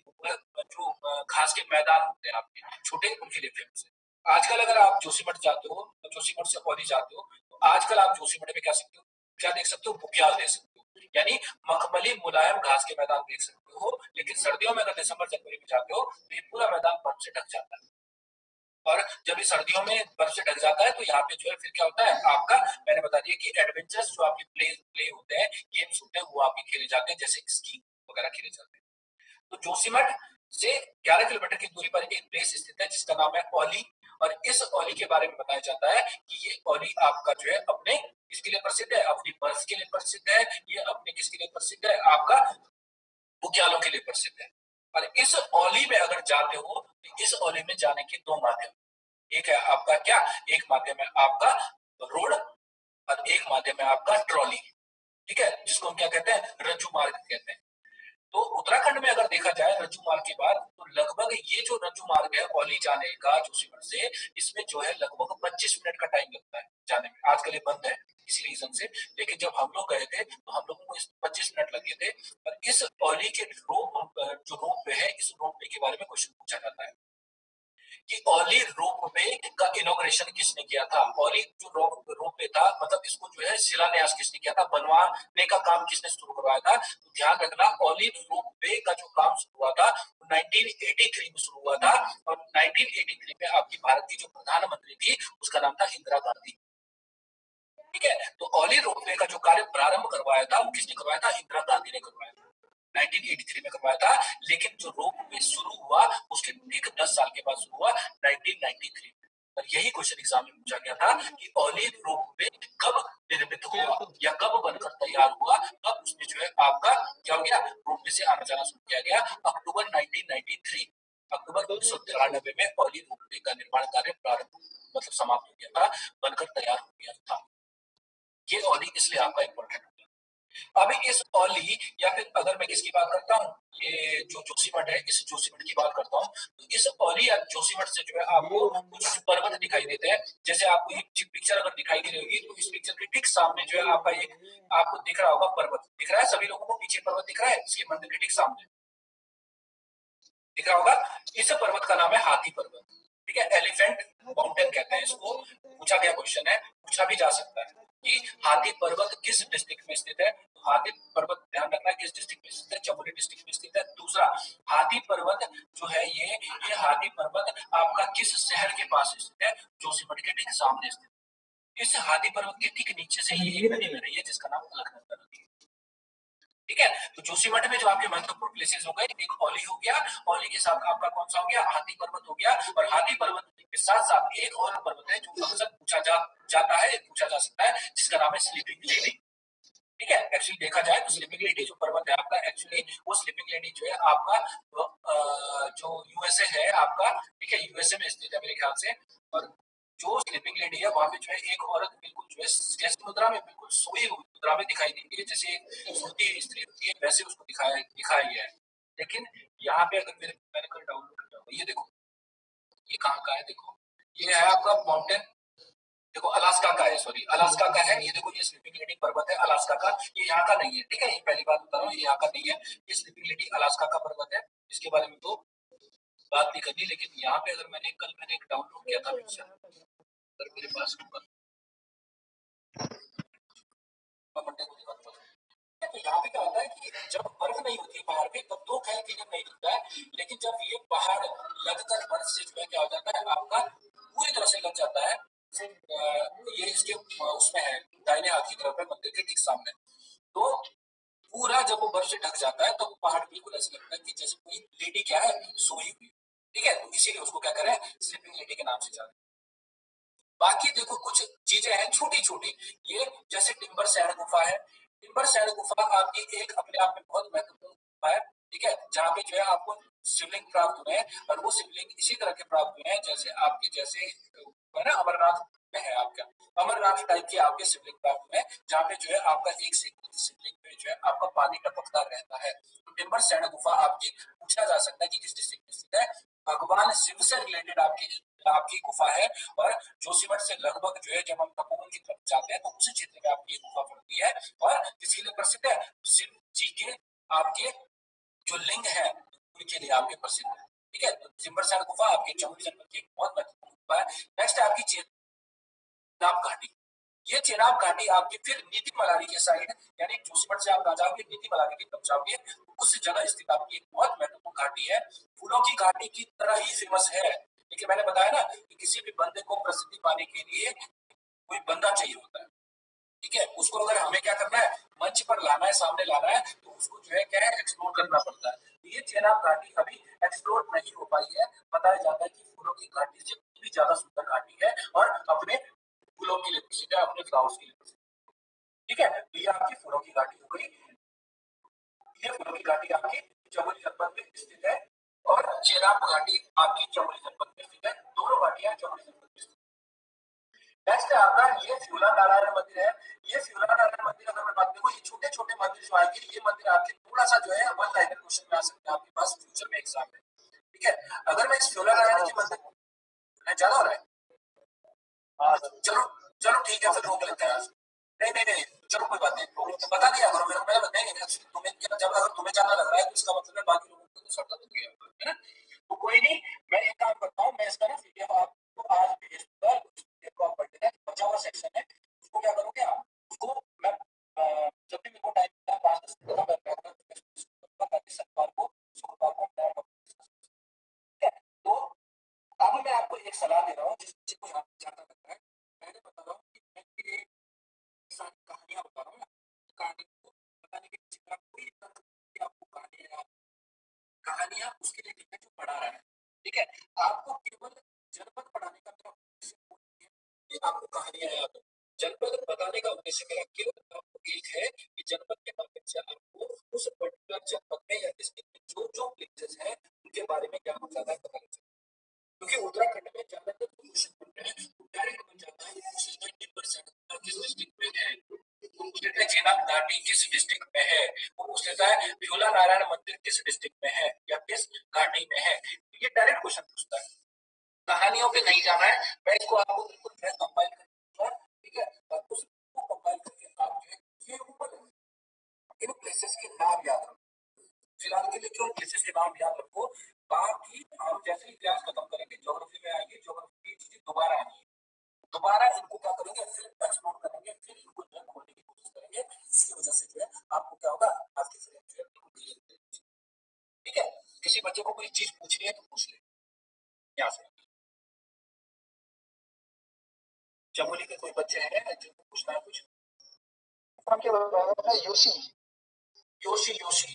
जो घास के मैदान होते हैं आपके छोटे, उनके लिए फेमस है। आजकल अगर आप जोशीमठ जाते हो, जोशीमठ से औली जाते हो, तो आजकल आप जोशीमठ में क्या देख सकते हो, बुग्याल देख सकते हो, यानी मखमली मुलायम घास के मैदान देख सकते हो। लेकिन सर्दियों में अगर दिसंबर जनवरी में जाते हो तो ये पूरा मैदान बर्फ से ढक जाता है। और जब ये सर्दियों में बर्फ से ढक जाता है तो यहाँ पे जो है फिर क्या होता है आपका, मैंने बता दिया कि एडवेंचर्स जो आपके प्ले होते हैं, गेम्स होते हैं, वो आपके खेले जाते हैं, जैसे स्कीइंग वगैरह खेले जाते हैं। तो जोशीमठ से 11 किलोमीटर की दूरी पर एक प्लेस स्थित है जिसका नाम है औली। और इस औली के बारे में बताया जाता है कि ये औली आपका जो है अपने किसके लिए प्रसिद्ध है, अपनी बर्फ के लिए प्रसिद्ध है, ये अपने किसके लिए प्रसिद्ध है, आपका बुग्यालों के लिए प्रसिद्ध है। और इस औली में अगर जाते हो तो इस औली में जाने के दो माध्यम, एक है आपका क्या, एक माध्यम है आपका रोड और एक माध्यम है आपका ट्रॉली, ठीक है, जिसको हम क्या कहते हैं, रज्जू मार्ग कहते हैं। तो उत्तराखंड में अगर देखा जाए रज्जू मार्ग के बाद, तो लगभग ये जो रज्जू मार्ग है औली जाने का जोशीमठ से, इसमें जो है लगभग 25 मिनट का टाइम लगता है जाने में। आजकल ये बंद है इसी रीजन से, लेकिन जब हम लोग गए थे तो हम लोगों को इस 25 मिनट लगे थे। और इस औली के जो रोप वे है, इस रोप वे के बारे में क्वेश्चन पूछा जाता है कि औली रोप वे का इनॉग्रेशन किसने किया था। औली जो रोप वे था, मतलब इसको जो है शिलान्यास किसने किया था, बनवाने का काम किसने शुरू करवाया था। तो ध्यान रखना, औली रोप वे का जो काम शुरू हुआ था 1983 में शुरू हुआ था। और 1983 में आपकी भारत की जो प्रधानमंत्री थी उसका नाम था इंदिरा गांधी, ठीक है। तो औली रोप वे का जो कार्य प्रारंभ करवाया था वो किसने करवाया था, इंदिरा गांधी ने करवाया था, 1983 में करवाया था। लेकिन जो रोप वे शुरू हुआ उसके ठीक 10 साल के बाद शुरू हुआ 1993 में। और यही क्वेश्चन एग्जाम में पूछा गया था कि औली रोप वे कब निर्मित हुआ या कब बनकर तैयार हुआ, कब उसमें जो है आपका क्या हो गया, रोप वे से आना जाना शुरू किया गया। अक्टूबर 1993, अक्टूबर 1993 में औली रोप वे का निर्माण कार्य प्रारंभ मतलब समाप्त हो गया था, बनकर तैयार हो गया था। ये औली इसलिए आपका इंपॉर्टेंट है। अभी इस औली या फिर अगर मैं किसकी बात करता हूँ, ये जो जोशीमठ है, इस जोशीमठ की बात करता हूँ, तो इस औली या जोशीमठ से जो है आपको कुछ पर्वत दिखाई देते हैं। जैसे आपको ये पिक्चर अगर दिखाई दे रही होगी तो इस पिक्चर के ठीक सामने जो है आपका एक आपको दिख रहा होगा पर्वत, दिख रहा है सभी लोगों को, पीछे पर्वत दिख रहा है इसके मंदिर के ठीक सामने दिख रहा होगा। इस पर्वत का नाम है हाथी पर्वत, ठीक है, एलिफेंट माउंटेन कहते हैं इसको। पूछा गया क्वेश्चन है, पूछा भी जा सकता है कि हाथी पर्वत किस डिस्ट्रिक्ट में स्थित है। तो हाथी पर्वत ध्यान रखना किस डिस्ट्रिक्ट में स्थित है, चमोली डिस्ट्रिक्ट में स्थित है। दूसरा, हाथी पर्वत जो है ये हाथी पर्वत आपका किस शहर के पास स्थित है, जोशीमठ के ठीक सामने स्थित है। इस हाथी पर्वत के ठीक नीचे से ही एक नदी बह रही है जिसका नाम अलकनंदा नदी है, ठीक है। तो जोशीमठ में जो आपके महत्वपूर्ण प्लेसेस हो गए, एक औली हो गया, औली के साथ आपका कौन सा हो गया, हाथी पर्वत हो गया। और हाथी पर्वत के साथ साथ एक और पर्वत है जो अक्सर जाता है, पूछा जा सकता है, जिसका नाम है स्लीपिंग लेडी, ठीक है। एक्चुअली देखा जाए तो स्लीपिंग लेडी जो पर्वत है आपका, एक्चुअली वो स्लीपिंग लेडी जो है आपका जो यूएसए है आपका, ठीक है, यूएसए में स्थित है मेरे ख्याल से। और जो स्लीपिंग लेडी है वहां पे जो है एक औरत बिल्कुल जो है जैसे मुद्रा में, बिल्कुल सोई हुई मुद्रा में दिखाई देती है, जैसे सोती स्त्री होती है वैसे उसको दिखाया गया है। लेकिन यहाँ पे अगर मैंने कल डाउनलोड किया हुआ, ये देखो ये कहाँ का है, देखो ये है आपका माउंटेन, देखो अलास्का का है, सॉरी अलास्का का है। ये देखो ये स्लीपिंग लेडी पर्वत है अलास्का का, ये यहाँ का नहीं है, ठीक है, ये पहली बात बता रहा हूँ, ये यहाँ का नहीं है, ये स्लीपिंग लेडी अलास्का का पर्वत है। इसके बारे में तो बात नहीं करनी, लेकिन यहाँ पे अगर मैंने एक डाउनलोड किया था पिक्चर, अगर मेरे पास होगा तो यहाँ पे क्या होता है कि जब बर्फ नहीं होती है पहाड़ पे तब तो खैर क्लियर नहीं दिखता है, लेकिन जब ये पहाड़ लगकर बर्फ से जो है क्या हो जाता है आपका पूरी तरह से लग जाता है। ये इसके उसमें है दाहिने हाथ की तरफ है मंदिर के ठीक सामने। तो पूरा जब वो बर्फ से ढक जाता है तो वो पहाड़ बिल्कुल ऐसा लगता है कि जैसे कोई लेडी क्या है सोई हुई, ठीक है। तो इसीलिए उसको क्या करें, स्लीपिंग लेडी के नाम से जाते हैं। बाकी देखो कुछ चीजें हैं छोटी छोटी, ये जैसे टिम्बर सैंड गुफा है। टिम्बर सैंड गुफा आपकी एक अपने आप में बहुत महत्वपूर्ण गुफा है, ठीक है, जहाँ पे जो है आपको शिवलिंग प्राप्त हुए हैं। और वो शिवलिंग इसी तरह के प्राप्त हुए हैं जैसे आपके जैसे है ना अमरनाथ में है आपका, अमरनाथ टाइप के आपके शिवलिंग प्राप्त हुए हैं, जहाँ पे जो है आपका एक शिवलिंग पे जो है आपका पानी टपकता रहता है। तो टिम्बर सैंड गुफा आपकी पूछा जा सकता है कि किस डिस्ट्रिक्ट में स्थित है, भगवान शिव से रिलेटेड आपकी आपकी गुफा है। और जोशीमठ से लगभग जो है जब हम तपोवन की तरफ जाते हैं तो उसी क्षेत्र में आपकी गुफा पड़ती है। और किसके लिए प्रसिद्ध है, शिव जी के आपके जो लिंग है उनके लिए आपके प्रसिद्ध है, ठीक है। तो टिम्बरसैंड गुफा आपके चमोली जनपद की एक बहुत महत्वपूर्ण गुफा है। नेक्स्ट आपकी चेनाब घाटी, ये चेनाब घाटी आपकी फिर नीति मलारी के साइड, यानी जोशीमठ से आप ना जाओगे नीति मलारी की तरफ जाओगे, उस जगह स्थित आपकी एक बहुत महत्वपूर्ण घाटी है। फूलों की घाटी की तरह ही फेमस है, देखिए मैंने बताया ना कि किसी भी बंदे को प्रसिद्धि पाने के लिए कोई बंदा चाहिए होता है, ठीक है। उसको अगर हमें क्या करना है, मंच पर लाना है, सामने लाना है, तो उसको जो है क्या है, एक्सप्लोर करना पड़ता है। ये चेनाब घाटी अभी एक्सप्लोर नहीं हो पाई है। बताया जाता है कि फूलों की घाटी से भी ज्यादा सुंदर घाटी है और अपने फूलों की लिए प्रसिद्ध है, अपने फ्लावर्स के लिए प्रसिद्ध है, ठीक है। तो ये आपकी फूलों की घाटी हो गई। ये फूलों की घाटी आपकी चमोली जनपद में स्थित है और चेनाब घाटी आपकी चमोली जनपद में स्थित है। दोनों घाटियां चमोली जनपद में स्थित है। नेक्स्ट है आपका ये फ्यूला नारायण मंदिर है। ये फ्यूला नारायण मंदिर अगर मैं बात करूं, ये छोटे छोटे मंदिर जो आएंगे, ये मंदिर आपके थोड़ा सा जो है वन लाइनर क्वेश्चन में आ सकता है आपके पास फ्यूचर में एग्जाम में, ठीक है। अगर मैं इस फ्यूला नारायण के मंदिर ज्यादा हो रहा है, चलो चलो ठीक है, फिर रोक लेते हैं आज। नहीं नहीं नहीं, चलो कोई बात नहीं, तो बता दिया करो मेरे को। नहीं नहीं, तुम्हें जब अगर तुम्हें ज्यादा लग रहा है तो इसका मतलब है बाकी लोगों को तो सड़ता तो गया है ना। तो कोई नहीं, मैं एक काम करता हूँ, मैं इसका ना पीडीएफ आपको आज भेज दूंगा। उस PDF को आप पढ़ लेना। बचा हुआ सेक्शन है उसको क्या करोगे आप, उसको मैं जब भी मेरे को टाइम मिलता है 5-10 मिनट का, मैं बैठकर ताकि शनिवार को शुक्रवार को नया टॉपिक डिस्कस कर सकते हैं, ठीक है। तो अब मैं आपको एक सलाह दे रहा हूँ जिस बच्चे को यहाँ ज्यादा लगता है, मैंने बता रहा हूँ कि मैं ये सारी कहानियां बता रहा हूँ ना, कहानी को बताने के पीछे मेरा कोई इतना कि आपको कहानियां उसके लिए है जो पढ़ा रहा है, ठीक है। आपको केवल जनपद पढ़ाने का मेरा उद्देश्य नहीं है कि आपको कहानियां याद हो। जनपद बताने का उद्देश्य मेरा केवल आपको एक है कि जनपद के माध्यम से आपको उस पर्टिकुलर जनपद में या डिस्ट्रिक्ट में जो जो प्लेसेस है उनके बारे में ज्ञान हो जाता है, पता लग जाता है। क्योंकि उत्तराखंड में ज्यादातर क्वेश्चन बनते हैं तो डायरेक्ट बन जाता है कि 90% किस डिस्ट्रिक्ट में है, वो पूछ लेता है चेनाब घाटी किस डिस्ट्रिक्ट में है, वो पूछ लेता है फ्यूला नारायण मंदिर किस डिस्ट्रिक्ट में है या किस घाटी में है। ये डायरेक्ट क्वेश्चन पूछता है, कहानियों पे नहीं जाना है। मैं इसको आपको बिल्कुल जो है कंपाइल कर दूंगा, ठीक है। और उसको कंपाइल करके आप जो है ये ऊपर इन प्लेसेस के नाम याद रखो। फिलहाल के लिए जो प्लेसेस के नाम याद रखो, बाकी हम जैसे ही क्लास खत्म करेंगे ज्योग्राफी में आएंगे, ज्योग्राफी की चीजें दोबारा आएंगी, दोबारा इनको क्या करेंगे, फिर एक्सप्लोर करेंगे, फिर इनको जो है खोलने की कोशिश करेंगे। इसकी वजह से जो है आपको क्या होगा, आपकी फिर जो है बिल्कुल क्लियर हो जाएगी, ठीक है। किसी बच्चे को कोई चीज पूछनी है तो पूछ ले यहाँ से। चमोली के कोई बच्चे हैं जिनको पूछना है कुछ? नाम क्या बताया? योशी योशी योशी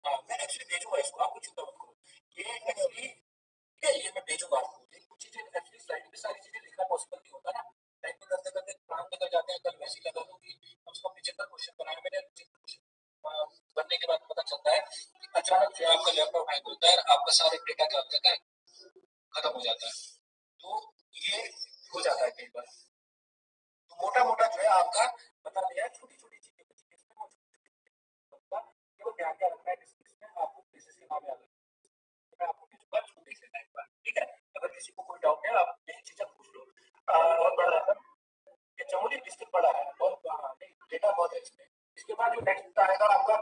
मैं एक्चुअली भेजूंगा इसको, आपको चिंता मत करो। ये एक्चुअली ठीक है, ये मैं भेजूंगा आपको। लेकिन कुछ चीजें एक्चुअली स्लाइड में सारी चीजें लिखना पॉसिबल नहीं होता ना, टाइप में करते करते काम निकल जाते हैं। कल वैसे ही लगा लो कि कम से कम 75 क्वेश्चन बनाए मैंने। 75 क्वेश्चन बनने के बाद पता चलता है कि अचानक जो आपका लैपटॉप हैंग होता है, आपका सारे डेटा क्या हो जाता है, खत्म हो जाता है। तो ये हो जाता है कई बार। तो मोटा मोटा जो है आपका बता दिया, छोटी छोटी चीजें बची हैं इसमें, वो केवल ध्यान क्या रखना है डिस्कशन में, आपको प्लेसेस के नाम याद रखना है। मैं आपको भेजूंगा, इसको देख लेना एक बार, ठीक है। अगर किसी को कोई डाउट है आप यही चीजें पूछ लो। बहुत बड़ा है ये चमोली डिस्ट्रिक्ट, बड़ा है बहुत, नहीं डेटा बहुत है इसमें। इसके बाद जो नेक्स्ट आएगा आपका